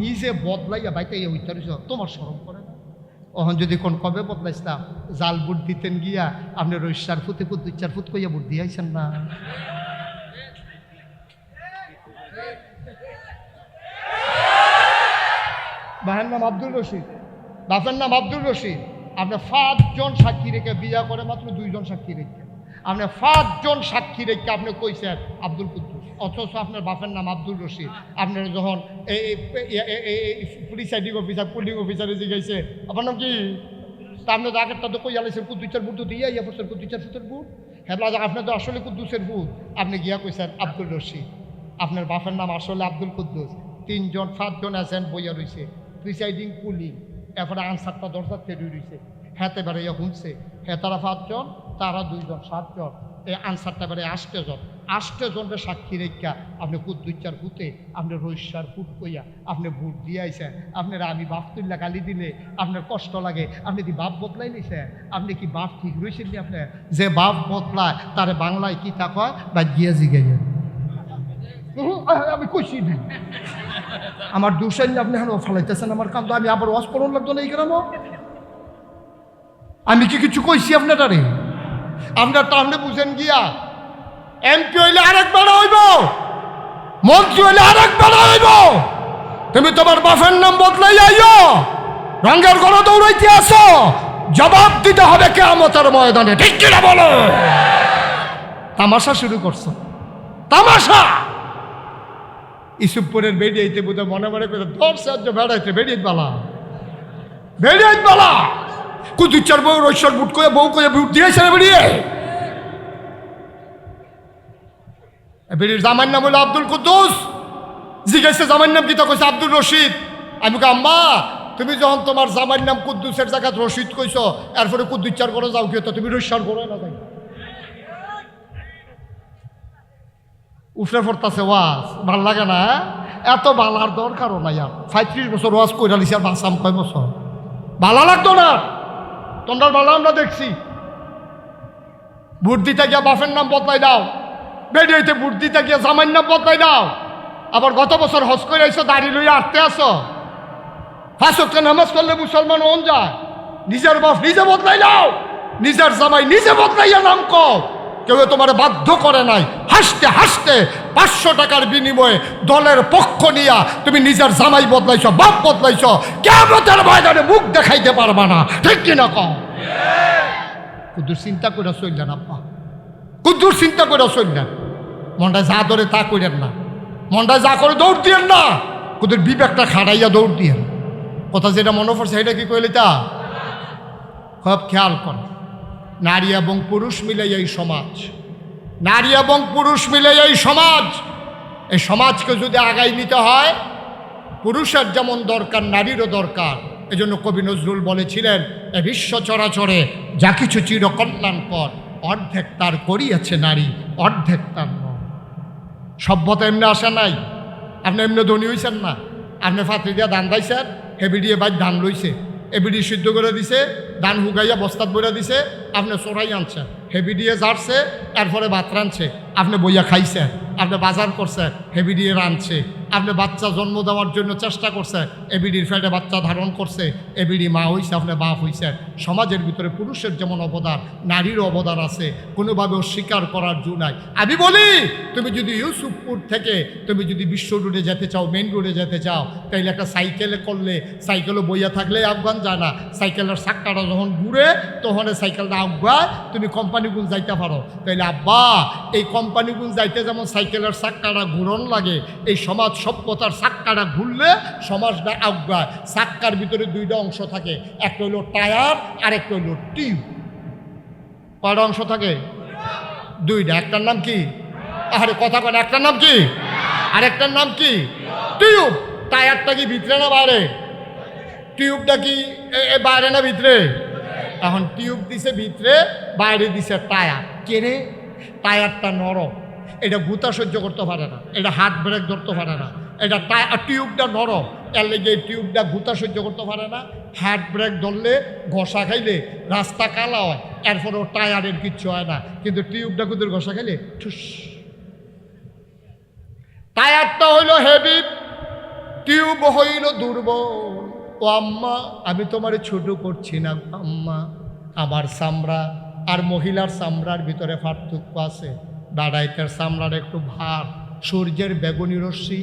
নিজে বদলাইয়া বাইতাইয়া হইতে তোমার শরম করে না? ওহন যদি কোন কবে বদলাইছিলাম, জাল বুট দিতেন গিয়া আপনি রইসার ফুতে ফুট 2-4 ফুট কইয়া বুট দিয়াইছেন না? ভাইয়ের নাম আব্দুল রশিদ, বাপের নাম আব্দুল রশিদ। আপনি 5 জন সাক্ষী রেখে বিয়া করে মাত্র 2 জন সাক্ষী রেখে, আপনি 5 জন সাক্ষী রেখে আপনি কইছেন আব্দুল কুদ্দুস, অথচ আপনার বাপের নাম আব্দুল রশিদ। আপনার যখন প্রিসাইডিং অফিসার পুলিং অফিসারে জিজ্ঞাসে আপনার নাম কি, তা আপনি আগেরটা তো কই আলাইছেন কুদ্দুসের বুট দিয়ে ইয়া করছেন কুদ্দুসের ফুটের বুট, হ্যাঁ আপনার তো আসলে কুদ্দুসের বুট, আপনি গিয়া কইছেন আব্দুল রশিদ। আপনার বাপের নাম আসলে আব্দুল কুদ্দুস। 3 জন 5 জন আছেন বইয়া রয়েছে, প্রিসাইডিং পুলিং, এরপরে আনসারটা দরজার তেড়ে রয়েছে, হ্যাঁতে বেড়াইয়া শুনছে, হ্যাঁ তারা 5 জন, তারা 2 জন, 7 জন, এই আনসারটা বেড়ে 8 জন, 8 জনের সাক্ষী রেখা আপনি কুদ 2-4 ফুটে আপনি রইসার ফুট কইয়া আপনি ভোট দিয়ে আইছেন। আপনারা আমি বাপ তুল্লা গালি দিলে আপনার কষ্ট লাগে, আপনি কি বাপ বদলাই নিছেন? আপনি কি বাপ ঠিক রয়েছেন নি? আপনি যে বাপ বদলায় তারে বাংলায় কি তা কয় বা গিয়া জিগাইয়া আমি কইছি না আমার দুশাইল আপনি এখন ফালাইতেছেন আমার কান্দ, আমি আবার ওয়াশ করুন লাগতো না এই গ্রাম। আমি কি কিছু কইছি আপনারে? আপনার টামলে বুঝেন গিয়া এমপি হইলে আরেক বেড়া হইব, মন্ত্রী হইলে আরেক বেড়া হইব। তুমি তোমার বাপের নাম বদলাই আইও, রঙের ঘরে দৌড়াইতে আসো, জবাব দিতে হবে কিয়ামতের ময়দানে, ঠিক কিনা বলো? তামাশা শুরু করছো, তামাশা। ইসুপুরের বেরিয়েতে বোধহয় মনে মনে করে 10 রাজ্য বেড়াইতে বেরিয়ে বালা কুদুচ্চার বউ রৈশ্বর বুট করে বউ করে বুট দিয়েছে বেরিয়ে। বেরিয়ে জামার নাম হলো আব্দুল কুদ্দুস, জিজ্ঞাসা জামার নাম কি? তা কইছে আব্দুল রশিদ। আমি কে আম্মা তুমি যখন তোমার জামার নাম কুদ্দুসের জায়গা রশিদ কইছ, এরপরে কুদুচ্চার করে যাও কি, তুমি রৈশ্বর করে না যাই উফরে পড়তাছে ওয়াজ, ভাল লাগে না? এত বালার দরকারও নাই আর। 35 বছর ওয়াজ কইরা লিছি আর বাঁচাম কয় বছর? ভালো লাগতো না তোমরা, ভালো আমরা দেখছি। ভোট দিতে গিয়া বাপের নাম বদলাই দাও, বেরিয়েতে ভোট দিতে গিয়া জামাইর নাম বদলাই দাও, আবার গত বছর হজ করে আইসো দাড়ি লইয়া আটতে আসো। 5 ওয়াক্ত নামাজ করলে মুসলমান হন যায়, নিজের বাপ নিজে বদলাই দাও, নিজের জামাই নিজে বদলাইয়া নাম কও, কেউ তোমার বাধ্য করে নাই। হাসতে হাসতে 500 টাকার বিনিময়ে দলের পক্ষ নিয়া তুমি নিজের জামাই বদলাইছ, বাপ বদলাইছ, কিয়ামতের ময়দানে মুখ দেখাইতে পারবা না, ঠিক কিনা কও? কুদ্দুর চিন্তা করে চললেন আব্বা, কুদ্দুর চিন্তা করে চললেন। মনটা যা ধরে তা করেন না, মনটা যা করে দৌড় দিয়েন না, কুদ্দুর বিবেকটা খাড়াইয়া দৌড় দিয়েন। কথা যেটা মনে পড়ছে সেটা কি কইলে তা খুব খেয়াল কর। নারী এবং পুরুষ মিলে এই সমাজ, নারী এবং পুরুষ মিলে এই সমাজ, এই সমাজকে যদি আগাই নিতে হয়, পুরুষের যেমন দরকার নারীরও দরকার। এজন্য কবি নজরুল বলেছিলেন, এ বিশ্ব চরাচরে যা কিছু চিরকল্যাণকর, অর্ধেক তার করিয়াছে নারী, অর্ধেক তার নয়। সভ্যতা এমনি আসে নাই, আপনি এমনি ধনী হয়েছেন না। আপনি ফাতরি দিয়া ধান দাইছেন, হেবি দিয়ে বাইর ধান লইছে, এবিডি সিদ্ধ করে দিছে, ধান হুগাইয়া বস্তাত বইরা দিছে, আপনি চোরাই আনছেন, হেবি দিয়ে জারছে, এরপরে ভাত রাঁধছে, আপনি বইয়া খাইছেন, আপনি বাজার করছেন, হেবি দিয়ে রাঁধছে, আপনি বাচ্চা জন্ম দেওয়ার জন্য চেষ্টা করছেন, এবিডির ফেটে বাচ্চা ধারণ করছে, এবিডি মা হইছে, আপনি বাপ হইছেন। সমাজের ভিতরে পুরুষের যেমন অবদান, নারীরও অবদান আছে, কোনোভাবে অস্বীকার করার জো নাই। আমি বলি, তুমি যদি ইউসুফপুর থেকে তুমি যদি বিশ্ব রোডে যেতে চাও, মেইন রোডে যেতে চাও, তাইলে একটা সাইকেলে করলে, সাইকেলও বইয়া থাকলে আফগান যায় না, সাইকেলের চাক্কাটা যখন ঘুরে তখন সাইকেলটা আফগায় তুমি কোম্পানিগুলো যাইতে পারো। তাইলে আব্বা এই কোম্পানিগুলো যাইতে যেমন সাইকেলের চাক্কাটা ঘুরন লাগে, এই সমাজ সভ্যতার চাক্কাটা ঘুরলে সমাজটা আজ্ঞায়। চাক্কার ভিতরে দুইটা অংশ থাকে, একটা হলো টায়ার আর একটা হলো টিউব। কয়টা অংশ থাকে? দুইটা। একটার নাম কি? আরে কথা বলে, একটার নাম কি আর একটার নাম কি? টিউব। টায়ারটা কি ভিতরে না বাইরে? টিউবটা কি বাইরে না ভিতরে? এখন টিউব দিছে ভিতরে, বাইরে দিছে টায়ার। কেনে টায়ারটা নরম, এটা গুতা সহ্য করতে পারে না, এটা হাত ব্রেক ধরতে পারে না। এটা টিউবটা নরম, এর লেগে এই টিউবটা গুতা সহ্য করতে পারে না। হাত ব্রেক ধরলে ঘষা খাইলে রাস্তা কালা হয়, এরপরেও টায়ারের কিচ্ছু হয় না। কিন্তু টিউবটা কুদের ঘষা খাইলে ঠুস। টায়ারটা হইল হেভি, টিউব হইল দুর্বল। ও আম্মা, আমি তোমার ছোট করছি না আম্মা, আমার চামড়া আর মহিলার চামড়ার ভিতরে পার্থক্য আছে। দাঁড়াইতের চামড়ার একটু ভার, সূর্যের বেগুনি রশ্মি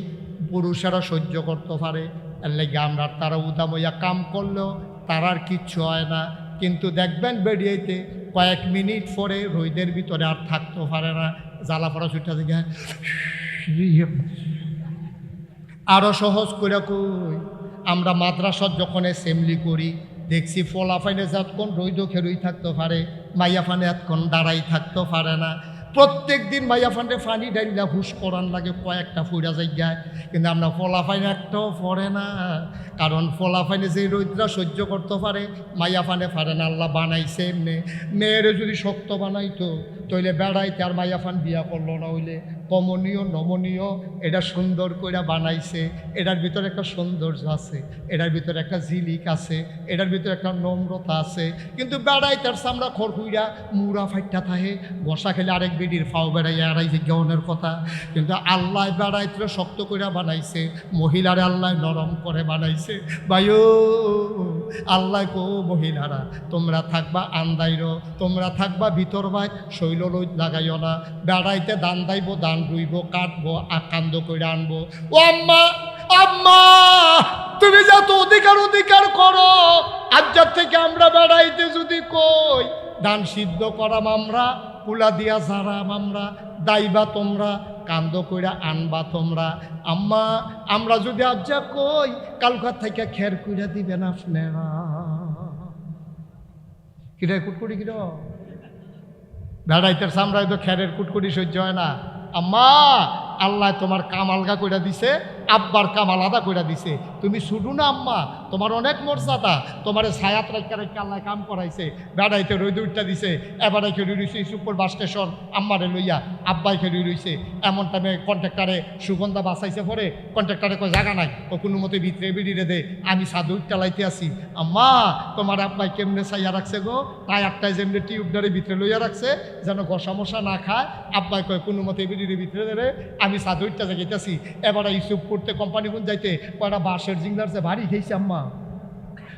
পুরুষেরা সহ্য করতে পারে, এর লেগে আমরা তারা উদামইয়া কাম করলেও তার আর কিচ্ছু হয় না। কিন্তু দেখবেন বেরিয়েতে কয়েক মিনিট পরে রোদের ভিতরে আর থাকতে পারে না, জ্বালা পড়া ছুটে থেকে আরও সহজ করে কই। আমরা মাদ্রাসার যখন অ্যাসেম্বলি করি দেখছি ফলাফাইনে যতক্ষণ রইদ খেরুই থাকতে পারে, মাইয়া ফানে এতক্ষণ দাঁড়াই থাকতে পারে না। প্রত্যেক দিন মাইয়া ফান্ডে ফানি ডাইলা হুশ করান লাগে, কয়েকটা ফুরা জায়গায়। কিন্তু আমরা ফলাফাইনে একটাও পড়ে না, কারণ ফলাফাইনে যে রৌদ্রা সহ্য করতে পারে মাইয়া ফানে পারে না। আল্লাহ বানাইছে এমনি। মেয়েরে যদি শক্ত বানাইতো তইলে বেড়াইতে আর মাইয়া ফান বিয়া করলো না, হইলে কমনীয় নমনীয় এটা সুন্দর করে বানাইছে। এটার ভিতরে একটা সৌন্দর্য আছে, এটার ভিতরে একটা ঝিলিক আছে, এটার ভিতরে একটা নম্রতা আছে। কিন্তু বেড়াইতার চামড়া খড়কুইরা মুড়া ফাইটা থাকে, বসা খেলে আরেক বেডির ফাও বেড়াইয়া আড়াইছে গেউনের কথা। কিন্তু আল্লাহ বেড়াইতে শক্ত করে বানাইছে, মহিলারে আল্লাহ নরম করে বানাইছে। ভাইও আল্লাহ কো মহিলারা তোমরা থাকবা আন্দাইর, তোমরা থাকবা ভিতর ভাই, শৈল রোদ লাগাইও না। বেড়াইতে দান দাইব, দান রুইব, কাটবো আকান্দ করে আনবো। ও আম্মা, আম্মা তুমি যত অধিকার করো, আজ্জার থেকে আমরা বেড়াইতে যদি কই ধান সিদ্ধ করাম আমরা, কুলা দিয়া ঝাড়াম আমরা, দাইবা তোমরা, কান্দ কইরা আনবা তোমরা। আম্মা আমরা যদি আজ্জা কই কালকার থেকে খের কইরা দিবেন আপনারা। কিরে কুটকুটি কির বেড়াইতের সামরাই তো খেরের কুটকুটি সহ্য হয় না। আম্মা আল্লাহ তোমার কাম আলগা কইরা দিছে, আব্বার কাম আলাদা কইরা দিছে। তুমি শুধু না আম্মা, তোমার অনেক মর্যাদা, তোমার ছায়াত রাখা রেখে আল্লাহ কাম করাইছে। বেড়াইতে রোদ উঠটা দিছে, এবারে খেলি রইছে সুপুর বাস স্টেশন, আম্মারে লইয়া আব্বাই খেলি রইছে। এমন টাইমে কন্ট্রাক্টারে সুগন্ধা বাঁচাইছে, পরে কন্ট্রাক্টারে কই জায়গা নাই, ও কোনো মতে ভিতরে বেরিয়ে দে, আমি সাদু চালাইতে আসি। আম্মা তোমার আব্বাই কেমনে ছাইয়া রাখছে গো, টায়ারটায় যেমনি টিউবটারে ভিতরে লইয়া রাখছে যেন ঘষা মশা না খায়। আব্বাই কয় কোনো মতে বেরিয়ে ভিতরে দে, আমি সাদুরটা জায়গাইতেছি। এবারে ইসুপ করতে কোম্পানি কোন যাইতে কয়টা বাঁশের জিংলার যে বাড়ি খেয়েছি। আম্মা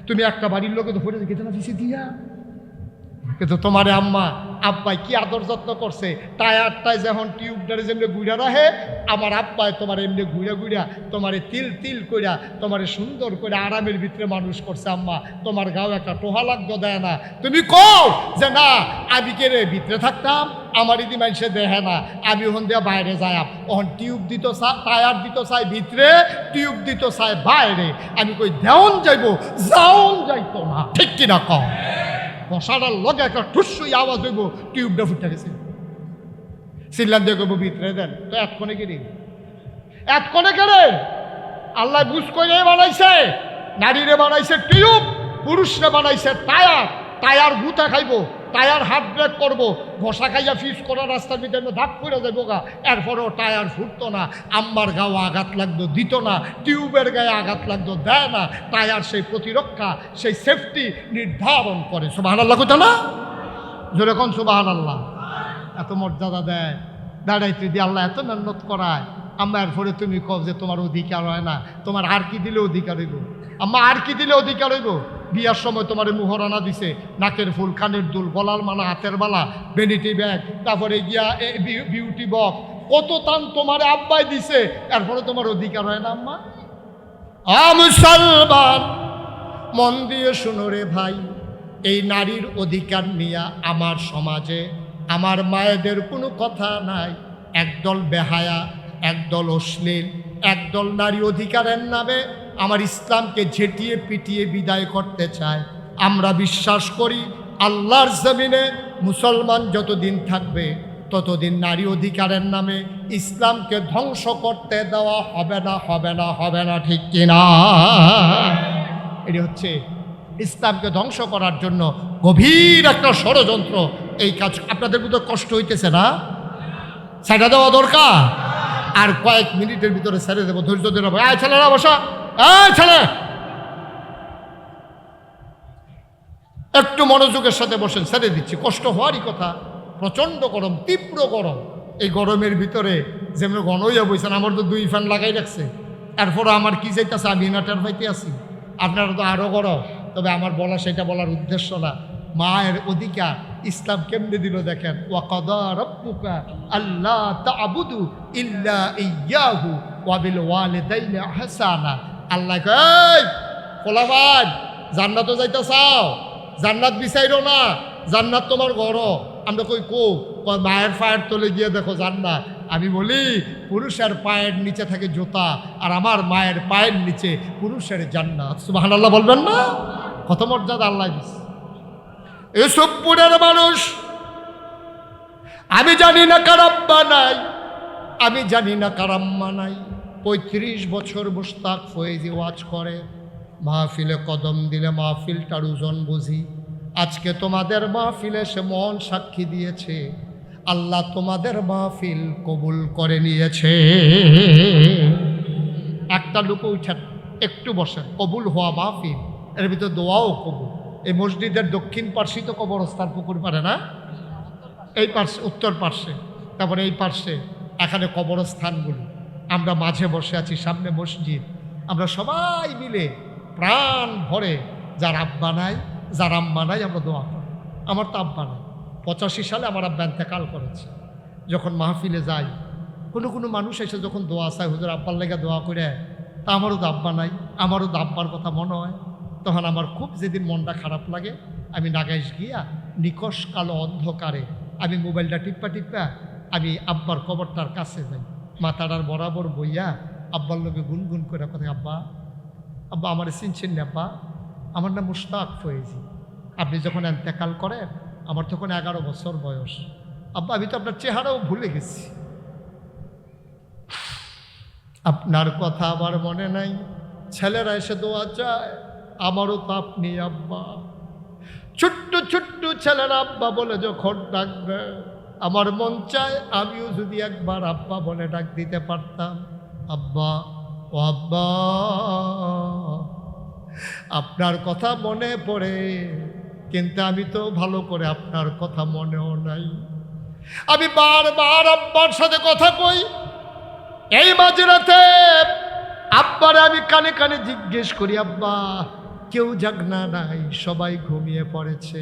তুমি একটা বাড়ির লোকে তো পড়ে গেছে না পিছিয়ে দিয়া, কিন্তু তোমার আম্মা আব্বাই কি আদর যত্ন করছে। টায়ারটায় যখন টিউবটারে যেমনি ঘুরা রাখে, আমার আব্বাই তোমার এমনি ঘুরে ঘুরা তোমার তিল তিল কইরা তোমার সুন্দর করে আরামের ভিতরে মানুষ করছে। আম্মা তোমার গাও একটা টোহা লাগতো দেয় না। তুমি কও যে না আমি কে রে ভিতরে থাকতাম, আমার ইদি মানুষে দেখে না, আমি ওখান দিয়ে বাইরে যাই। ওখান টিউব দিত টায়ার দিত চাই ভিতরে, টিউব দিত চাই বাইরে। আমি কই দেওন যাইব, যাওন যাইতো না, ঠিক কিনা কম। মশাটার লগে একটা ঠুসই আওয়াজ হইব, টিউবটা ফুটে গেছে। সিল্লান দিয়ে কইব ভিতরে দেন, তো এতক্ষণে কেড়ে এতক্ষণে কেড়ে আল্লাহ বুঝ করে বানাইছে। নারীরে বানাইছে টিউব, পুরুষরে বানাইছে টায়ার। টায়ার গুতা খাইব, টায়ার হাত ব্রেক করবো, ঘষা খাইয়া ফিস করা রাস্তার ভিতরে ধাপ করে যাবো গা, এরপরেও টায়ার ফুটতো না। আম্মার গাও আঘাত লাগতো, দিত না। টিউবের গায়ে আঘাত লাগতো, দেয় না। টায়ার সেই প্রতিরক্ষা, সেই সেফটি নির্ধারণ করে। সুবহানাল্লাহ কইতো না, জোরে কোন সুবহানাল্লাহ। এত মর্যাদা দেয়, দাঁড়াইতে দিয়ে আল্লাহ এত মেহনত করায়। আম্মা এরপরে তুমি কও যে তোমার অধিকার হয় না, তোমার আর কি দিলে অধিকার হইব? আম্মা আর কি দিলে অধিকার হইব? বিয়ার সময় তোমার মুহরানা দিছে, নাকের ফুল, কানের দুল, গলার মালা, হাতের মালা, ভ্যানিটি ব্যাগ, তারপরে গিয়া বিউটি বক্স, কত তান তোমার আব্বাই দিছে, এরপরে তোমার অধিকার হয় না আম্মা? মুসলমান মন দিয়ে শুনো রে ভাই, এই নারীর অধিকার নিয়ে আমার সমাজে আমার মায়েদের কোনো কথা নাই। একদল বেহায়া, একদল অশ্লীল, একদল নারী অধিকারের নামে আমার ইসলামকে ঝেঁটিয়ে পিটিয়ে বিদায় করতে চায়। আমরা বিশ্বাস করি আল্লাহর জমিনে মুসলমান যতদিন থাকবে ততদিন নারী অধিকারের নামে ইসলামকে ধ্বংস করতে দেওয়া হবে না, হবে না, হবে না, ঠিক কিনা? এটি হচ্ছে ইসলামকে ধ্বংস করার জন্য গভীর একটা ষড়যন্ত্র। এই কাজ আপনাদের মধ্যে কষ্ট হইতেছে না? সেটা দেওয়া দরকার। আর কয়েক মিনিটের ভিতরে ছেড়ে দেবো, ধৈর্য ধরে। এই ছেলেরা বসা, এই ছেলে একটু মনোযোগের সাথে বসেন, ছেড়ে দিচ্ছি। কষ্ট হওয়ারই কথা, প্রচণ্ড গরম, তীব্র গরম। এই গরমের ভিতরে যেমন গণইয়া বইছেন, আমার তো 2 ফ্যান লাগাই রাখছে, এরপরও আমার কি যাইতেছে আমি না টের পাইতে আছি। আপনারা তো আরও গরম। তবে আমার বলা সেটা বলার উদ্দেশ্য না। মায়ের অধিকার ইসলাম কেমনে দিল দেখেন। ওয়াকাদা রাব্বুকা আল্লা তা'বুদু ইল্লা ইয়্যাহু ওয়া বিল ওয়ালিদাইনি ইহসানা। আল্লাহ কয়, পোলাপান জান্নাতও যাইতে চাও, জান্নাত বিচাইরো না, জান্নাত তোমার ঘর। আমরা কই মায়ের পায়ের তলে গিয়ে দেখো জান্নাত। আমি বলি পুরুষের পায়ের নিচে থাকে জুতা, আর আমার মায়ের পায়ের নিচে পুরুষের জান্নাত। সুবহানাল্লাহ বলবেন না? কত মর্যাদা আল্লাহ দিছে। এসব পুরের মানুষ, আমি জানি না কার আব্বা নাই, আমি জানি না কার আম্মা নাই। 35 বছর মুশতাক ফয়েজি ওয়াজ করে, মাহফিলে কদম দিলে মাহফিলটার ওজন বুঝি। আজকে তোমাদের মাহফিলে সে মন সাক্ষী দিয়েছে, আল্লাহ তোমাদের মাহফিল কবুল করে নিয়েছে। একটা লোক উঠেন, একটু বসেন। কবুল হওয়া মাহফিল, এর ভিতরে দোয়াও কবুল। এই মসজিদের দক্ষিণ পার্শ্বে তো কবরস্থান, পুকুর পারে না, এই পার্শ্বে, উত্তর পার্শ্বে, তারপরে এই পার্শ্বে এখানে কবরস্থানগুলো। আমরা মাঝে বসে আছি, সামনে মসজিদ। আমরা সবাই মিলে প্রাণ ভরে, যার আব্বা নাই, যার আম্মা নাই, আমরা দোয়া করি। আমার তো আব্বা নাই, 85 সালে আমার আব্বা ইন্তেকাল করেছে। যখন মাহফিলে যাই, কোনো মানুষ এসে যখন দোয়া চায়, হুজুর আব্বার লেগে দোয়া করে, তা আমারও তো আব্বা নাই, আমারও তো আব্বার কথা মনে হয়। তখন আমার খুব যেদিন মনটা খারাপ লাগে, আমি নাগাইশ গিয়া নিকশ কালো অন্ধকারে আমি মোবাইলটা টিপ্পা আমি আব্বার কবরটার কাছে যাই, মাথাটার বরাবর বইয়া আব্বার লোকে গুনগুন করে কথা, আব্বা আব্বা আমার চিনছেন না আব্বা, আমার নাম মুশতাক ফয়েজি, আপনি যখন ইন্তেকাল করেন আমার তখন 11 বছর বয়স। আব্বা আমি তো আপনার চেহারাও ভুলে গেছি, আপনার কথা আমার মনে নাই। ছেলেরা এসে দোয়া চায়, আমারও তো আপনি আব্বা। ছোট্ট ছোট্ট ছেলেরা আব্বা বলে যখন ডাকবে, আমার মন চায় আমিও যদি একবার আব্বা বলে ডাক দিতে পারতাম। আব্বা, ও আব্বা, আপনার কথা মনে পড়ে, কিন্তু আমি তো ভালো করে আপনার কথা মনেও নাই। আমি বারবার আব্বার সাথে কথা কই। এই মাঝরাতে আব্বারে আমি কানে কানে জিজ্ঞেস করি, আব্বা কেউ জাগনা নাই, সবাই ঘুমিয়ে পড়েছে,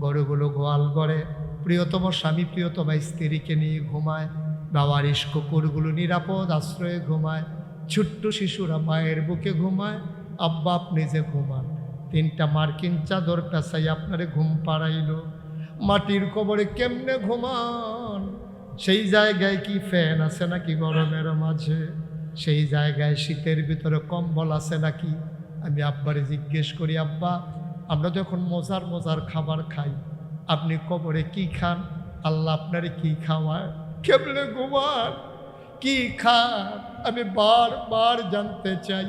গরুগুলো গোয়াল করে, প্রিয়তম স্বামী প্রিয়তমা স্ত্রীকে নিয়ে ঘুমায়, বাবারিশ কুকুরগুলো নিরাপদ আশ্রয়ে ঘুমায়, ছোট্ট শিশুরা মায়ের বুকে ঘুমায়। আব্বা আপনি যে ঘুমান, 3টা মার্কিন চাদর পেঁচাই আপনারে ঘুম পাড়াইল, মাটির কবরে কেমনে ঘুমান? সেই জায়গায় কি ফ্যান আছে নাকি গরমের মাঝে? সেই জায়গায় শীতের ভিতরে কম্বল আছে নাকি? আমি আব্বারে জিজ্ঞেস করি, আব্বা আমরা যখন মজার মজার খাবার খাই, আপনি কবরে কি খান? আল্লাহ আপনারে কি খাওয়ায়? কেমনে ঘুমান? কি খান? আমি বারবার জানতে চাই।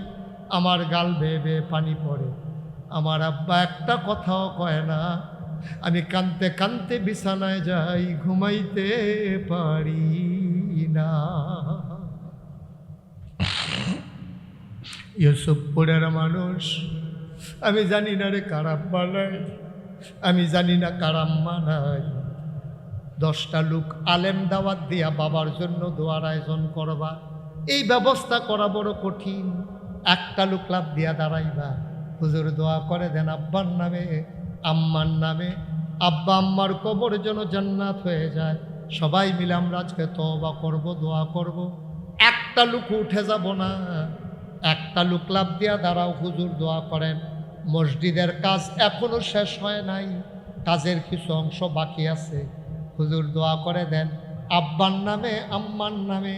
আমার গাল বেয়ে বেয়ে পানি পড়ে। আমার আব্বা একটা কথাও কয় না। আমি কাঁদতে কাঁদতে বিছানায় যাই, ঘুমাইতে পারি না। ইউসুফপুরের মানুষ, আমি জানি না রে কার আব্বা নাই, আমি জানি না কার আম্মা নাই। 10টা লোক আলেম দাওয়াত দিয়া বাবার জন্য দোয়ার আয়োজন করবা, এই ব্যবস্থা করা বড় কঠিন। একটা লোক লাভ দিয়া দাঁড়াইবা, হুজুর দোয়া করে দেন আব্বার নামে, আম্মার নামে, আব্বা আম্মার কবর যেন জান্নাত হয়ে যায়। সবাই মিলে আমরা আজকে তওবা করব, দোয়া করব। একটা লোক উঠে যাব না, একটা লোক লাভ দিয়া দাঁড়াও, হুজুর দোয়া করেন। মসজিদের কাজ এখনো শেষ হয় নাই, কাজের কিছু অংশ বাকি আছে, হুজুর দোয়া করে দেন আব্বার নামে, আম্মার নামে,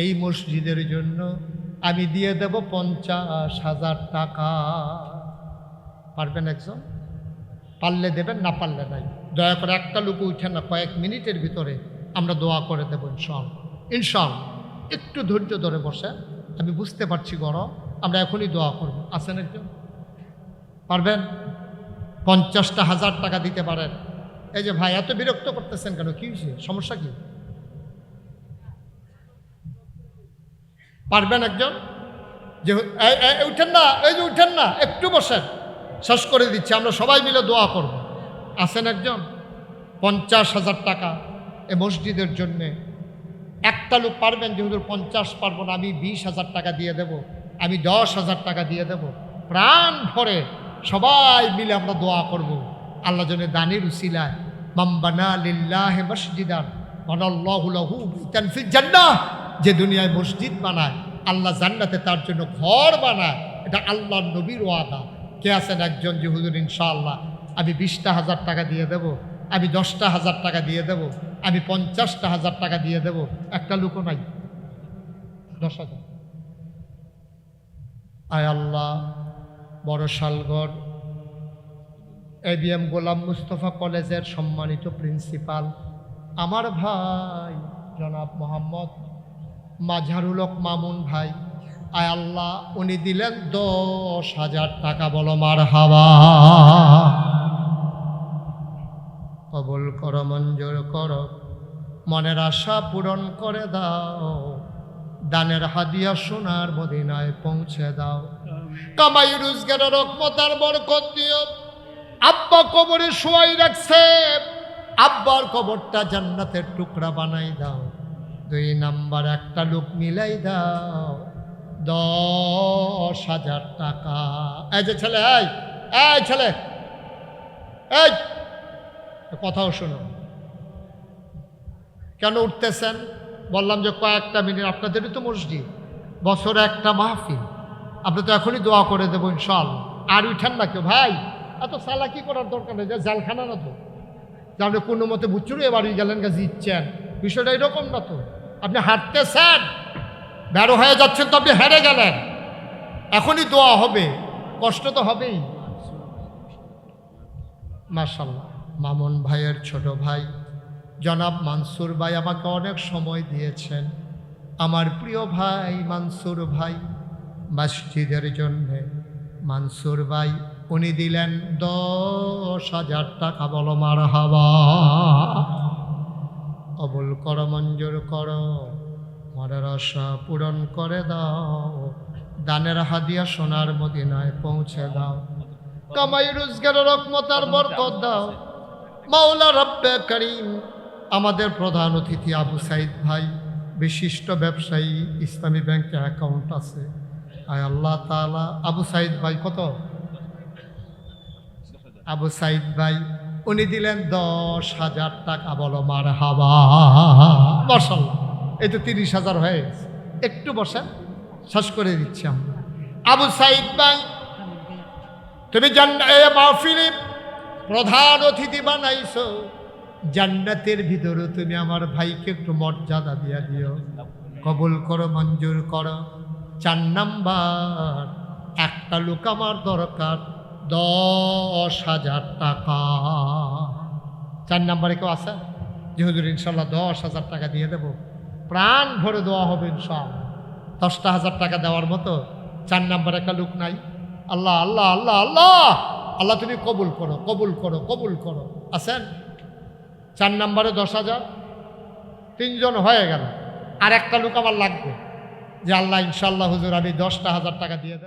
এই মসজিদের জন্য, আমি দিয়ে দেব 50,000 টাকা। পারবেন একজন? পারলে দেবেন, না পারলে নাই। দয়া করে একটা লোক উঠেন না, কয়েক মিনিটের ভিতরে আমরা দোয়া করে দেবো ইনশাআল্লাহ। ইনশাআল্লাহ একটু ধৈর্য ধরে বসে, আমি বুঝতে পারছি গরম, আমরা এখনই দোয়া করব। আছেন একজন? পারবেন? 50,000 টাকা দিতে পারেন? এই যে ভাই এত বিরক্ত করতেছেন কেন? কি হয়েছে? সমস্যা কি? পারবেন একজন? যে উঠেন না, এই যে উঠেন না, একটু বসেন, শেষ করে দিচ্ছি, আমরা সবাই মিলে দোয়া করব। আছেন একজন? 50,000 টাকা এ মসজিদের জন্যে। একটা লোক পারবেন যে হুজুর 50 পারবো না, আমি 20,000 টাকা দিয়ে দেব, আমি 10,000 টাকা দিয়ে দেব। প্রাণ ভরে সবাই মিলে আমরা দোয়া করব। আল্লাহ জন্য দানির উসিলায় মাম্বানা লিল্লাহি মসজিদান বানাল্লাহু লাহু বাইতান ফিল জান্নাহ, যে দুনিয়ায় মসজিদ বানায় আল্লাহ জান্নাতে তার জন্য ঘর বানায়, এটা আল্লাহর নবীর ওয়াদা। কে আছেন একজন যে হুজুর ইনশাআল্লাহ আমি 20,000 টাকা দিয়ে দেব, আমি 10,000 টাকা দিয়ে দেব, আমি 50,000 টাকা দিয়ে দেব? একটা লোকও নাই। 10,000। আয় আল্লাহ, বড় শালগড় ABM গোলাম মুস্তফা কলেজের সম্মানিত প্রিন্সিপাল আমার ভাই জনাব মোহাম্মদ মাঝারুল হক মামুন ভাই, আয় আল্লাহ উনি দিলেন 10,000 টাকা। বলো মারহাবা। কবুল করো, মঞ্জুর করো, মনের আশা পূরণ করে দাও, দানের হাদিয়া সোনার মদিনায় পৌঁছে দাও। কামাই রোজগারের রহমত আর বরকত দিও। আব্বা কবরে শোয়াই রাখছে, আব্বার কবরটা জান্নাতের টুকরা বানাই দাও। 2 নাম্বার একটা লোক মিলাই দাও, 10,000 টাকা। এই যে ছেলে, এই ছেলে, এই কথাও শোনো। কেন উঠতেছেন? বললাম যে কয়েকটা মিনিট, আপনাদেরই তো মসজিদ, বছরে একটা মাহফিল, আপনি তো এখনই দোয়া করে দেবো ইনশাআল্লাহ। আর উঠেন না কেউ ভাই, এত চালাকি করার দরকার নেই, যে জালখানা না তো যে আপনি কোনো মতে বুচুরিয়ে বাড়ি গেলেন গা জিতছেন, বিষয়টা এরকম না তো। আপনি হাঁটতেছেন, বেরো হয়ে যাচ্ছেন তো আপনি হেরে গেলেন, এখনই দোয়া হবে, কষ্ট তো হবেই। মাশাআল্লাহ, মামুন ভাইয়ের ছোট ভাই জনাব মানসুর ভাই আমাকে অনেক সময় দিয়েছেন। আমার প্রিয় ভাই মানসুর ভাই মসজিদের জন্যে, মানসুর ভাই উনি দিলেন 10,000 টাকা। বলো মারহাবা। কবুল করো, মঞ্জুর করো, মনের আশা পূরণ করে দাও, দানের হাদিয়া সোনার মদিনায় পৌঁছে দাও। কামাই রোজগারের রহমত আর বরকত দাও মাওলা রব্বে করিম। আমাদের প্রধান অতিথি আবু সাইদ ভাই, বিশিষ্ট ব্যবসায়ী, ইসলামী ব্যাংকে অ্যাকাউন্ট আছে। আয় আল্লাহ তাআলা আবু সাইদ ভাই কত? আবু সাইদ ভাই উনি দিলেন 10,000 টাকা। বলো মারহাবা। মাশাআল্লাহ, এই তো 30,000 হয়ে গেছে। একটু বসেন, শেষ করে দিচ্ছি আমরা। আবু সাইদ ভাই তুমি মাহফিলে প্রধান অতিথি বানাইছো, জান্নাতের ভিতরে তুমি আমার ভাইকে একটু মর্যাদা দিয়া দিও। কবুল করো, মঞ্জুর করো। 4 নাম্বার একটা লোক আমার দরকার, 10,000 টাকা। 4 নাম্বারে কেউ আছে? যে হুজুর ইনশাল্লাহ 10,000 টাকা দিয়ে দেব, প্রাণ ভরে দেওয়া হবে ইনশাআল্লাহ। 10,000 টাকা দেওয়ার মতো 4 নাম্বারে একটা লোক নাই? আল্লাহ আল্লাহ আল্লাহ আল্লাহ আল্লাহ, তুমি কবুল করো, কবুল করো, কবুল করো। আছেন? 4 নাম্বারে 10,000, 3 জন হয়ে গেল। আর একটা লোক আমার লাগবে, যে আল্লাহ ইনশাল্লাহ হুজুর আমি 10,000 টাকা দিয়ে দেব।